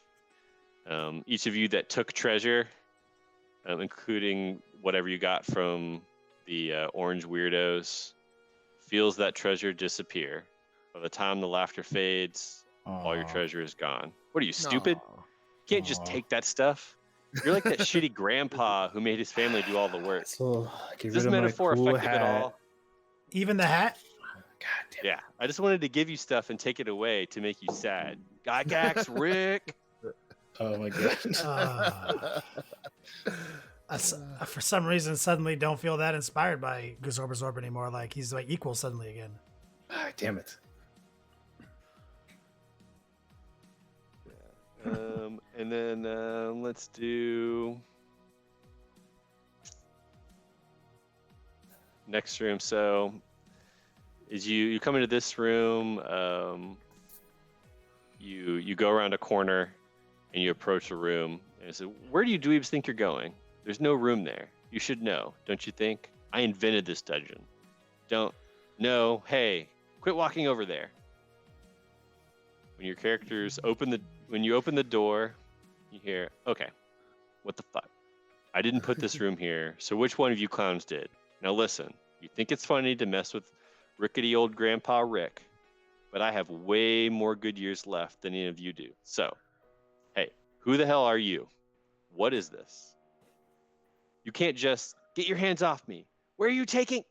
Each of you that took treasure, including whatever you got from the orange weirdos, feels that treasure disappear. By the time the laughter fades, all your Aw. treasure is gone. What are you, stupid? Aw. You can't just Aw. take that stuff. You're like that shitty grandpa who made his family do all the work. So get Is this rid of my metaphor cool effective hat. at all? Even the hat? God damn. Yeah, I just wanted to give you stuff and take it away to make you sad. Gygax, Rick. Oh my god. For some reason, suddenly don't feel that inspired by Gazorba anymore. Like he's like equal suddenly again. Ah, damn it. And then let's do next room. So is you come into this room, you go around a corner and you approach a room and say, where do you dweebs think you're going? There's no room there. You should know, don't you think? I invented this dungeon. Don't know. Hey, quit walking over there. When your characters when you open the door, you hear, okay, what the fuck? I didn't put this room here, so which one of you clowns did? Now listen, you think it's funny to mess with rickety old Grandpa Rick, but I have way more good years left than any of you do. So, hey, who the hell are you? What is this? You can't just get your hands off me. Where are you taking?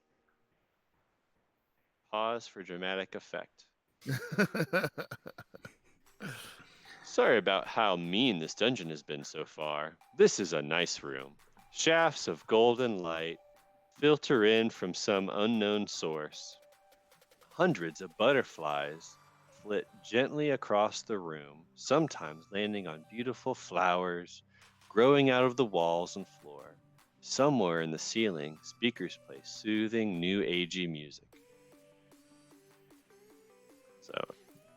Pause for dramatic effect. Sorry about how mean this dungeon has been so far. This is a nice room. Shafts of golden light filter in from some unknown source. Hundreds of butterflies flit gently across the room, sometimes landing on beautiful flowers growing out of the walls and floor. Somewhere in the ceiling, speakers play soothing, new agey music. So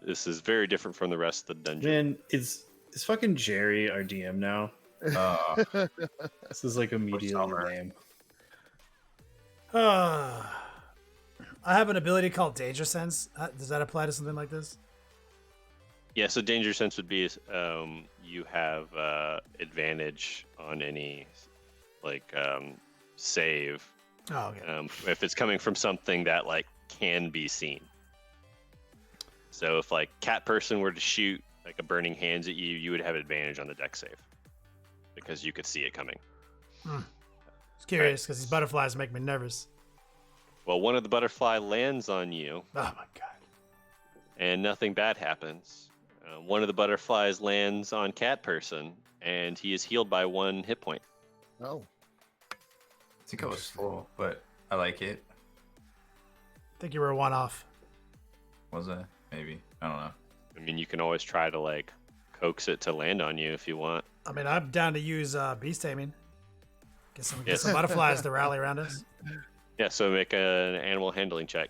this is very different from the rest of the dungeon. Man, is fucking Jerry our DM now? This is like immediately lame. I have an ability called Danger Sense. Does that apply to something like this? Yeah, so danger sense would be you have advantage on any save. Oh, okay. If it's coming from something that like can be seen. So if like cat person were to shoot like a burning hands at you, you would have advantage on the dex save because you could see it coming. I was curious because these butterflies make me nervous. Well, one of the butterfly lands on you. Oh my god! And nothing bad happens. One of the butterflies lands on cat person, and he is healed by 1 hit point. Oh. I think I was full, but I like it. I think you were one off. Was I? Maybe. I don't know. I mean, you can always try to like coax it to land on you if you want. I mean, I'm down to use beast taming. Get some butterflies to rally around us. Yeah, so make an animal handling check.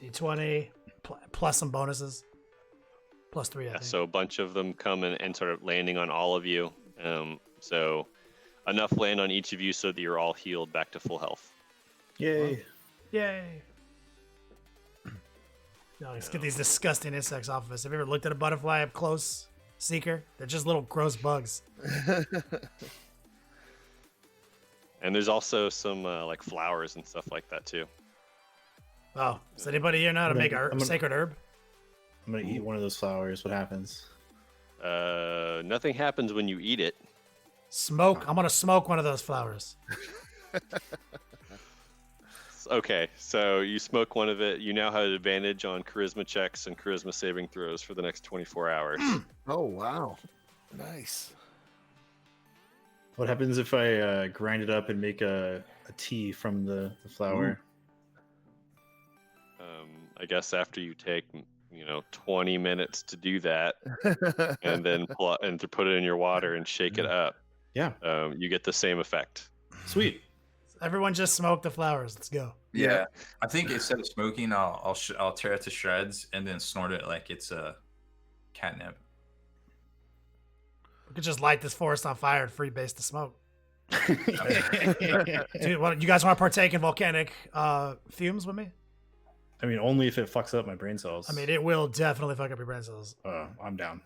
D20 plus some bonuses. Plus 3, I think. So a bunch of them come and sort of landing on all of you. So enough land on each of you so that you're all healed back to full health. Yay. Yay. No, let's get these disgusting insects off of us. Have you ever looked at a butterfly up close, Seeker? They're just little gross bugs. And there's also some like flowers and stuff like that too. Oh, does anybody here know how to make a sacred herb? I'm gonna eat one of those flowers. What happens? Nothing happens when you eat it. Smoke. I'm gonna smoke one of those flowers. Okay, so you smoke one of it. You now have advantage on charisma checks and charisma saving throws for the next 24 hours. Oh, wow. Nice. What happens if I grind it up and make a tea from the flower? I guess after you take 20 minutes to do that, and then to put it in your water and shake it up, Yeah. You get the same effect. Sweet. Everyone just smoke the flowers. Let's go. Yeah, I think instead of smoking, I'll tear it to shreds and then snort it like it's a catnip. We could just light this forest on fire and free base the smoke. Dude, what, you guys want to partake in volcanic fumes with me? I mean, only if it fucks up my brain cells. I mean, it will definitely fuck up your brain cells. I'm down.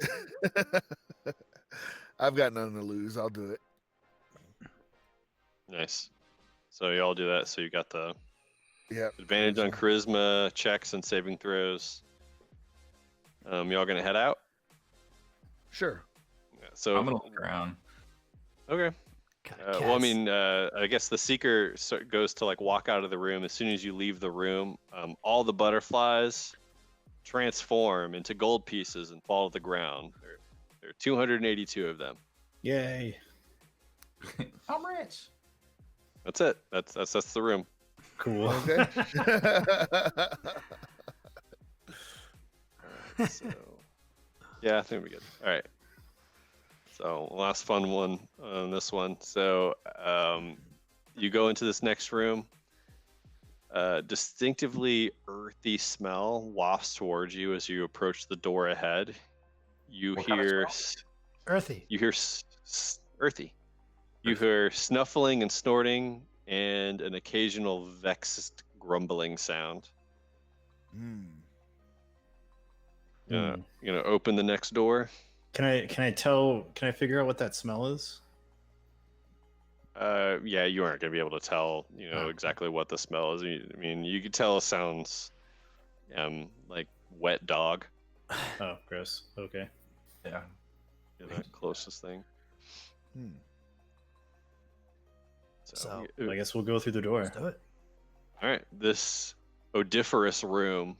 I've got nothing to lose. I'll do it. Nice. So you all do that. So you got the Yep. advantage on charisma checks and saving throws. Y'all gonna head out? Sure. Yeah, so I'm gonna look around. Okay. Well, I mean, I guess the seeker goes to like walk out of the room. As soon as you leave the room, all the butterflies transform into gold pieces and fall to the ground. There are 282 of them. Yay! I'm rich. That's it. That's the room. Cool. Okay. So, yeah, I think we're good. All right. So last fun one on this one. So you go into this next room. Distinctively earthy smell wafts towards you as you approach the door ahead. You What kind of hear Earthy. you hear earthy. You hear snuffling and snorting and an occasional vexed grumbling sound. You know, open the next door. Can I figure out what that smell is? Yeah, you aren't gonna be able to tell, exactly what the smell is. I mean, you could tell it sounds, like wet dog. Oh, gross. Okay. Yeah. The closest thing. So, I guess we'll go through the door. let's do it. All right, this odoriferous room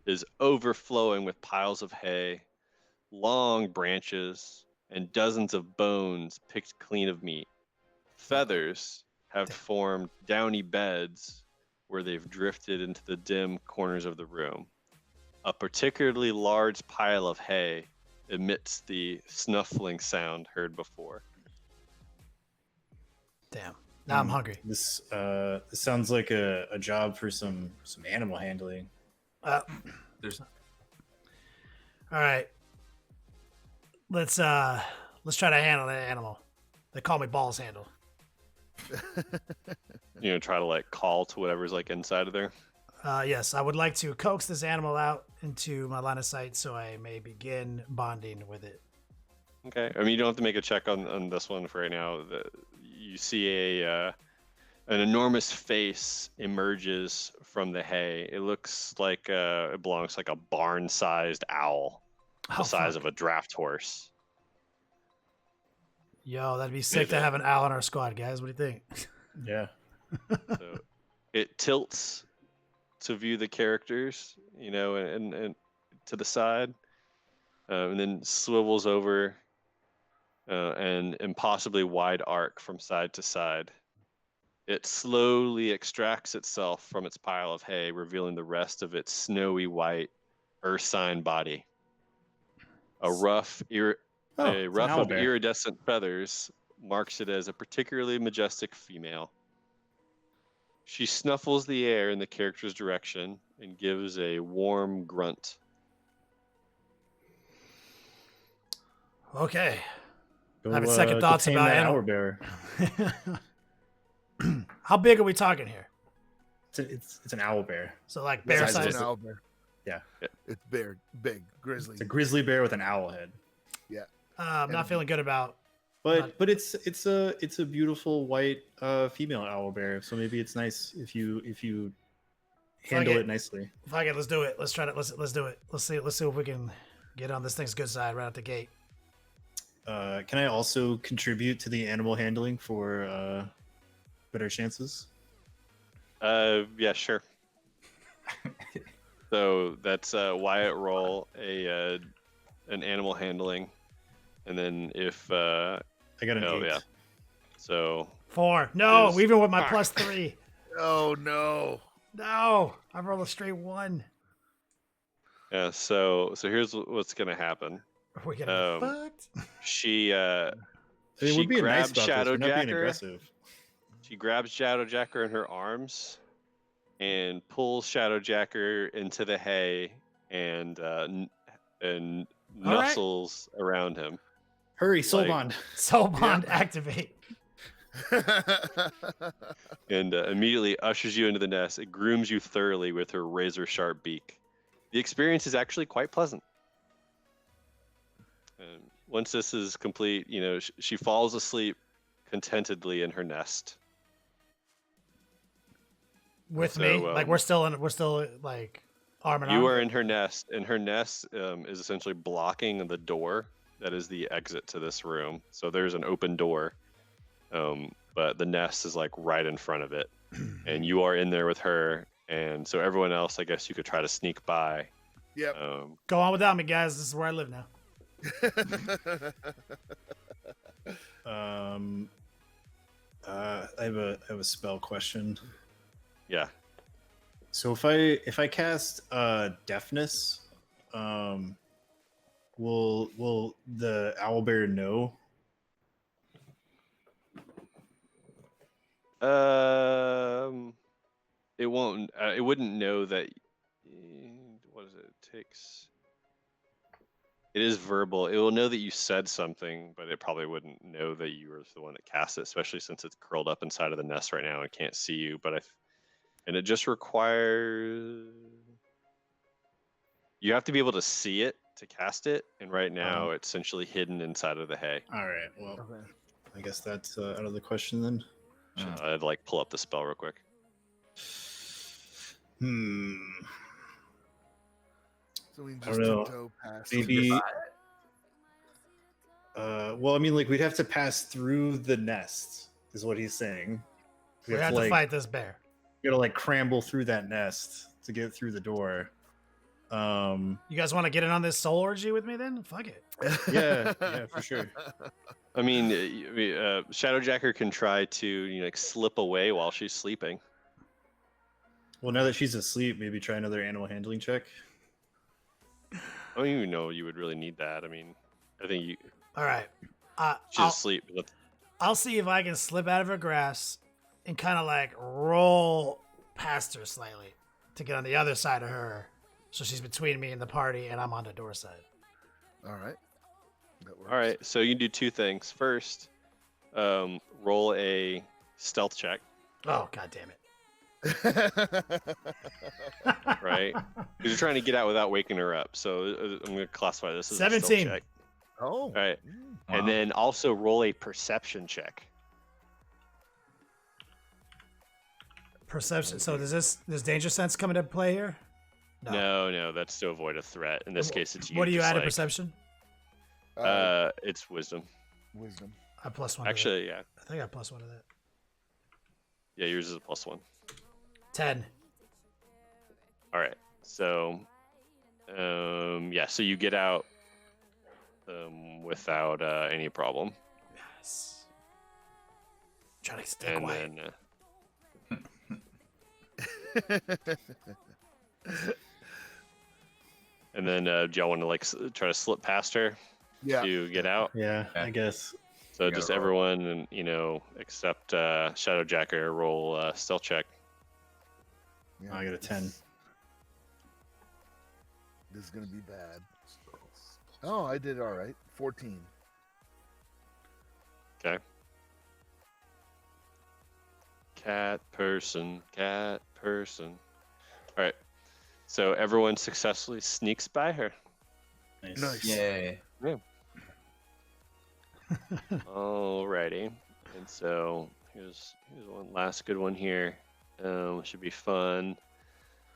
is overflowing with piles of hay, long branches, and dozens of bones picked clean of meat. Feathers have formed downy beds where they've drifted into the dim corners of the room. A particularly large pile of hay emits the snuffling sound heard before. Damn. Now I'm hungry. This sounds like a job for some animal handling. There's All right. Let's try to handle that animal. They call me Balls Handle. Try to like call to whatever's like inside of there. Yes, I would like to coax this animal out into my line of sight so I may begin bonding with it. Okay. I mean, you don't have to make a check on this one for right now. You see an enormous face emerges from the hay. It looks like it belongs to like a barn-sized owl, the size of a draft horse. Yo, that'd be sick to have an owl in our squad, guys. What do you think? Yeah. So it tilts to view the characters, and to the side, and then swivels over an impossibly wide arc from side to side. It slowly extracts itself from its pile of hay, revealing the rest of its snowy white, ursine body. A ruff of iridescent feathers marks it as a particularly majestic female. She snuffles the air in the character's direction and gives a warm grunt. Okay. Go, Having second thoughts tame about that animal. owl bear. How big are we talking here? It's an owl bear. So like The bear size of size. An owl bear. Yeah. It's bear, big, grizzly. It's a grizzly bear with an owl head. I'm not feeling good about. But it's a beautiful white female owl bear. So maybe it's nice if you handle it nicely. Fuck it, let's do it. Let's try to let's do it. Let's see if we can get on this thing's good side right out the gate. Can I also contribute to the animal handling for better chances? Yeah, sure. So that's Wyatt roll an animal handling, and then if I got an 8. yeah, so 4. No, Is- even with my +3. Oh no! No, I rolled a straight 1. yeah, so here's what's gonna happen. Are we gonna get fucked? She I mean, she we're being nice grabs about this. We're not being Shadowjacker. aggressive. She grabs Shadowjacker in her arms and pulls Shadowjacker into the hay and nuzzles around him. Hurry, soul Like- bond. Soul bond activate. And immediately ushers you into the nest. It grooms you thoroughly with her razor-sharp beak. The experience is actually quite pleasant. And once this is complete, she falls asleep contentedly in her nest. With So, me, like we're still like arm in arm. You are in her nest, and her nest is essentially blocking the door that is the exit to this room. So there's an open door, but the nest is like right in front of it, and you are in there with her, and so everyone else, I guess you could try to sneak by. Yep. Go on without me, guys. This is where I live now. I have a spell question. Yeah. So if I cast deafness, will the owlbear know? It won't. It wouldn't know that. What is it? It takes. It is verbal. It will know that you said something, but it probably wouldn't know that you were the one that cast it, especially since it's curled up inside of the nest right now and can't see you. And it just requires. You have to be able to see it to cast it, and right now it's essentially hidden inside of the hay. All right. Well, I guess that's out of the question then. I'd like pull up the spell real quick. So we I just don't know. tiptoe past. Maybe. Well, I mean, like we'd have to pass through the nest, is what he's saying. We have to fight this bear. We gotta like cramble through that nest to get through the door. You guys want to get in on this soul orgy with me then? Fuck it. Yeah, for sure. I mean, Shadowjacker can try to like slip away while she's sleeping. Well, now that she's asleep, maybe try another animal handling check. I don't even know you would really need that. I mean, I think you. All right. She's asleep. I'll see if I can slip out of her grasp and kind of like roll past her slightly to get on the other side of her. So she's between me and the party, and I'm on the door side. All right. That works. All right. So you can do two things. First, roll a stealth check. Oh, God damn it. Right? Because you're trying to get out without waking her up. So I'm going to classify this as 17. a stealth check. Oh. All right. Wow. And then also roll a perception check. Perception. So does danger sense come into play here? No, that's to avoid a threat. In this case, it's you. What do you just add to like- perception? It's wisdom. Wisdom. I plus one. Actually, yeah. I think I plus one of that. Yeah, yours is a +1. 10. All right. So, yeah. So you get out without any problem, Yes. Trying to stick and quiet. then do y'all want to like try to slip past her Yeah. to get out? Yeah, Yeah. I guess. So You just gotta roll. everyone, except Shadowjacker, roll stealth check. Yeah. I got a 10. This is gonna be bad. Oh, I did all right. 14. Okay. Cat person. All right. So everyone successfully sneaks by her. Nice. Yay. Alrighty. And so here's one last good one here. Should be fun.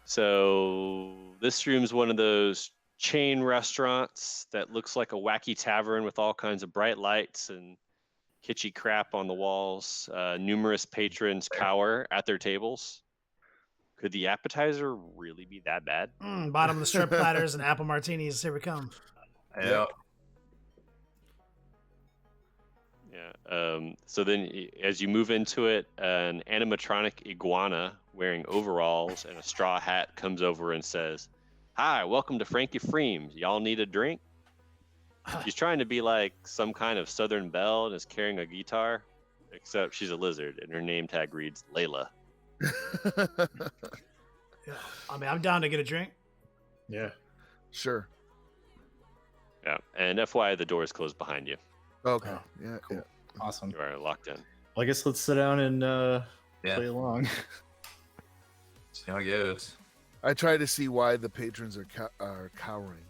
So this room's one of those chain restaurants that looks like a wacky tavern with all kinds of bright lights and kitschy crap on the walls. Numerous patrons cower at their tables. Could the appetizer really be that bad? Bottom of the strip platters and apple martinis. Here we come. Yep. Yeah. So then, as you move into it, an animatronic iguana wearing overalls and a straw hat comes over and says, "Hi, welcome to Frankie Freems. Y'all need a drink?" She's trying to be like some kind of Southern belle and is carrying a guitar, except she's a lizard and her name tag reads Layla. Yeah. I mean, I'm down to get a drink. Yeah. Sure. Yeah. And FYI, the door is closed behind you. Okay. Oh, Yeah. cool. Yeah. Awesome. You are locked in. Well, I guess let's sit down and Yeah. play along. See how it goes. I try to see why the patrons are cowering.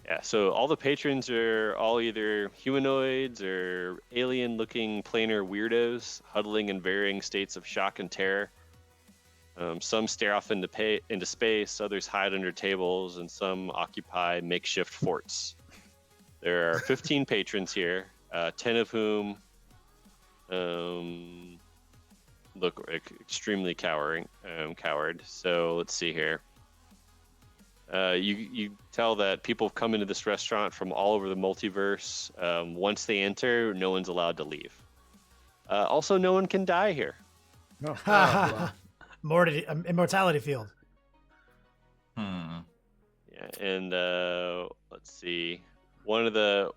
Yeah, so all the patrons are all either humanoids or alien-looking planar weirdos, huddling in varying states of shock and terror. Some stare off into space, others hide under tables, and some occupy makeshift forts. There are 15 patrons here, 10 of whom look extremely coward. So let's see here. You tell that people have come into this restaurant from all over the multiverse. Once they enter, no one's allowed to leave. Also, no one can die here. No. Morty, immortality field. Yeah, and let's see. One of the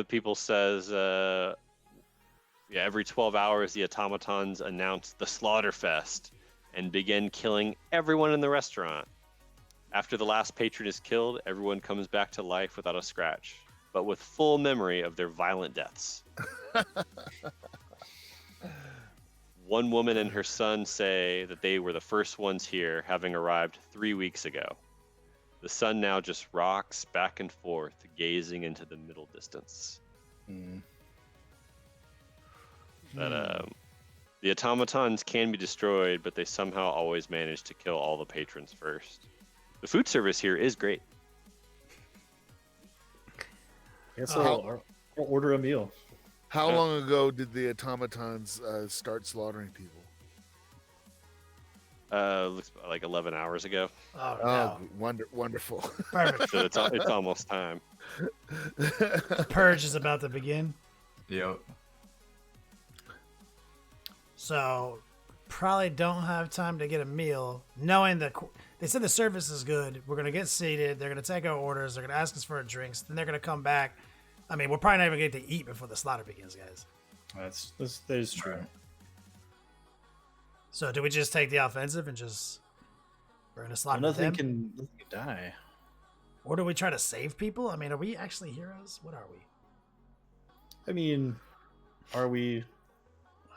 people says, every 12 hours the automatons announce the slaughterfest and begin killing everyone in the restaurant. After the last patron is killed, everyone comes back to life without a scratch, but with full memory of their violent deaths. One woman and her son say that they were the first ones here, having arrived 3 weeks ago. The son now just rocks back and forth, gazing into the middle distance. But the automatons can be destroyed, but they somehow always manage to kill all the patrons first. The food service here is great. So I'll order a meal. How long ago did the automatons start slaughtering people? Looks like 11 hours ago. Oh, no. Wonderful. Perfect. So it's almost time. The purge is about to begin. Yep. So probably don't have time to get a meal, knowing that they said the service is good. We're going to get seated. They're going to take our orders. They're going to ask us for drinks. Then they're going to come back. I mean, we're probably not even going to get to eat before the slaughter begins, guys. That is true. So do we just take the offensive and just we're going to slaughter Nothing them? can die. Or do we try to save people? I mean, are we actually heroes? What are we? I mean, are we?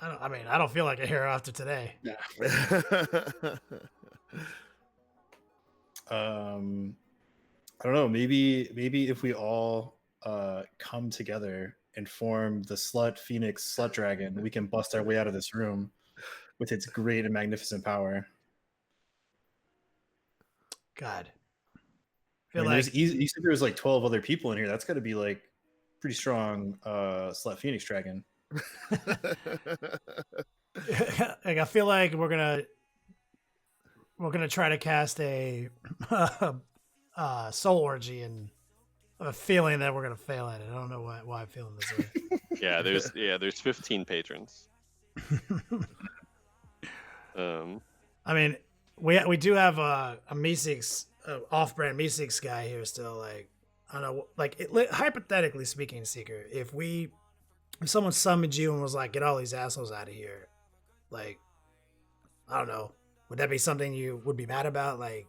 I don't feel like a hero after today. Yeah. I don't know. Maybe if we all come together and form the Slut Phoenix Slut Dragon, we can bust our way out of this room with its great and magnificent power. God. I mean, you said there was like 12 other people in here. That's got to be like pretty strong Slut Phoenix Dragon. Like, I feel like we're gonna try to cast a soul orgy, and I have a feeling that we're gonna fail at it. I don't know why I'm feeling this way. There's 15 patrons. I mean, we do have a Meeseeks, off-brand Meeseeks guy here still. Like, I don't know, like hypothetically speaking, Seeker, if someone summoned you and was like, "Get all these assholes out of here," like, I don't know, would that be something you would be mad about? Like,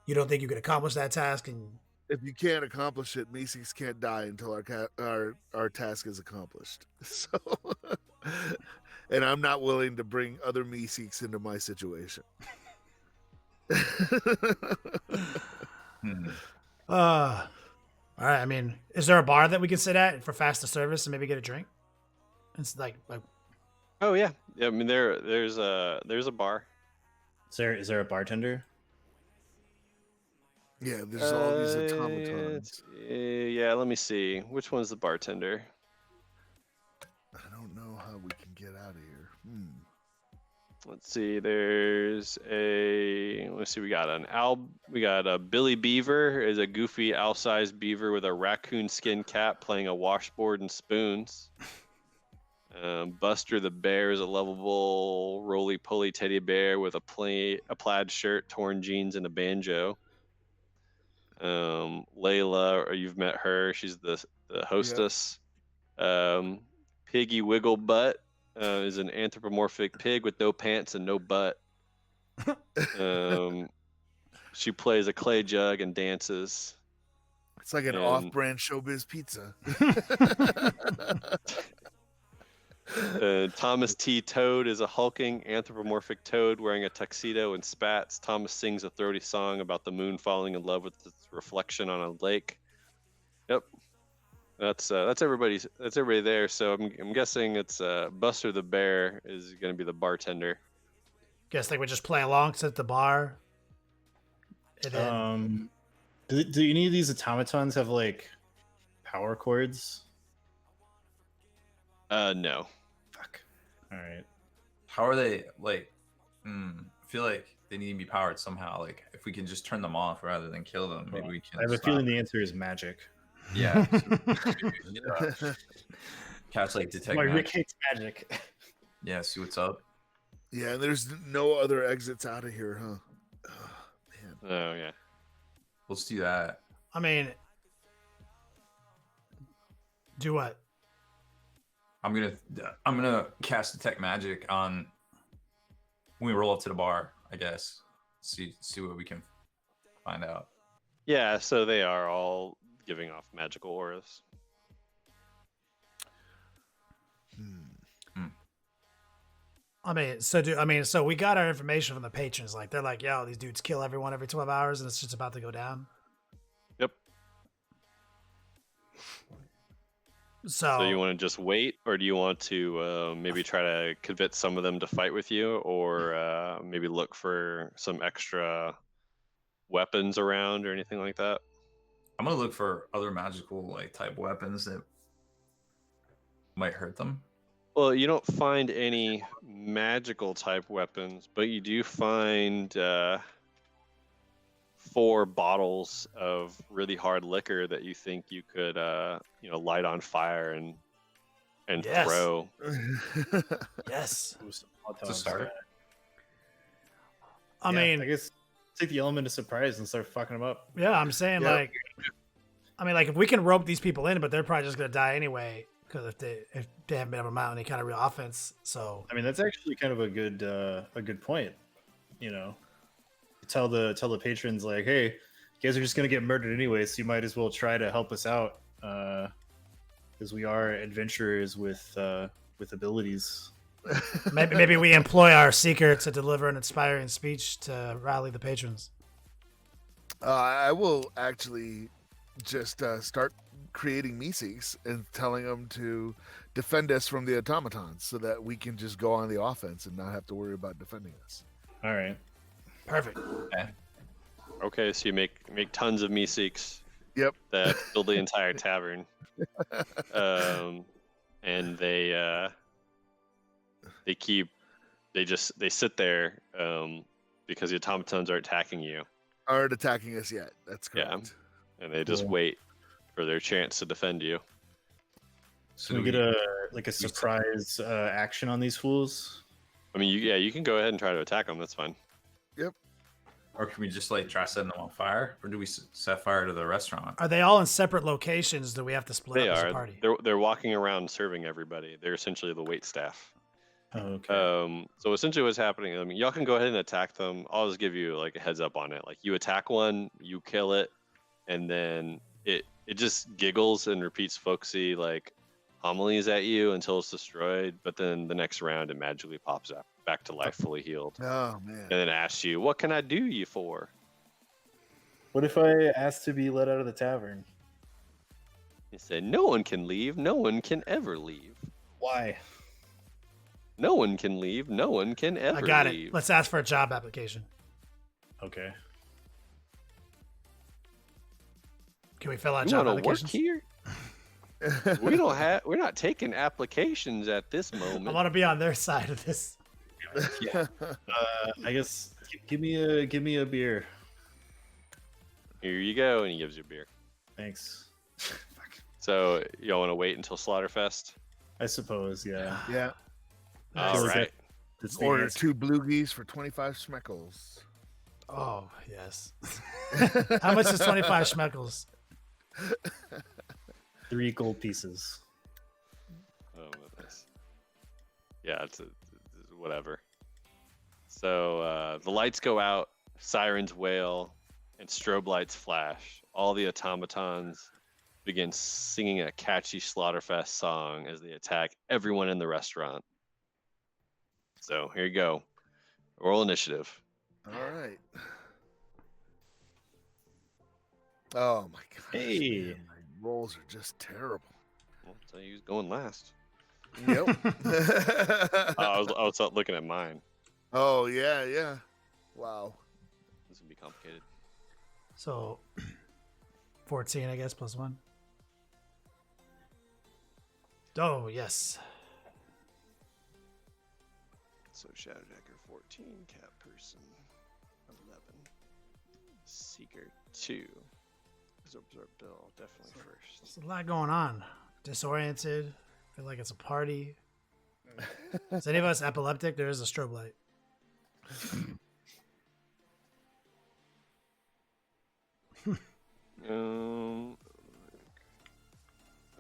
you don't think you could accomplish that task? And if you can't accomplish it, Meeseeks can't die until our task is accomplished. So, and I'm not willing to bring other Meeseeks into my situation. All right. I mean, is there a bar that we could sit at for faster service and maybe get a drink? It's like Oh yeah. I mean, there's a bar. Is there a bartender? Yeah, there's all these automatons. Yeah, let me see. Which one's the bartender? I don't know how we can get out of here. Let's see. Let's see. We got a Billy Beaver is a goofy owl-sized beaver with a raccoon skin cap playing a washboard and spoons. Buster the Bear is a lovable roly-poly teddy bear with a plaid shirt, torn jeans, and a banjo. Layla, or you've met her. She's the hostess. Yep. Piggy Wigglebutt is an anthropomorphic pig with no pants and no butt. She plays a clay jug and dances. It's like an off-brand showbiz pizza. Thomas T. Toad is a hulking anthropomorphic toad wearing a tuxedo and spats. Thomas sings a throaty song about the moon falling in love with its reflection on a lake. Yep, that's everybody there. So I'm guessing it's Buster the Bear is going to be the bartender. Guess they would just play along, sit at the bar. And then... Do any of these automatons have like power cords? No. Fuck. All right. How are they like? I feel like they need to be powered somehow. Like if we can just turn them off rather than kill them, maybe we can. I have a stop feeling it. the answer is magic. Yeah. Catch like detect Why Rick magic. hates magic. Yeah, see what's up. Yeah, there's no other exits out of here, huh? Oh, man. Oh yeah. Let's do that. I mean, do what? I'm gonna cast detect magic on when we roll up to the bar. I guess see what we can find out. Yeah, so they are all giving off magical auras. So we got our information from the patrons. Like they're like, yo, these dudes kill everyone every 12 hours, and it's just about to go down. Yep. So So you want to just wait, or do you want to maybe try to convince some of them to fight with you, or maybe look for some extra weapons around or anything like that? I'm gonna look for other magical like type weapons that might hurt them. Well, you don't find any magical type weapons, but you do find 4 bottles of really hard liquor that you think you could, light on fire and Yes. throw. yes, It's a start. I Yeah, mean, I guess take the element of surprise and start fucking them up. yeah, I'm saying Yep. like if we can rope these people in, but they're probably just gonna die anyway because if they haven't been able to mount any kind of real offense. So I mean, that's actually kind of a good point. You know, tell the patrons like, hey, you guys are just gonna get murdered anyway, so you might as well try to help us out, because we are adventurers with abilities. maybe we employ our seeker to deliver an inspiring speech to rally the patrons. I will actually just start creating Meeseeks and telling them to defend us from the automatons so that we can just go on the offense and not have to worry about defending us. All right. Perfect. Okay, so you make tons of Meeseeks. Yep. That fill the entire tavern. And they sit there because the automatons are attacking you, Aren't attacking us yet. That's Yeah. correct. and they just Cool. wait for their chance to defend you. So we get a surprise action on these fools. I mean, you can go ahead and try to attack them. That's fine. Or can we just like try setting them on fire? Or do we set fire to the restaurant? Are they all in separate locations? Do we have to split They up as a are. party? They're walking around serving everybody. They're essentially the wait staff. Oh, okay. So essentially what's happening, I mean, y'all can go ahead and attack them. I'll just give you like a heads up on it. Like you attack one, you kill it, and then it just giggles and repeats folksy like homilies at you until it's destroyed. But then the next round it magically pops up back to life, fully healed, Oh man. and then asks you, "What can I do you for?" What if I asked to be let out of the tavern? He said, "No one can leave. No one can ever leave. Why? No one can leave. No one can ever I got leave." it. Let's ask for a job application. Okay. Can we fill out You job want to work applications? here? We're not taking applications at this I moment. want to be on their side of this. I guess give me a beer. Here you go, and he gives you a beer. Thanks. So y'all want to wait until Slaughterfest? I suppose, yeah. Yeah. Nice. All like right. That's the Order answer. 2 bloogies for 25 schmeckles. Oh yes. How much is 25 schmeckles? 3 gold pieces. Oh, goodness. Yeah, it's whatever. So the lights go out, sirens wail, and strobe lights flash. All the automatons begin singing a catchy Slaughterfest song as they attack everyone in the restaurant. So here you go. Roll initiative. All right. Oh my gosh. Hey. Man, my rolls are just terrible. Well, so who's going last? Yep. I was looking at mine. Oh yeah, yeah. Wow. This would be complicated. So 14, I guess, plus 1. Oh yes. So Shadowjacker 14, Cat Person 11, Seeker 2. Absorb Bill definitely first. There's a lot going on. Disoriented. Feel like it's a party. Is any of us epileptic? There is a strobe light.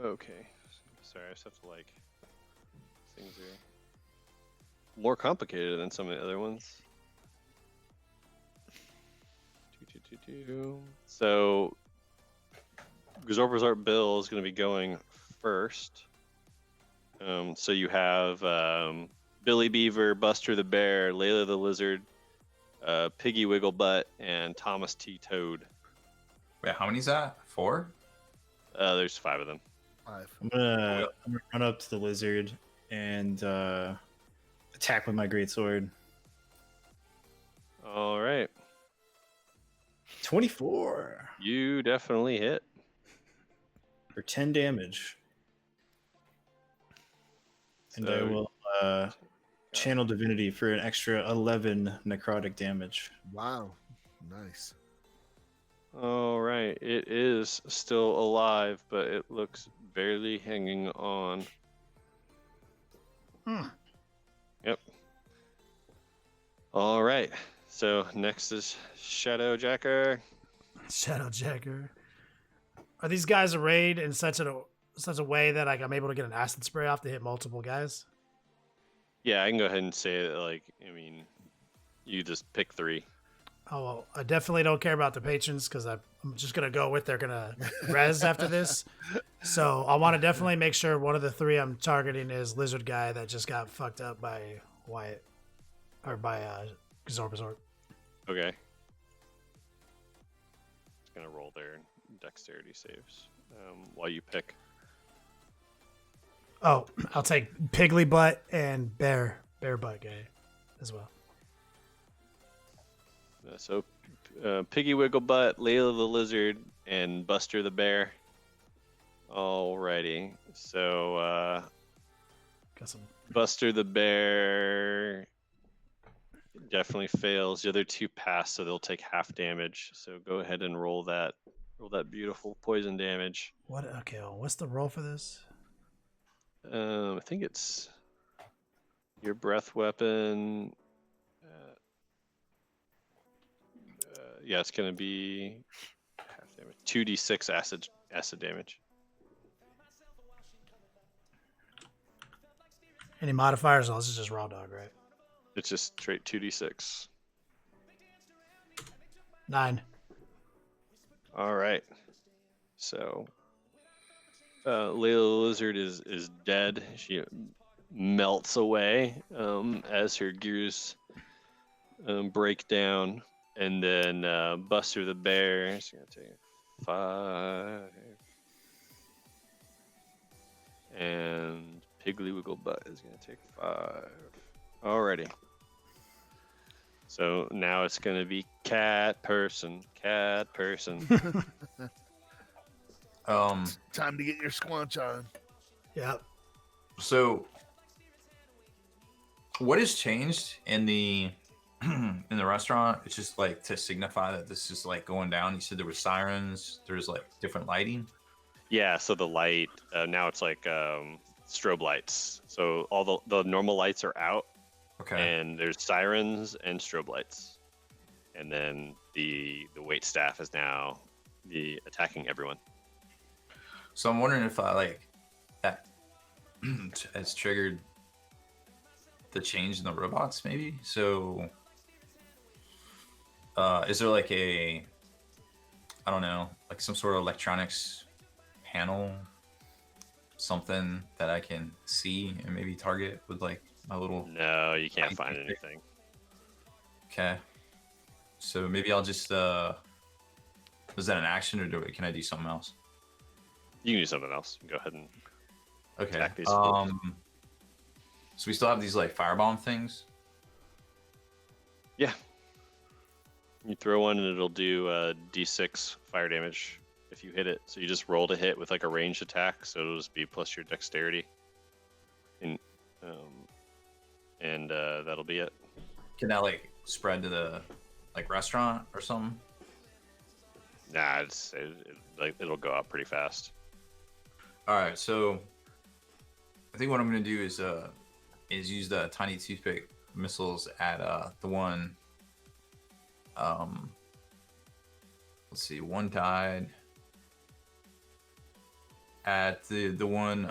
Okay. Sorry, I just have to like. Things are more complicated than some of the other ones. So, Absorb Bill is going to be going first. So you have Billy Beaver, Buster the Bear, Layla the Lizard, Piggy Wigglebutt, and Thomas T. Toad. Wait, how many is that? 4? There's 5 of them. 5. I'm gonna run up to the lizard and attack with my greatsword. All right. 24 You definitely hit. for 10 damage. And I will channel divinity for an extra 11 necrotic damage. Wow. Nice. All right. It is still alive, but it looks barely hanging on. Yep. All right. So next is Shadowjacker. Shadowjacker. Are these guys arrayed in such a way that like I'm able to get an acid spray off to hit multiple guys? Yeah, I can go ahead and say that. Like, I mean, you just pick 3. Oh, well, I definitely don't care about the patrons because I'm just going to go with they're going to res after this. So I want to definitely make sure one of the 3 I'm targeting is Lizard Guy that just got fucked up by Wyatt. Or by Zorb. Okay. Just going to roll their dexterity saves while you pick. Oh, I'll take Piggly Butt and Bear Butt Guy as well. So Piggy Wigglebutt, Layla the Lizard, and Buster the Bear. Alrighty. So Got some. Buster the Bear definitely fails. The other 2 pass, so they'll take half damage. So go ahead and roll that beautiful poison damage. What? Okay, well, what's the roll for this? I think it's your breath weapon. Yeah, it's gonna be half damage. 2d6 acid damage. Any modifiers? No, this is just raw dog, right? It's just straight 2d6. 9. All right. So, Layla the Lizard is dead. She melts away as her gears break down. And then Buster the Bear is going to take 5. And Piggly Wigglebutt is going to take 5. Alrighty. So now it's going to be cat person. Time to get your squanch on. Yep. So, what has changed in the restaurant? It's just like to signify that this is like going down. You said there were sirens. There's like different lighting. Yeah, so the light, now it's like strobe lights. So all the normal lights are out. Okay. And there's sirens and strobe lights. And then the wait staff is now attacking everyone. So I'm wondering if that has triggered the change in the robots, maybe. So is there like I don't know, like some sort of electronics panel, something that I can see and maybe target with like my little... No, you can't find anything. Okay. So maybe I'll just... is that an action, or can I do something else? You can do something else. Go ahead and attack these. So we still have these like firebomb things? Yeah. You throw one and it'll do d6 fire damage if you hit it. So you just roll to hit with like a ranged attack. So it'll just be plus your dexterity. And and that'll be it. Can that like spread to the like restaurant or something? Nah, it'll go out pretty fast. All right, so I think what I'm gonna do is use the tiny toothpick missiles at the one. Let's see, one died at the one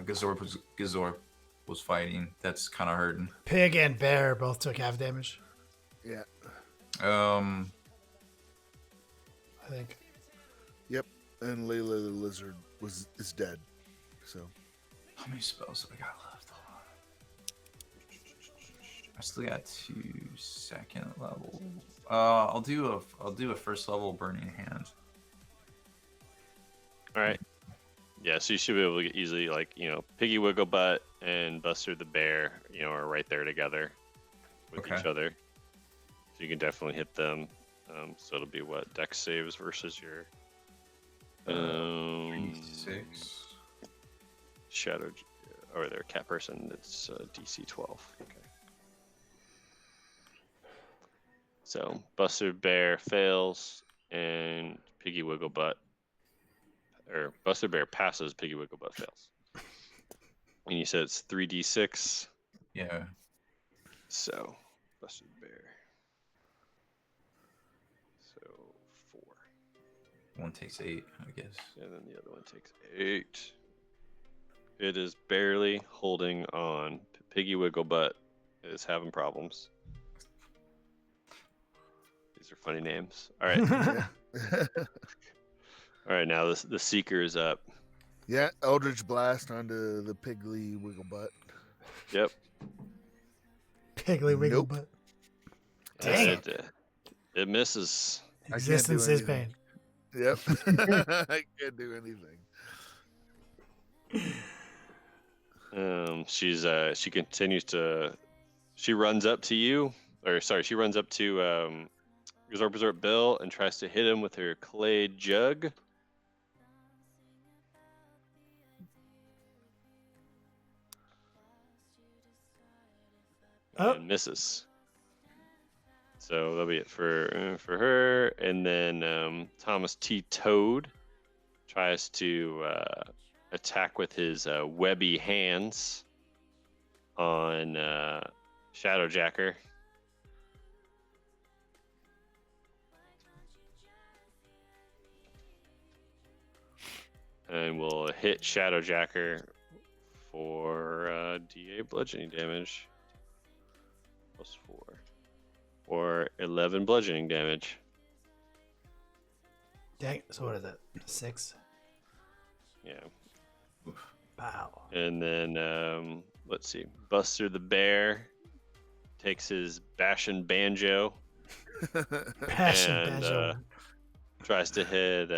Gazorp was fighting. That's kind of hurting. Pig and bear both took half damage, Yeah. Um, I think. Yep. And Layla the lizard is dead. So. how many spells have I got left? Hold on. I still got 2 second level. I'll do a first level burning hand. All right. Yeah, so you should be able to get easily, like, Piggy Wigglebutt and Buster the Bear, are right there together with each other. So you can definitely hit them. So it'll be what? Dex saves versus your 6. Shadow, or their cat person. It's DC 12. Okay. So Buster Bear fails, and Piggy Wigglebutt, or Buster Bear passes, Piggy Wigglebutt fails. And you said it's 3d6. Yeah. So Buster Bear. So 4. One takes 8, I guess. And then the other one takes 8. It is barely holding on. Piggy Wigglebutt is having problems. These are funny names. All right. All right, now the Seeker is up. Yeah, Eldritch Blast onto the Piggly Wigglebutt. Yep. Piggly Nope. Wigglebutt. Dang It misses. Existence is pain. Yep. I can't do anything. She continues to. She runs up to you, or sorry, she runs up to Resort Bill and tries to hit him with her clay jug. And misses. So that'll be it for her. And then Thomas T. Toad tries to attack with his webby hands on Shadowjacker. And we'll hit Shadowjacker for D8 bludgeoning damage. +4. Or 11 bludgeoning damage. Dang. So what is that? 6? Yeah. Wow. And then, let's see. Buster the Bear takes his Bashin' Banjo. Passion, and banjo. tries to hit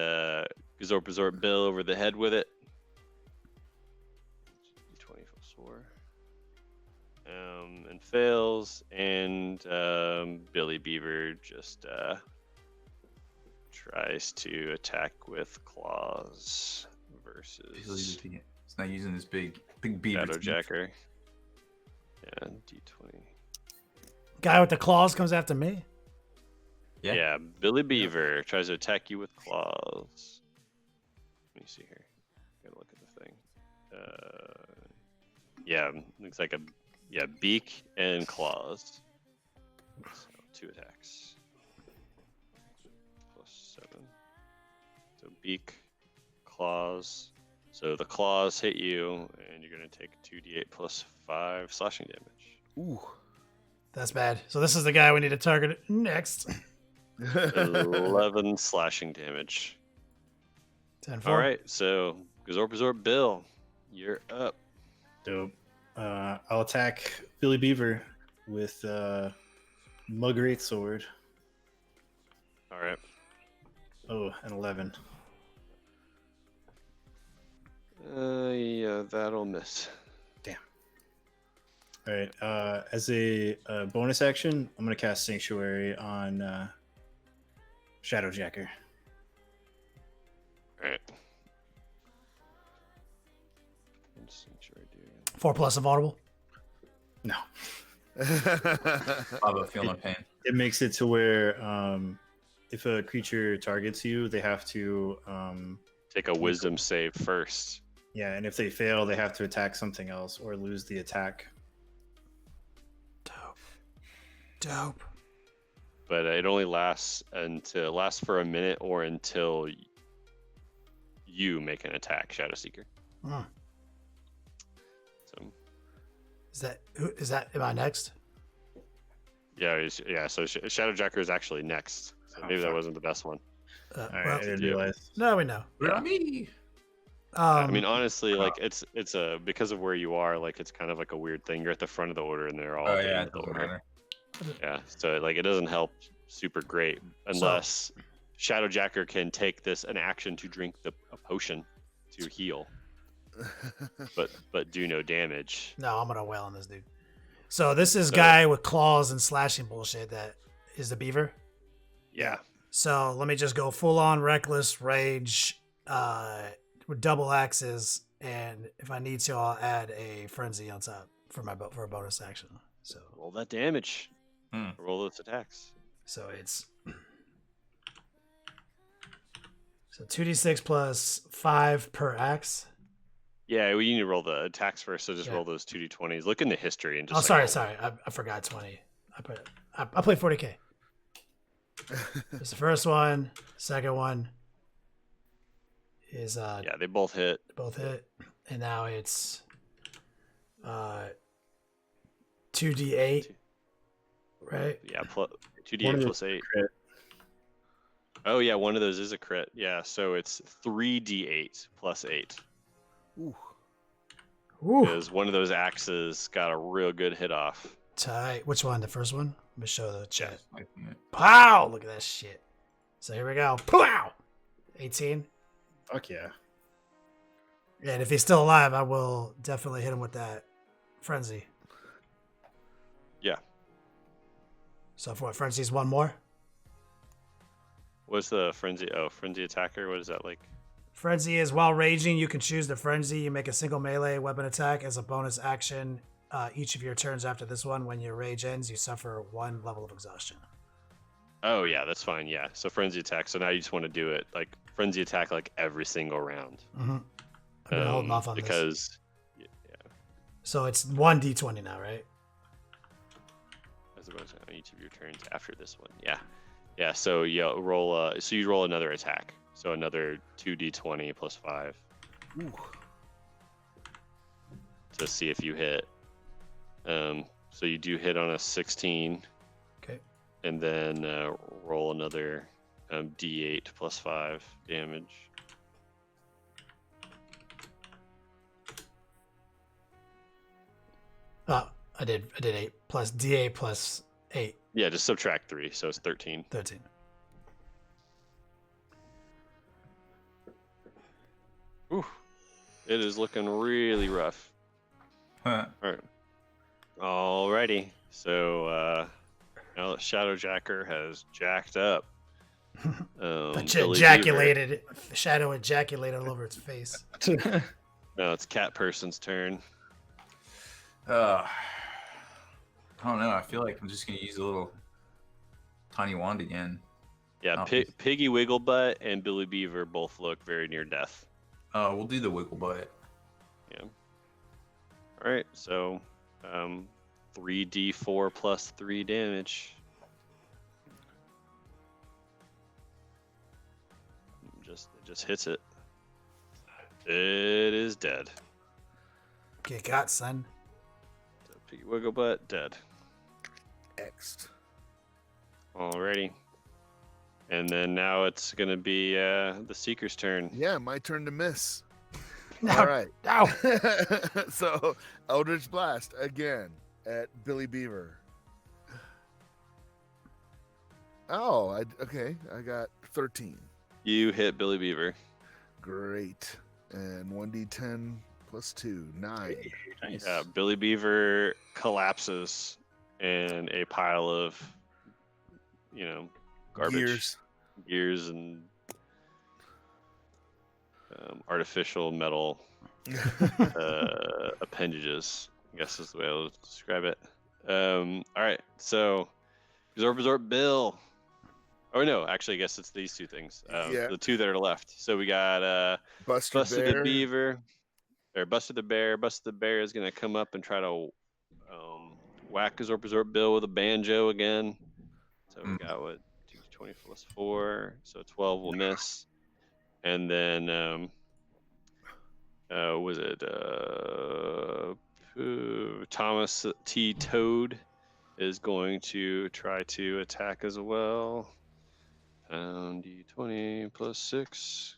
Resort Bill over the head with it. 20 + 4. And fails. And Billy Beaver just tries to attack with claws versus It's not using this big beaver. Shadowjacker. Yeah, D20. Guy with the claws comes after me. Yeah, Billy Beaver tries to attack you with claws. Let me see here. Gotta look at the thing. Yeah, looks like beak and claws. So 2 attacks. +7. So beak, claws. So the claws hit you, and you're gonna take 2d8 +5 slashing damage. Ooh. That's bad. So this is the guy we need to target next. 11 slashing damage. 10-4. All right, so Resort Bill, you're up. Dope. I'll attack Billy Beaver with Mug Great Sword. All right. Oh, an 11. Yeah, that'll miss. Damn. All right. As a bonus action, I'm gonna cast Sanctuary on Shadowjacker. All right. What's Sanctuary do again? 4+ of audible. No. Bravo, feel no pain. It makes it to where if a creature targets you, they have to Take a wisdom save first. yeah, and if they fail, they have to attack something else or lose the attack. Dope. But it only lasts for a minute or until you make an attack, Shadow Seeker. Hmm. So Is that am I next? yeah. So Shadow Jacker is actually next. So maybe that wasn't the best one. All right, Well, I didn't realize. no, we know. Me. I mean, honestly, like it's a because of where you are, like it's kind of like a weird thing. You're at the front of the order, and they're all Oh at the yeah, end it of the doesn't order. matter. Yeah, so like it doesn't help super great unless Shadow Jacker can take an action to drink a potion to heal, but do no damage. No, I'm gonna wail on this dude. So this is guy with claws and slashing bullshit that is the beaver. Yeah. So let me just go full on reckless rage with double axes, and if I need to, I'll add a frenzy on top for a bonus action. So Roll that damage. Hmm. Roll those attacks. so it's 2d6 plus 5 per axe. Yeah, we need to roll the attacks first. So just Yeah. roll those 2d20s. Look in the history and just. Oh, like, sorry, roll. I forgot 20. I played 40k. It's the first one. Second one is Yeah, they both hit. both hit, and now it's 2d8, right? Yeah, 2d8 One of plus those 8. crit. Oh yeah, one of those is a crit. Yeah, so it's 3d8 plus 8 Ooh. Ooh, because one of those axes got a real good hit off. tight. Which one? The first one? Let me show the chat. Like, Pow! Look at that shit. So here we go. Pow! 18. Fuck yeah. And if he's still alive, I will definitely hit him with that frenzy. Yeah. So for what? Frenzy's one more? What's the frenzy? Oh, frenzy attacker. What is that like? Frenzy is while raging, you can choose the frenzy. You make a single melee weapon attack as a bonus action. Each of your turns after this one, when your rage ends, you suffer 1 level of exhaustion. Oh yeah, that's fine. Yeah, so frenzy attack. So now you just want to do it like frenzy attack like every single round. Mm-hmm. I've been holding off on this. because So it's 1d20 now, right? as a bonus on each of your turns after this one. Yeah, yeah. So yeah, roll. So you roll another attack. So another 2d20 plus 5 Ooh. to see if you hit. So you do hit on a 16. Okay. And then roll another d8 plus 5 damage. I did 8 plus d8 plus 8, Yeah, just subtract 3, so it's 13. 13. Ooh, it is looking really rough. Huh. All right. Alrighty. So now that Shadow Jacker has jacked up, Billy Beaver- Ejaculated. Shadow ejaculated all over its face. Now it's Cat Person's turn. I don't know. I feel like I'm just gonna use a little tiny wand again. Yeah, Oh. Piggy Wigglebutt and Billy Beaver both look very near death. We'll do the wiggle butt. Yeah. All right. So 3d4 plus 3 damage. It just hits it. It is dead. Get got, son. So Piggy Wigglebutt dead. X'd. Alrighty. And then now it's gonna be the Seeker's turn. Yeah, my turn to miss. No, All right. no. So Eldritch Blast again at Billy Beaver. Oh, okay. I got 13. You hit Billy Beaver. Great. And 1d10 plus 2, 9. Nice. Billy Beaver collapses in a pile of, garbage, gears and artificial metal appendages, I guess is the way I would describe it. All right. So, Resort Bill. Oh no, actually, I guess it's these two things. Yeah. The two that are left. So we got Buster Buster Bear. the Beaver, or Buster the Bear. Buster the Bear is gonna come up and try to whack Resort Bill with a banjo again. So we got what 2d20 plus 4, so 12 will miss. And then was it Thomas T. Toad is going to try to attack as well. D20 plus 6.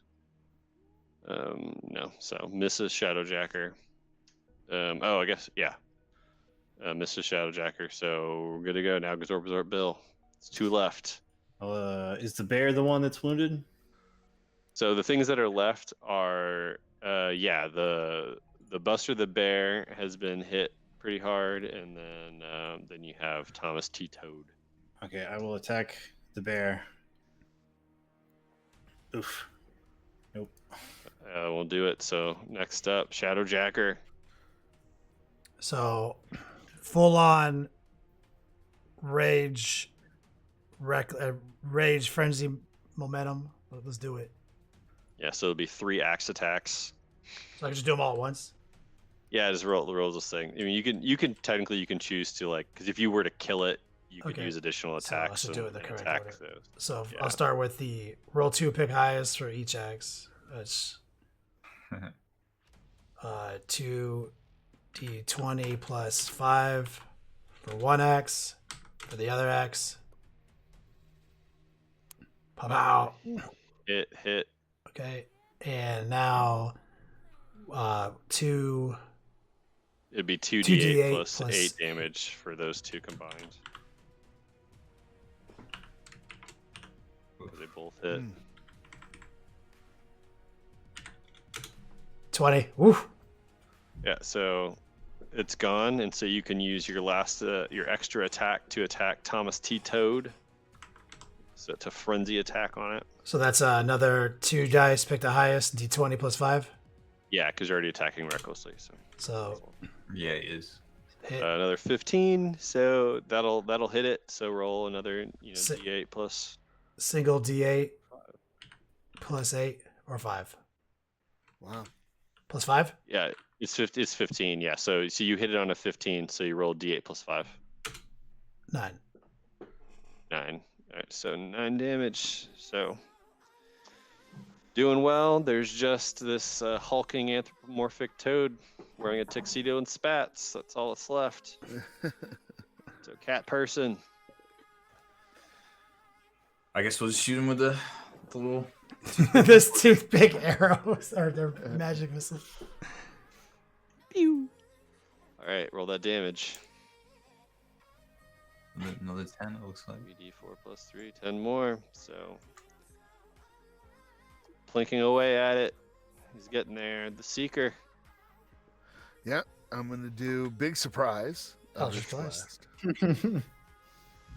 No, so misses Shadowjacker. I guess, yeah. Misses Shadowjacker, so we're good to go now. Resort Bill. It's 2 left. Is the bear the one that's wounded? So the things that are left are, the Buster the Bear has been hit pretty hard, and then you have Thomas T. Toad. Okay, I will attack the bear. Oof. Nope. We'll do it. So next up, Shadowjacker. So, full on rage frenzy momentum. Let's do it. Yeah, so it'll be 3 axe attacks. So I can just do them all at once. Yeah, just roll this thing. I mean, you can technically choose to because if you were to kill it, you could use additional attacks. So I should do it the correct attack order. those. So Yeah. I'll start with the roll 2, pick highest for each axe. That's 2d20 plus 5 for one axe. For the other axe. Pop out. Hit. Okay. And now 2. It'd be 2d8 2d8 plus 8 damage for those two combined. They both hit. 20. Woof. Yeah, so it's gone, and so you can use your last your extra attack to attack Thomas T. Toad. So it's a frenzy attack on it. So that's another 2 dice, pick the highest, d20 plus 5. Yeah, because you're already attacking recklessly. So Yeah, it is. hit. Another 15, so that'll hit it. So roll another Si- d8 plus. Single d8 plus 8 or 5. Wow. Plus 5? Yeah, it's 15. Yeah, so you hit it on a 15, so you roll d8 plus 5. 9. 9. All right, so 9 damage. So doing well. There's just this hulking anthropomorphic toad wearing a tuxedo and spats. That's all that's left. So cat person. I guess we'll just shoot him with the little. This toothpick arrows are their magic missiles. Pew. All right, roll that damage. Another 10, it looks like. 3d4 plus 3, 10 more. So plinking away at it. He's getting there. The Seeker. Yep. I'm gonna do big surprise. Eldritch Eldritch Blast.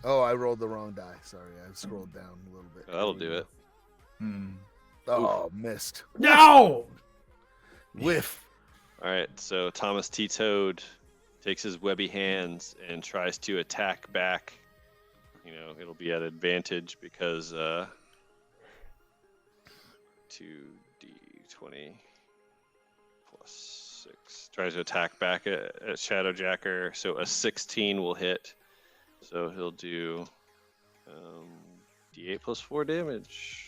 Oh, I rolled the wrong die. Sorry, I scrolled down a little bit. That'll do it. Oh, missed. No! Whiff. All right, so Thomas T. Toad takes his webby hands and tries to attack back. It'll be at advantage because 2d20 plus 6. Tries to attack back at Shadowjacker, so a 16 will hit. So he'll do d8 plus 4 damage.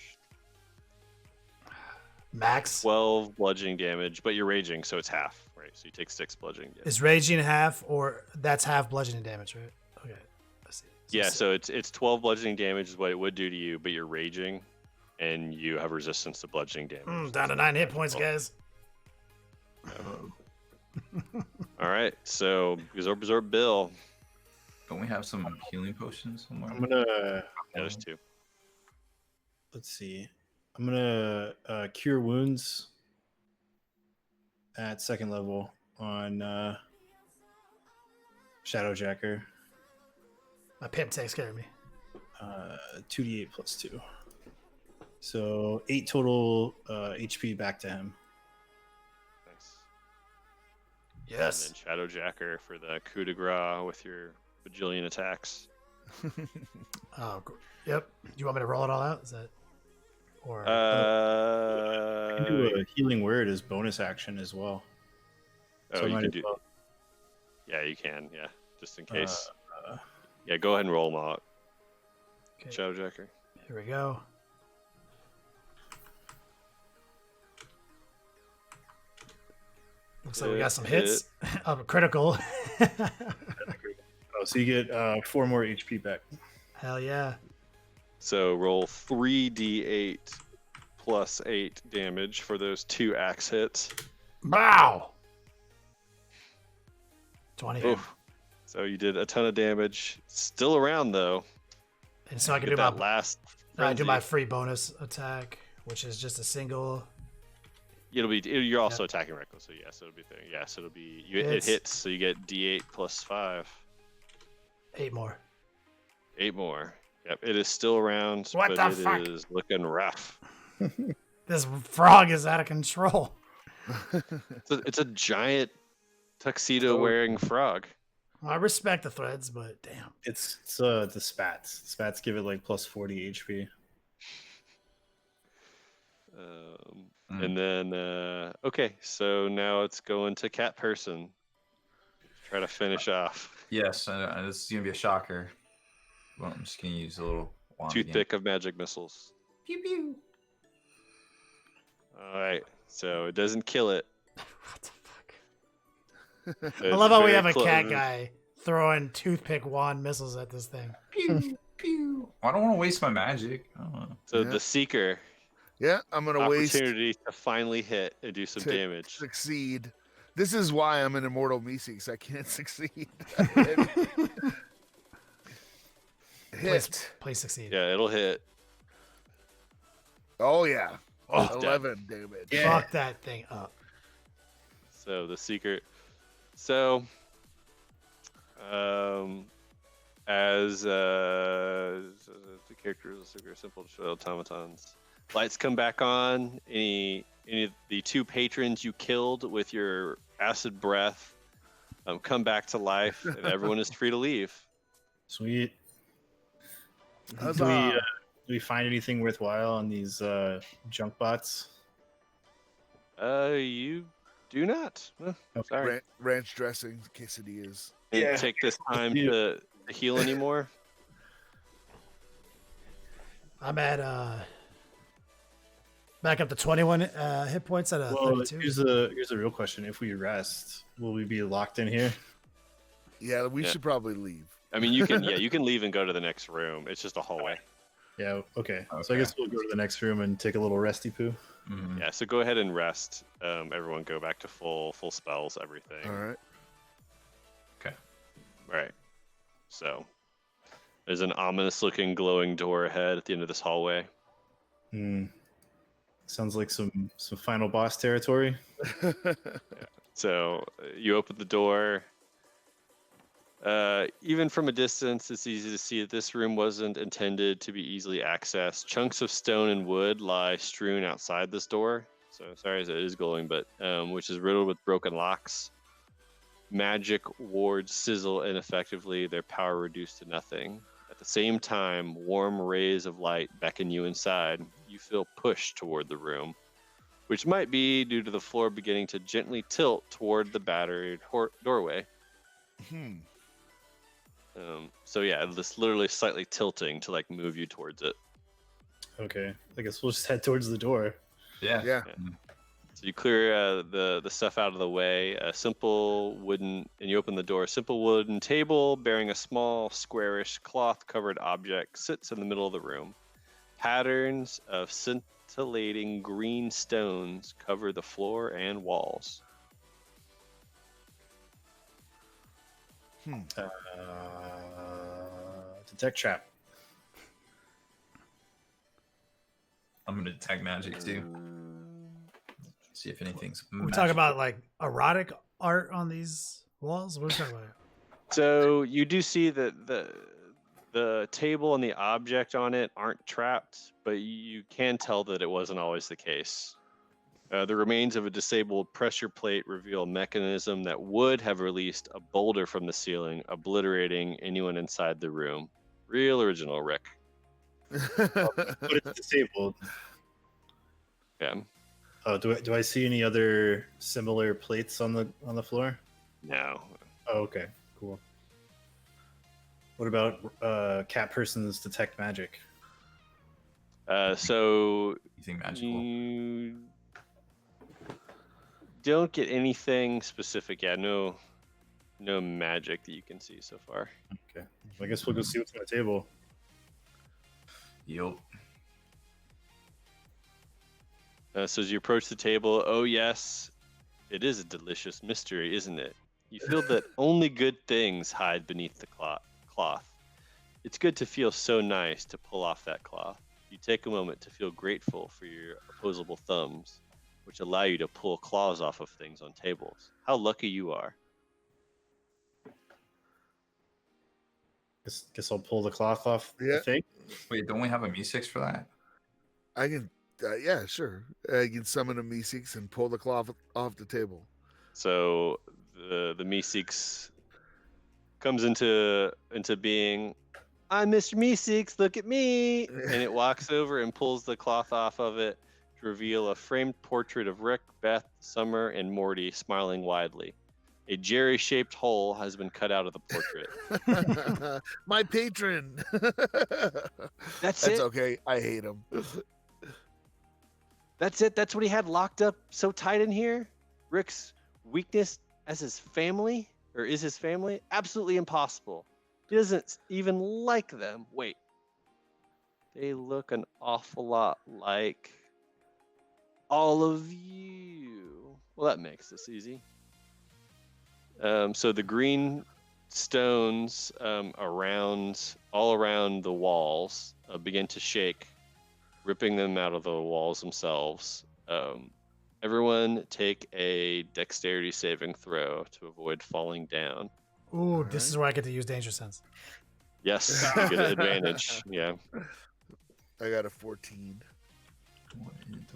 Max? 12 bludgeoning damage, but you're raging, so it's half, right? So you take 6 bludgeoning damage. Is raging half, or that's half bludgeoning damage, right? Okay. Let's see. Yeah, so it's 12 bludgeoning damage is what it would do to you, but you're raging, and you have resistance to bludgeoning damage. Down to 9 hit points, guys. All right, so Resort Bill. Don't we have some healing potions somewhere? I'm gonna. Yeah, there's 2. Let's see. I'm gonna cure wounds at 2nd level on Shadowjacker. My pimp takes care of me. 2d8 plus 2. So 8 total HP back to him. Nice. Yes. And then Shadowjacker for the coup de grace with your bajillion attacks. Oh, yep. Do you want me to roll it all out? Is that or You can do a healing word as bonus action as well. Oh, you might can as do. well. Yeah, you can. Yeah, just in case. Yeah, go ahead and roll them out. okay, Shadowjacker. here we go. Looks like we got some hits of a critical. Oh, so you get 4 more HP back. Hell yeah. So roll 3d8 plus 8 damage for those 2 axe hits. Wow. 20. Oof. So you did a ton of damage. Still around though. And so I can Get do that my last. I do my frenzy. free bonus attack, which is just a single. You're also attacking reckless, so yes, it'll be there. Yes, it'll be. It hits, so you get d8 plus 5. 8 more. 8 more. Yep, it is still around, What but the it fuck? is looking rough. This frog is out of control. It's a giant tuxedo-wearing frog. Well, I respect the threads, but damn. It's the spats. Spats give it like plus 40 HP. And then, okay, so now it's going to Cat Person. Try to finish off. Yes, this is gonna be a shocker. Well, I'm just gonna use a little wand again. Toothpick of magic missiles. Pew pew. All right, so it doesn't kill it. What the fuck? I It's love how we very have a close. cat guy throwing toothpick wand missiles at this thing. Pew pew. I don't want to waste my magic. I don't know. So Yeah. the Seeker, Yeah, I'm gonna waste opportunity to finally hit and do some to damage. succeed. This is why I'm an immortal Meeseeks. I can't succeed. Hit. Please succeed. Yeah, it'll hit. Oh yeah. Oh, it's dead. 11 damage. Fuck that thing up. So the Seeker. So, as the characters are super simple to show automatons. Lights come back on. Any of the 2 patrons you killed with your acid breath come back to life, and everyone is free to leave. Sweet. Do Huzzah. we find anything worthwhile on these junk bots? You do not. Sorry. Ranch dressing, quesadillas. Didn't take this time to heal anymore. I'm at back up to 21 hit points at a Well, 32. here's a real question. If we rest, will we be locked in here? Yeah, we Yeah. should probably leave. I mean, you can you can leave and go to the next room. It's just a hallway. Yeah, okay. So I Okay. guess we'll go to the next room and take a little resty poo. Mhm. Yeah, so go ahead and rest. Everyone go back to full spells, everything. All right. All right. So there's an ominous looking glowing door ahead at the end of this hallway. Hmm. Sounds like some final boss territory. So you open the door. Even from a distance, it's easy to see that this room wasn't intended to be easily accessed. Chunks of stone and wood lie strewn outside this door. So sorry, it is glowing, but which is riddled with broken locks. Magic wards sizzle ineffectively, their power reduced to nothing. At the same time, warm rays of light beckon you inside. You feel pushed toward the room, which might be due to the floor beginning to gently tilt toward the battered doorway. So yeah, this literally slightly tilting to like move you towards it. Okay. I guess we'll just head towards the door. Yeah. Yeah. So you clear the stuff out of the way. A simple wooden, and you open the door. A simple wooden table bearing a small, squarish, cloth-covered object sits in the middle of the room. Patterns of scintillating green stones cover the floor and walls. Detect trap. I'm gonna detect magic too. See if anything's. We talk about like erotic art on these walls. What are we talking about? So you do see that the table and the object on it aren't trapped, but you can tell that it wasn't always the case. The remains of a disabled pressure plate reveal a mechanism that would have released a boulder from the ceiling, obliterating anyone inside the room. Real original, Rick. But it's disabled. Yeah. Do I see any other similar plates on the floor? No. Oh, okay, cool. What about cat person's detect magic? So You think magical? you don't get anything specific. Yeah, no magic that you can see so far. Okay, I guess we'll go see what's on the table. Yup. So as you approach the table, oh yes, it is a delicious mystery, isn't it? You feel that only good things hide beneath the cloth. It's good to feel so nice to pull off that cloth. You take a moment to feel grateful for your opposable thumbs, which allow you to pull claws off of things on tables. How lucky you are. Guess I'll pull the cloth off Yeah. the thing. Wait, don't we have a Meeseeks for that? I can, yeah, sure. I can summon a Meeseeks and pull the cloth off the table. So the Meeseeks comes into being. I'm Mr. Meeseeks, look at me! And it walks over and pulls the cloth off of it to reveal a framed portrait of Rick, Beth, Summer, and Morty smiling widely. A Jerry-shaped hole has been cut out of the portrait. My patron. That's it? Okay. I hate him. That's it? That's what he had locked up so tight in here? Rick's weakness as his family? Or is his family? Absolutely impossible. He doesn't even like them. Wait. They look an awful lot like all of you. Well, that makes this easy. So the green stones all around the walls begin to shake, ripping them out of the walls themselves. Everyone take a dexterity saving throw to avoid falling down. Ooh, this is where I get to use Danger Sense. Yes, you get an advantage. Yeah. I got a 14.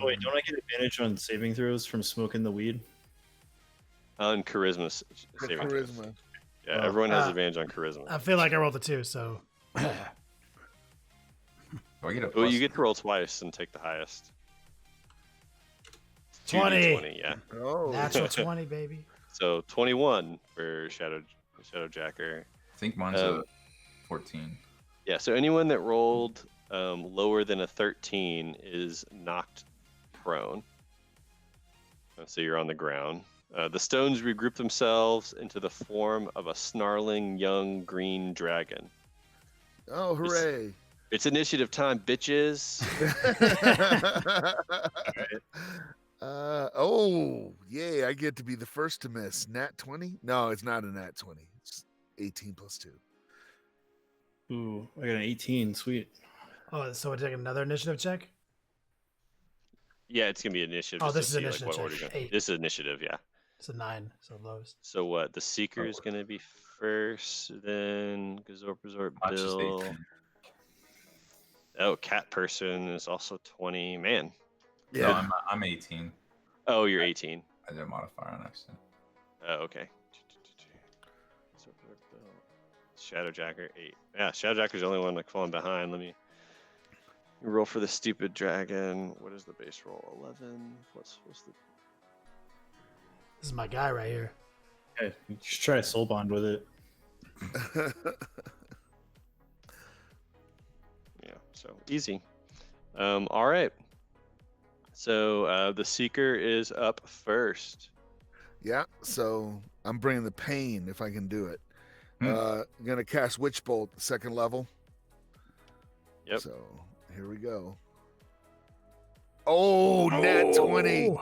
Oh wait, don't I get advantage on saving throws from smoking the weed? On charisma. For saving throws. charisma. Yeah, everyone has advantage on charisma. I feel like I rolled a 2, so. Do I get a Well, plus? you get to roll twice and take the highest. 20. 2d20, yeah. Oh. Natural 20, baby. So 21 for Shadowjacker. I think mine's a 14. Yeah, so anyone that rolled lower than a 13 is knocked prone. So you're on the ground. The stones regroup themselves into the form of a snarling young green dragon. Oh, hooray. It's initiative time, bitches. Oh, yay. I get to be the first to miss. Nat 20? No, it's not a nat 20. It's 18 plus 2. Ooh, I got an 18. Sweet. Oh, so we're taking another initiative check? Yeah, it's going to be initiative. Oh, just this to is see, initiative what order check. you're gonna- 8. This is initiative, yeah. It's a 9, so lowest. So what? The Seeker is going to be first, then Gazorp, Resort, Mine's just Bill. 18. Oh, Cat Person is also 20. Man. No, I'm 18. Oh, you're 18. I did a modifier on accident. Oh, okay. Shadowjacker 8. Yeah, Shadowjacker's the only one like falling behind. Let me roll for the stupid dragon. What is the base roll? 11. What's the? This is my guy right here. Yeah, you should try a soul bond with it. Yeah, so easy. All right. So the Seeker is up first. Yeah, so I'm bringing the pain if I can do it. I'm going to cast Witch Bolt, second level. Yep. So here we go. Oh, nat 20.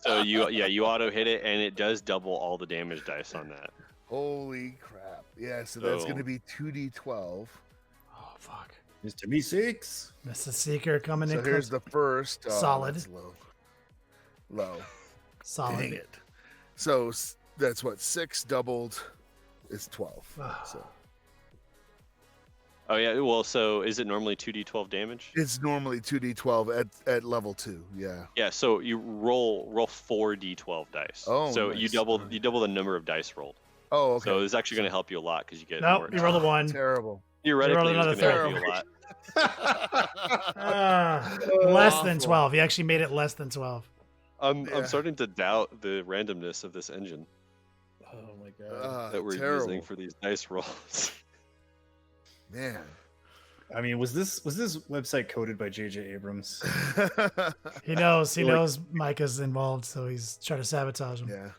So you auto hit it, and it does double all the damage dice on that. Holy crap. Yeah, so that's So- going to be 2d12. Oh, fuck. Mr. Meeseeks. Mr. Seeker coming So in here's close. the first. Oh, Solid. that's low. Low. Solid. Dang it. So that's what, 6 doubled is 12. Ah. So Oh yeah. Well, so is it normally 2d12 damage? It's normally 2d12 at level 2. Yeah. Yeah. So you roll 4d12 dice. Oh, so you nice. double Alright. you double the number of dice rolled. Oh, okay. So it's actually going to help you a lot because you get Nope, more. you rolled a 1. Terrible. Theoretically, it's another going to help three. you a lot. Less than Awful. 12. He actually made it less than 12. I'm Yeah. starting to doubt the randomness of this engine Oh my god. that we're terrible. using for these dice rolls. Man. I mean, was this website coded by J.J. Abrams? He knows Like- Micah's involved, so he's trying to sabotage him. Yeah.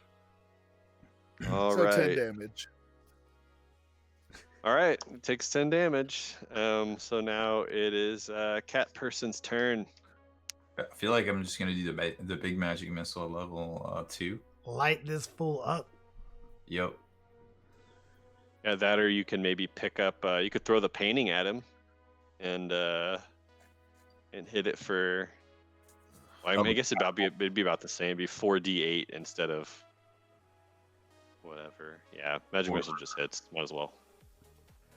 All So 10 right. damage. All right. It takes 10 damage. So now it is Cat Person's turn. I feel like I'm just gonna do the big magic missile at level 2. Light this fool up. Yep. Yeah, that or you can maybe pick up. You could throw the painting at him, and hit it for. Well, I mean, I guess it'd be about the same. It'd be 4d8 instead of. Whatever. Yeah, magic missile just hits. Might as well.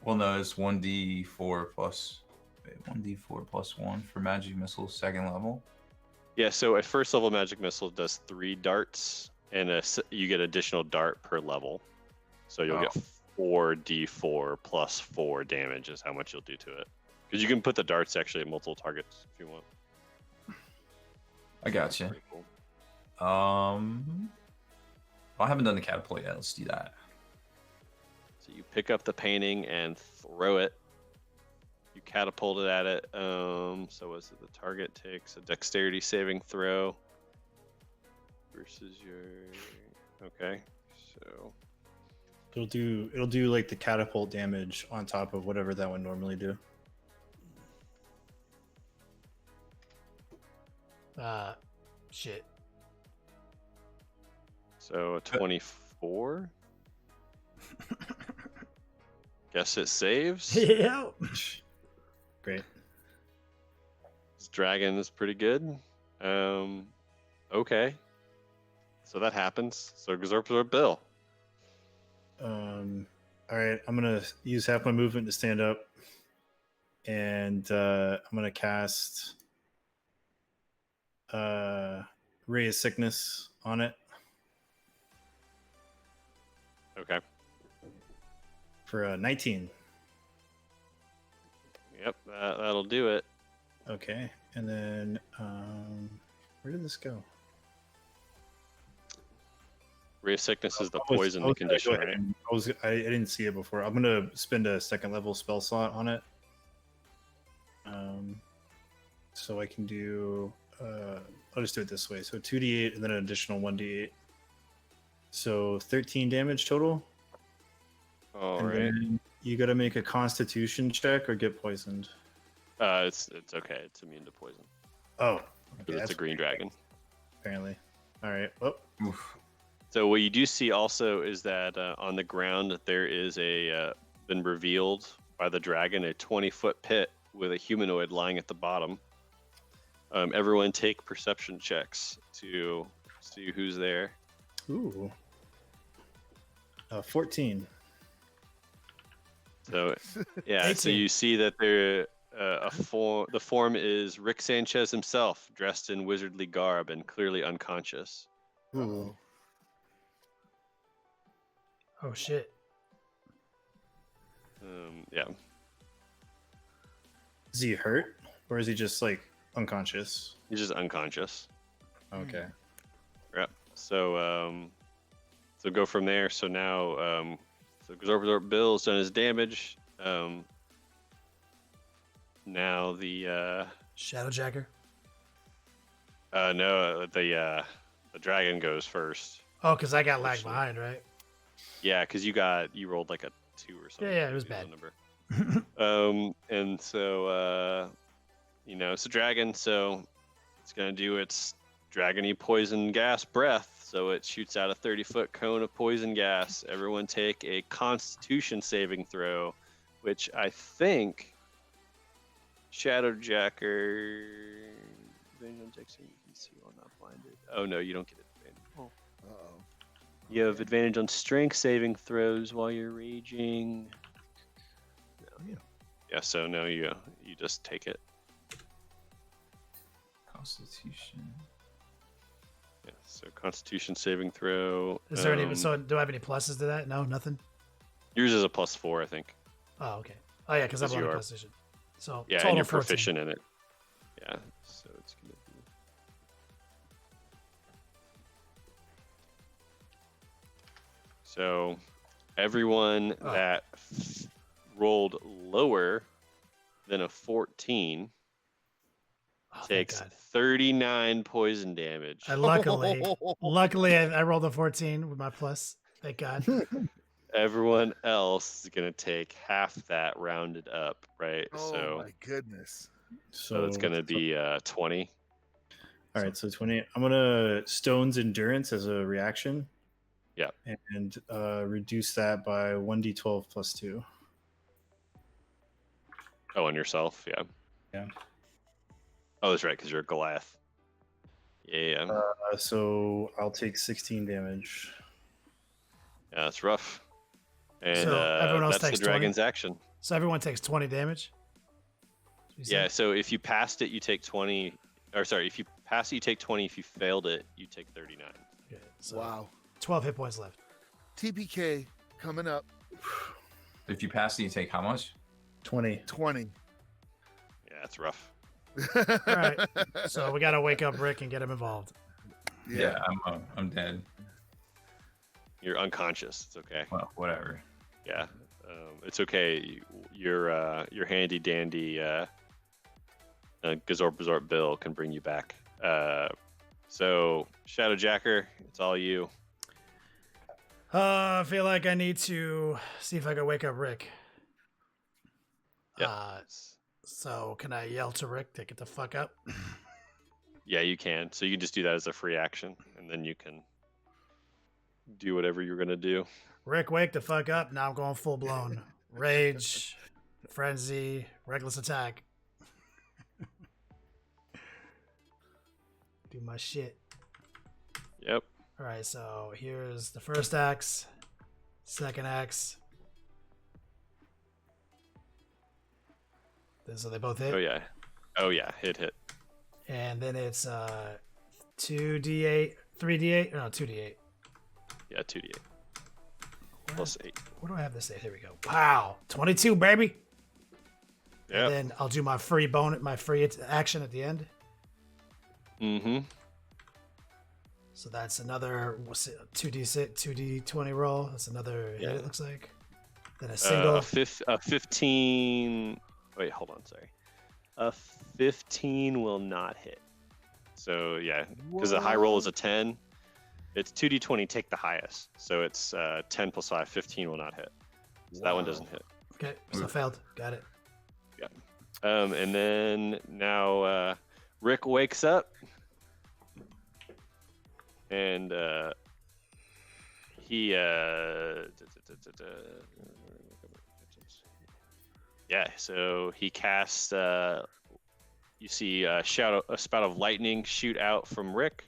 Well, no, it's 1d4 plus 1d4 plus 1 for magic missile second level. Yeah. So a first level magic missile does 3 darts, and you get additional dart per level. So you'll get 4d4 plus 4 damage is how much you'll do to it. Because you can put the darts actually at multiple targets if you want. I gotcha. Pretty cool. I haven't done the catapult yet. Let's do that. So you pick up the painting and throw it. You catapult it at it. So was it the target takes a dexterity saving throw versus your. Okay, so. It'll do like the catapult damage on top of whatever that would normally do. Shit. So a 24. Guess it saves. Yeah. Great. This dragon is pretty good. Okay. So that happens. So Absorb Bill. All right, I'm gonna use half my movement to stand up, and I'm gonna cast Ray of Sickness on it Okay. for a 19. Yep, that'll do it. Okay, and then where did this go? Ray of Sickness is the I was poison gonna condition, go ahead right? and- I didn't see it before. I'm gonna spend a second level spell slot on it. So I can do. I'll just do it this way. So 2d8 and then an additional 1d8. So 13 damage total. All And right. then you got to make a Constitution check or get poisoned. It's okay. It's immune to poison. Oh, But okay, it's that's a green dragon. apparently. All right. Well, Oof. So what you do see also is that on the ground there is been revealed by the dragon a 20-foot pit with a humanoid lying at the bottom. Everyone take perception checks to see who's there. ooh, 14. So yeah, so 18. you see that there the form is Rick Sanchez himself, dressed in wizardly garb and clearly unconscious. Ooh. Oh shit. Yeah. Is he hurt or is he just like unconscious? He's just unconscious. Okay. Yep. So so go from there. So now so Absorb Bill's done his damage. Now the Shadowjacker. the dragon goes first. Oh, because I got lagged behind, right? Yeah, because you rolled like a 2 or something. Yeah, it was Two bad. Number. And so it's a dragon, so it's gonna do its dragony poison gas breath. So it shoots out a 30-foot cone of poison gas. Everyone take a Constitution saving throw, which I think Shadowjacker. Oh no, you don't get advantage. Oh. Uh-oh. You have advantage on strength saving throws while you're raging. No. Yeah, so no, you just take it. Constitution. Yeah, so Constitution saving throw. Is there any? So do I have any pluses to that? No, nothing. Yours is a +4, I think. Oh, okay. Oh yeah, because I'm on you a are- Constitution. So Yeah, total and you're 14. proficient in it. Yeah, so it's gonna be. So, everyone that rolled lower than a 14 Oh, thank takes God. 39 poison damage. Luckily, I rolled a 14 with my plus. Thank God. Everyone else is gonna take half that rounded up, right? Oh so, my goodness. so it's gonna be 20. All right, so 20. I'm gonna Stone's Endurance as a reaction. Yeah. And reduce that by 1d12 plus 2. Oh, on yourself, yeah. Yeah. Oh, that's right, because you're a Goliath. Yeah, So I'll take 16 damage. yeah, that's rough. And So everyone else that's the takes 20? dragon's action. So everyone takes 20 damage. That's what you Yeah, said? so if you passed it, you take 20. Or sorry, if you passed it, you take 20. If you failed it, you take 39. Okay, so Wow. 12 hit points left. TPK coming up. If you pass it, you take how much? 20. 20. Yeah, that's rough. All right. So we got to wake up Rick and get him involved. Yeah. I'm dead. You're unconscious. It's okay. Well, whatever. Yeah, it's okay. Your handy dandy Gazorp Bill can bring you back. So Shadowjacker, it's all you. I feel like I need to see if I can wake up Rick. Yeah. So can I yell to Rick to get the fuck up? Yeah, you can. So you can just do that as a free action, and then you can do whatever you're gonna do. Rick, wake the fuck up. Now I'm going full blown. Rage, frenzy, reckless attack. Do my shit. Yep. All right, so here's the first axe, second axe. So they both hit. Oh yeah. Hit. And then it's 2d8, 3d8, no, 2d8. Yeah, 2d8 plus 8. Where do I have this at? Here we go. Wow, 22, baby. Yeah. And then I'll do my free action at the end. Mm-hmm. So that's another 2d6, 2d20 roll. That's another hit, it looks like. Then a single. 15. Wait, hold on. Sorry. A 15 will not hit. So yeah, because the high roll is a 10. It's 2d20. Take the highest. So it's 10 plus 5. 15 will not hit. So that one doesn't hit. Okay, so failed. Got it. Yeah. And then now Rick wakes up. And he so he casts you see a spout of lightning shoot out from Rick.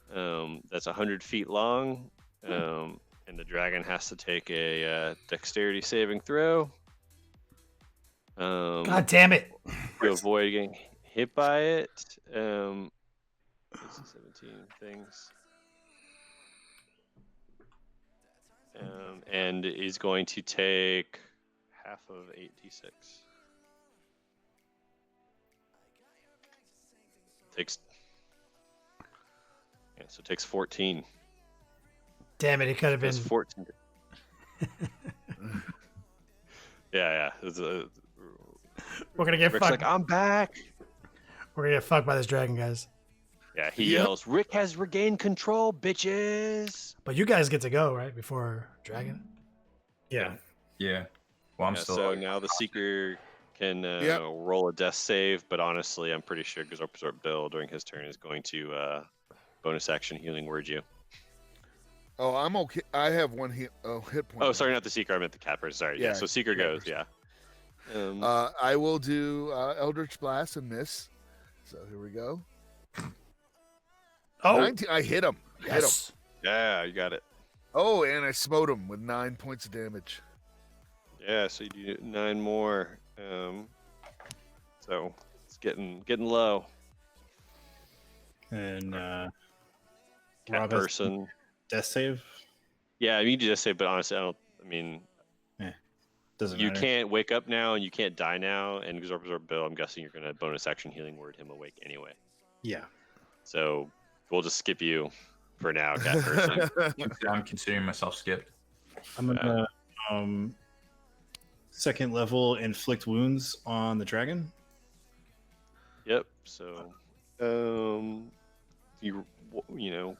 That's 100 feet long. And the dragon has to take a dexterity saving throw. God damn it. To avoid getting hit by it. 17 things. And is going to take half of 8d6. So it takes 14. Damn it, it could have been. That's 14. yeah. We're going to get Rick's fucked. like, I'm back. We're going to get fucked by this dragon, guys. Yeah, he yells, Rick has regained control, bitches. But you guys get to go, right? Before dragon? Yeah. Yeah. Well, I'm still. So now the Seeker can roll a death save, but honestly, I'm pretty sure Gazorp Bill during his turn is going to bonus action healing word you. Oh, I'm okay. I have one hit point. Oh, sorry, not the Seeker. I meant the Cat person. Sorry. Yeah, Yeah, so Seeker goes. Cat Yeah. I will do Eldritch Blast and miss. So here we go. Oh, 19, I hit him. yes. Yeah, you got it. Oh, and I smote him with 9 points of damage. Yeah, so you do 9 more. So it's getting low. And Cat Rob has person. death save. Yeah, you just say, but honestly, Doesn't you matter. can't wake up now and you can't die now. And Absorb Bill, I'm guessing you're gonna bonus action healing word him awake anyway. Yeah. So we'll just skip you for now, cat person. I'm considering myself skipped. I'm gonna second level inflict wounds on the dragon. Yep. So, you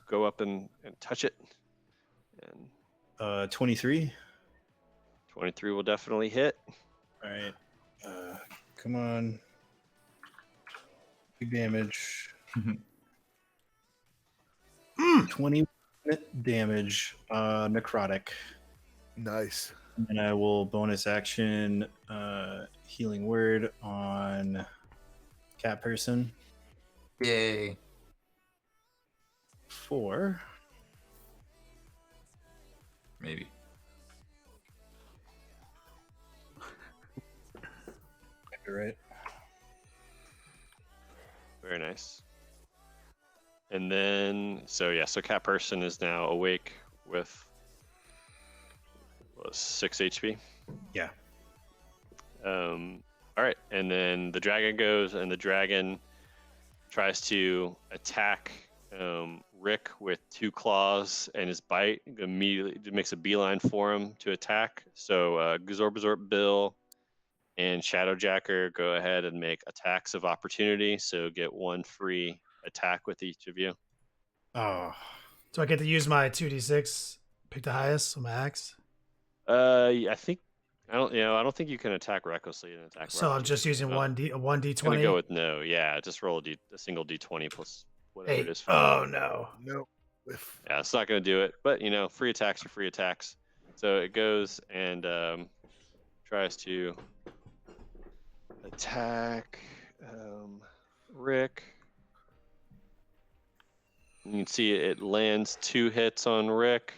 go up and touch it, and 23. 23 will definitely hit. All right. Come on. Big damage. 20 damage. Necrotic. Nice. And I will bonus action healing word on cat person. Yay. 4. Maybe. You're right. Very nice. And then, so cat person is now awake with 6 HP. Yeah. All right, and then the dragon goes, and the dragon tries to attack Rick with 2 claws and his bite. Immediately makes a beeline for him to attack. So Absorb Bill and Shadowjacker, go ahead and make attacks of opportunity. So get 1 free attack with each of you. Oh. So I get to use my 2d6, pick the highest on my axe. I don't think you can attack recklessly and attack. So I'm just using I'm 1d20. gonna go with no. Yeah, just roll a single d20 plus whatever 8. it is. Oh no. Nope. Yeah, it's not gonna do it. But free attacks are free attacks. So it goes and tries to attack Rick. You can see it lands 2 hits on Rick,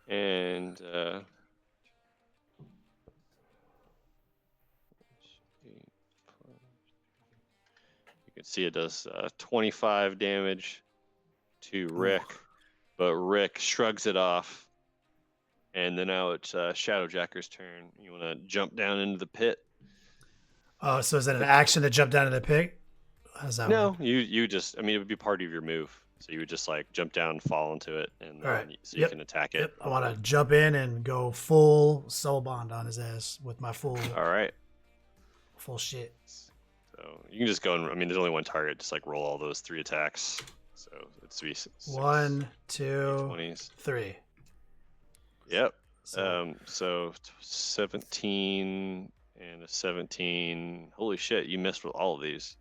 and you can see it does 25 damage to Rick, but Rick shrugs it off, and then now it's Shadowjacker's turn. You want to jump down into the pit? Oh, so is that an action to jump down in the pit? How's that No, work? you just, it would be part of your move. So you would just like jump down and fall into it, and then Alright. so you can attack it. Yep. I want to jump in and go full soul bond on his ass with my full All right. shit. So you can just go and, there's only one target. Just like roll all those 3 attacks. So it's be 1, 2, 20s. 3. Yep. So, So 17 and a 17. Holy shit! You missed with all of these.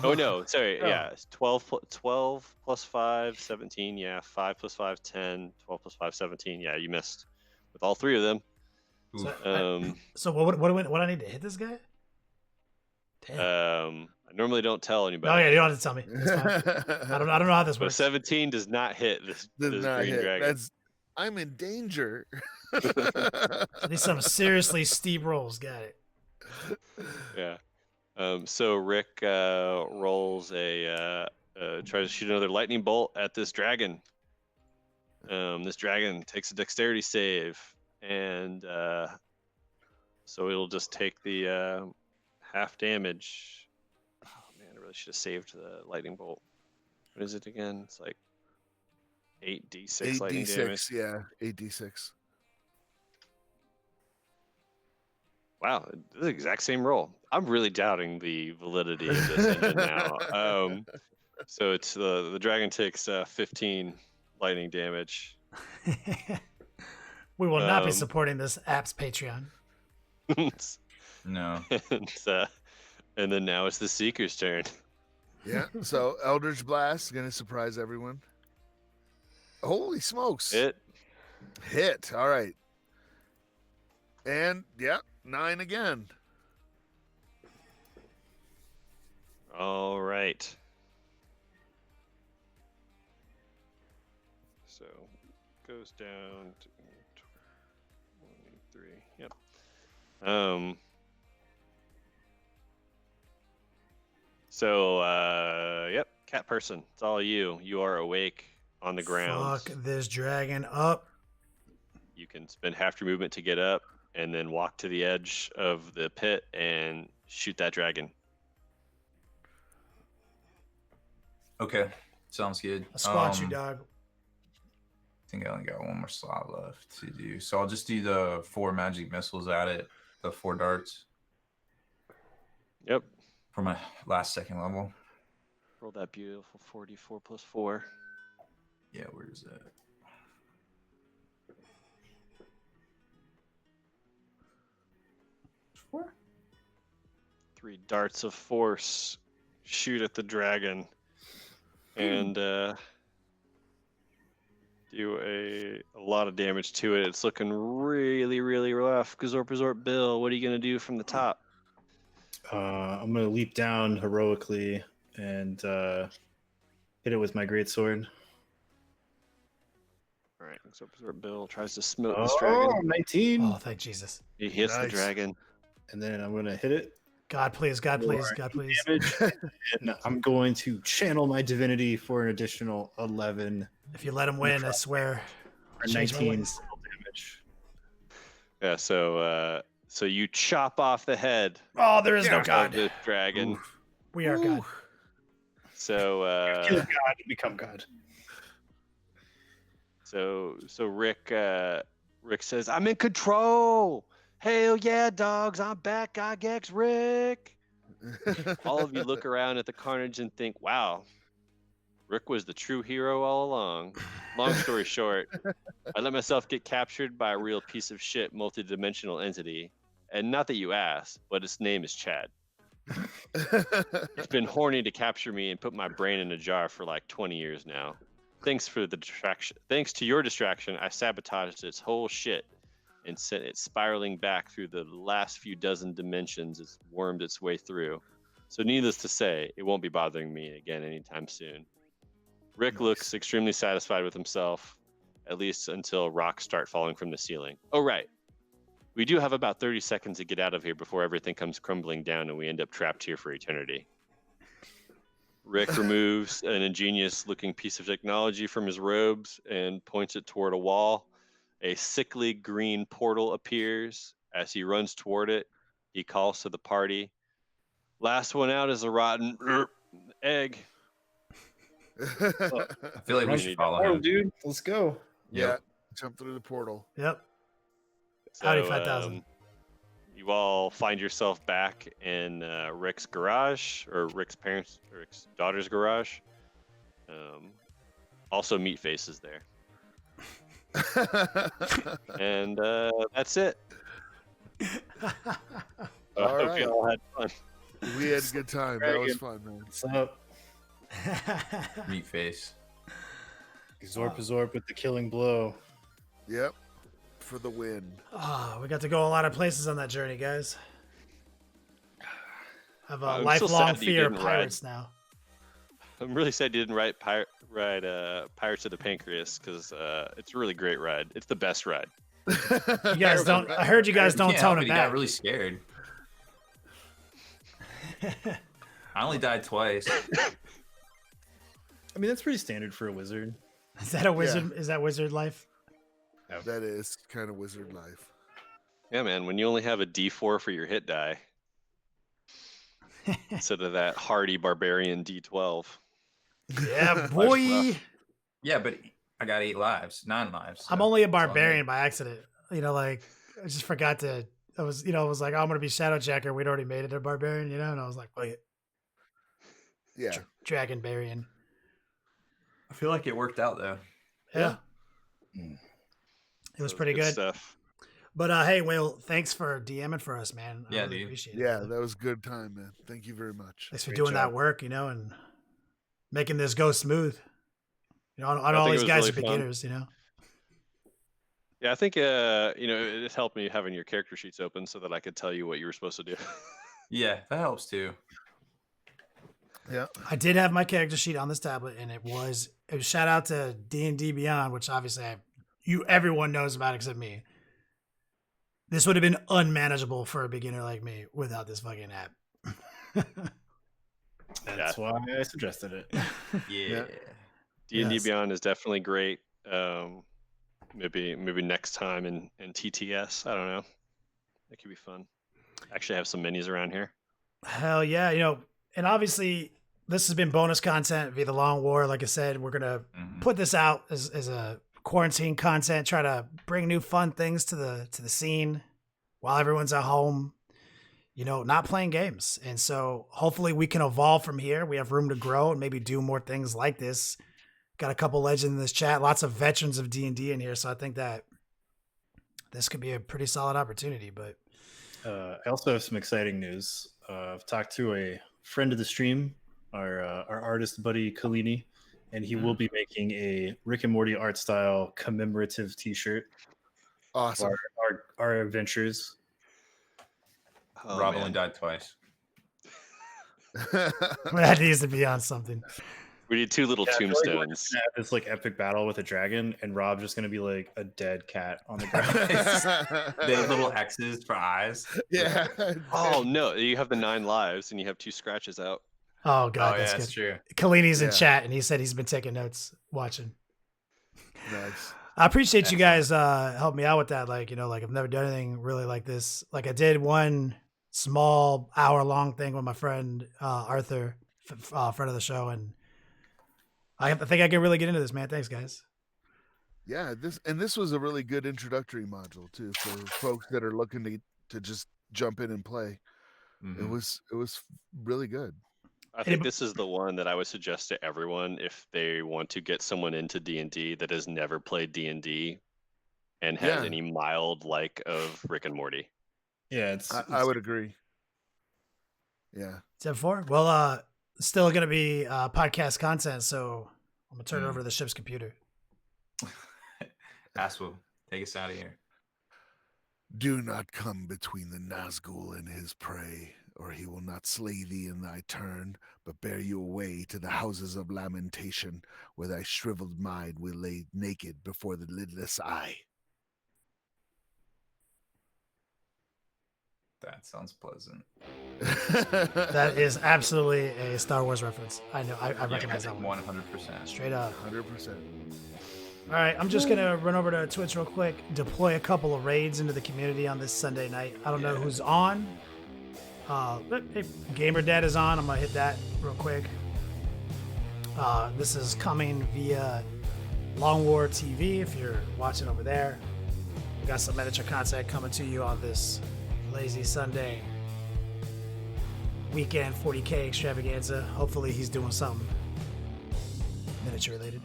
Oh no, sorry. Oh. Yeah, 12 plus 5, 17. Yeah, 5 plus 5, 10. 12 plus 5, 17. Yeah, you missed with all 3 of them. so what I need to hit this guy? Damn. I normally don't tell anybody. Oh yeah, you don't have to tell me. It's fine. I don't know how this But works. 17 does not hit this green dragon. I'm in danger. These some seriously steep rolls. Got it. Yeah. So Rick rolls tries to shoot another lightning bolt at this dragon. This dragon takes a dexterity save, and so it'll just take the half damage. Oh man, I really should have saved the lightning bolt. What is it again? It's like 8d6 lightning damage. 8d6, yeah, 8d6. Wow, this is the exact same roll. I'm really doubting the validity of this engine now. So it's the dragon takes 15 lightning damage. We will not be supporting this app's Patreon. No. And then now it's the Seeker's turn. Yeah, so Eldritch Blast gonna surprise everyone. Holy smokes! Hit. All right. And yeah, 9 again. All right. So goes down to 23. Yep. So, yep, cat person. It's all you. You are awake on the ground. Fuck this dragon up. You can spend half your movement to get up, and then walk to the edge of the pit and shoot that dragon. Okay, sounds good. I squat you, dog. I think I only got one more slot left to do. So I'll just do the 4 magic missiles at it, the 4 darts. Yep. For my last second level. Roll that beautiful 44 plus 4. Yeah, where is that? Four? 3 darts of force shoot at the dragon and do a lot of damage to it. It's looking really, really rough. Gazorp Bill, what are you going to do from the top? I'm going to leap down heroically and hit it with my greatsword. All right, Gazorp Bill tries to smote this dragon. 19. Oh, thank Jesus. He hits the Nice. dragon. And then I'm going to hit it. God, please, God, please, God, please. Damage. And I'm going to channel my divinity for an additional 11 If you let him win, I swear. or Change my 19 ways. damage. Yeah, so you chop off the head Oh, there is no of God. this dragon. Oof. We are God. So Kill God and become God. So Rick says, "I'm in control. Hell yeah, dogs! I'm back, Gygax Rick." All of you look around at the carnage and think, "Wow, Rick was the true hero all along." Long story short, I let myself get captured by a real piece of shit multi-dimensional entity, and not that you asked, but its name is Chad. It's been horny to capture me and put my brain in a jar for like 20 years now. Thanks for the distraction. Thanks to your distraction, I sabotaged its whole shit and sent it spiraling back through the last few dozen dimensions it's wormed its way through. So needless to say, it won't be bothering me again anytime soon. Rick looks extremely satisfied with himself, at least until rocks start falling from the ceiling. Oh, right. We do have about 30 seconds to get out of here before everything comes crumbling down and we end up trapped here for eternity. Rick removes an ingenious-looking piece of technology from his robes and points it toward a wall. A sickly green portal appears. As he runs toward it, he calls to the party. Last one out is a rotten egg. I feel like we should follow him. Dude, let's go. Yeah, jump through the portal. Yep. So, Howdy, 5,000. You all find yourself back in Rick's garage, or Rick's daughter's garage. Also, Meatface is there. And that's it. All Hope right. you all had fun. We had a good time. That was fun, man. What's up? Meat face. Zorp with the killing blow. Yep. For the win. Oh, we got to go a lot of places on that journey, guys. I have a I'm so lifelong sad that you fear of didn't ride. pirates now. I'm really sad you didn't ride Pirates of the Pancreas, because it's a really great ride. It's the best ride. You guys don't. I heard you guys don't Can't help tone it, it he back. got really scared. I only died twice. I mean, that's pretty standard for a wizard. Is that a wizard? Is that wizard life? That is kind of wizard life. Yeah, man. When you only have a D4 for your hit die, instead of that hardy barbarian D12. Yeah, boy. rough. Yeah, but I got 9 lives. I'm so only a it's all barbarian by accident. You know, like I just forgot to. I was, I was like, oh, I'm gonna be Shadow Jacker. We'd already made it a barbarian, and I was like, wait, Yeah. Dragon Barian. I feel like it worked out though. Yeah, Mm. it was So pretty good. stuff. But hey, Will, thanks for DMing for us, man. I Yeah, really dude. appreciate it. Yeah, that was good time, man. Thank you very much. Thanks for Great doing job. that work, and making this go smooth. On I all think it these was guys really are fun. beginners, Yeah, I think it helped me having your character sheets open so that I could tell you what you were supposed to do. Yeah, that helps too. Yeah. I did have my character sheet on this tablet, and it was shout out to D&D Beyond, which obviously everyone knows about except me. This would have been unmanageable for a beginner like me without this fucking app. That's why I suggested it. Yeah. D&D Yes. Beyond is definitely great. Maybe next time in TTS. I don't know. It could be fun. Actually, have some minis around here. Hell yeah. And obviously this has been bonus content via the Long War. Like I said, we're going to put this out as a quarantine content, try to bring new fun things to the scene while everyone's at home, not playing games. And so hopefully we can evolve from here. We have room to grow and maybe do more things like this. Got a couple legends in this chat, lots of veterans of D&D in here. So I think that this could be a pretty solid opportunity, but I also have some exciting news. I've talked to a friend of the stream, our artist buddy Kalini, and he will be making a Rick and Morty art style commemorative T-shirt. Awesome. Our adventures. Rob only died twice. that needs to be on something. We need 2 little I feel like we're tombstones. just gonna have this like epic battle with a dragon, and Rob's just gonna be like a dead cat on the ground. They have little X's for eyes. Yeah. Oh no, you have the 9 lives and you have 2 scratches out. Oh God, Oh, yeah, that's that's good. true. Kalini's in Yeah. chat and he said he's been taking notes, watching. Nice. I appreciate you guys helping me out with that. Like, I've never done anything really like this. Like I did one small hour-long thing with my friend Arthur, friend of the show, and I think I can really get into this, man. Thanks, guys. Yeah, this was a really good introductory module too for folks that are looking to just jump in and play. Mhm. It was really good. I think this is the one that I would suggest to everyone if they want to get someone into D&D that has never played D&D and has Yeah. any mild like of Rick and Morty. Yeah, I would agree. Yeah. 7-4. Well, still gonna be podcast content, so I'm gonna turn it over to the ship's computer. Aswell, take us out of here. Do not come between the Nazgul and his prey, or he will not slay thee in thy turn, but bear you away to the houses of lamentation, where thy shriveled mind will lay naked before the lidless eye. That sounds pleasant. That is absolutely a Star Wars reference. I know. I recognize that one. 100%. Straight up. 100%. All right, I'm just gonna run over to Twitch real quick, deploy a couple of raids into the community on this Sunday night. I don't know who's on. But hey, Gamer Dad is on. I'm gonna hit that real quick. This is coming via Long War TV. If you're watching over there, we got some miniature content coming to you on this lazy Sunday weekend 40K extravaganza. Hopefully, he's doing something miniature related.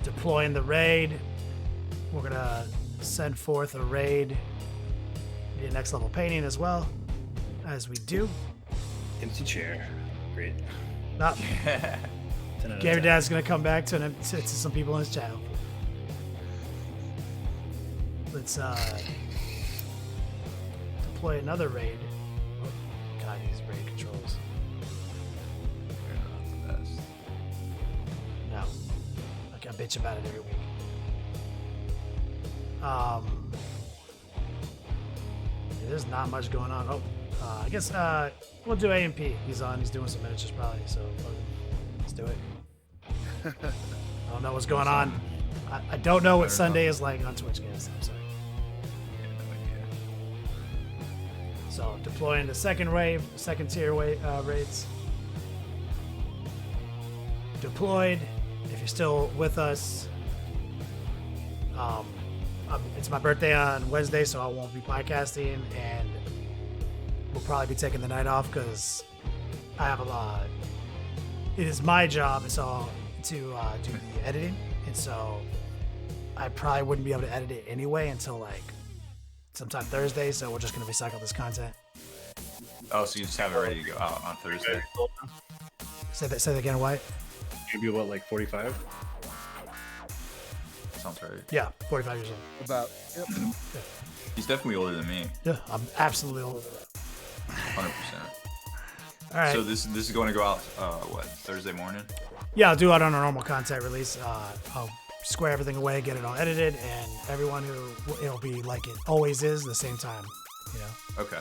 Deploying the raid. We're gonna send forth a raid via next level painting as well, as we do. empty chair. Great. Not 10 out of Gamer 10. Dad's gonna come back to some people in his chat. Let's deploy another raid. Oh, God, these raid controls. You're not the best. No, like I bitch about it every week. There's not much going on. Oh, I guess we'll do AMP. He's on. He's doing some miniatures probably. So let's do it. I don't know what's going on. I don't know what Sunday is like on Twitch, guys. I'm sorry. Yeah, no idea. So deploying the second wave, second tier raids. Deployed. If you're still with us, it's my birthday on Wednesday, so I won't be podcasting, and we'll probably be taking the night off because I have a lot. It is my job, so to do the editing, and so I probably wouldn't be able to edit it anyway until like sometime Thursday. So we're just gonna recycle this content. Oh, so you just have it ready to go out on Thursday? Say that again, White. Maybe what, like 45? Sounds right. Yeah, 45 years old. About yep. He's definitely older than me. Yeah, I'm absolutely older. 100%. All right. So this is going to go out what, Thursday morning? Yeah, I'll do it on a normal content release. I'll square everything away, get it all edited, and everyone it'll be like it always is, the same time You know, Okay.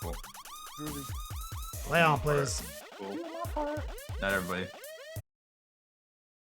Cool. lay on, please. Cool. Night, everybody.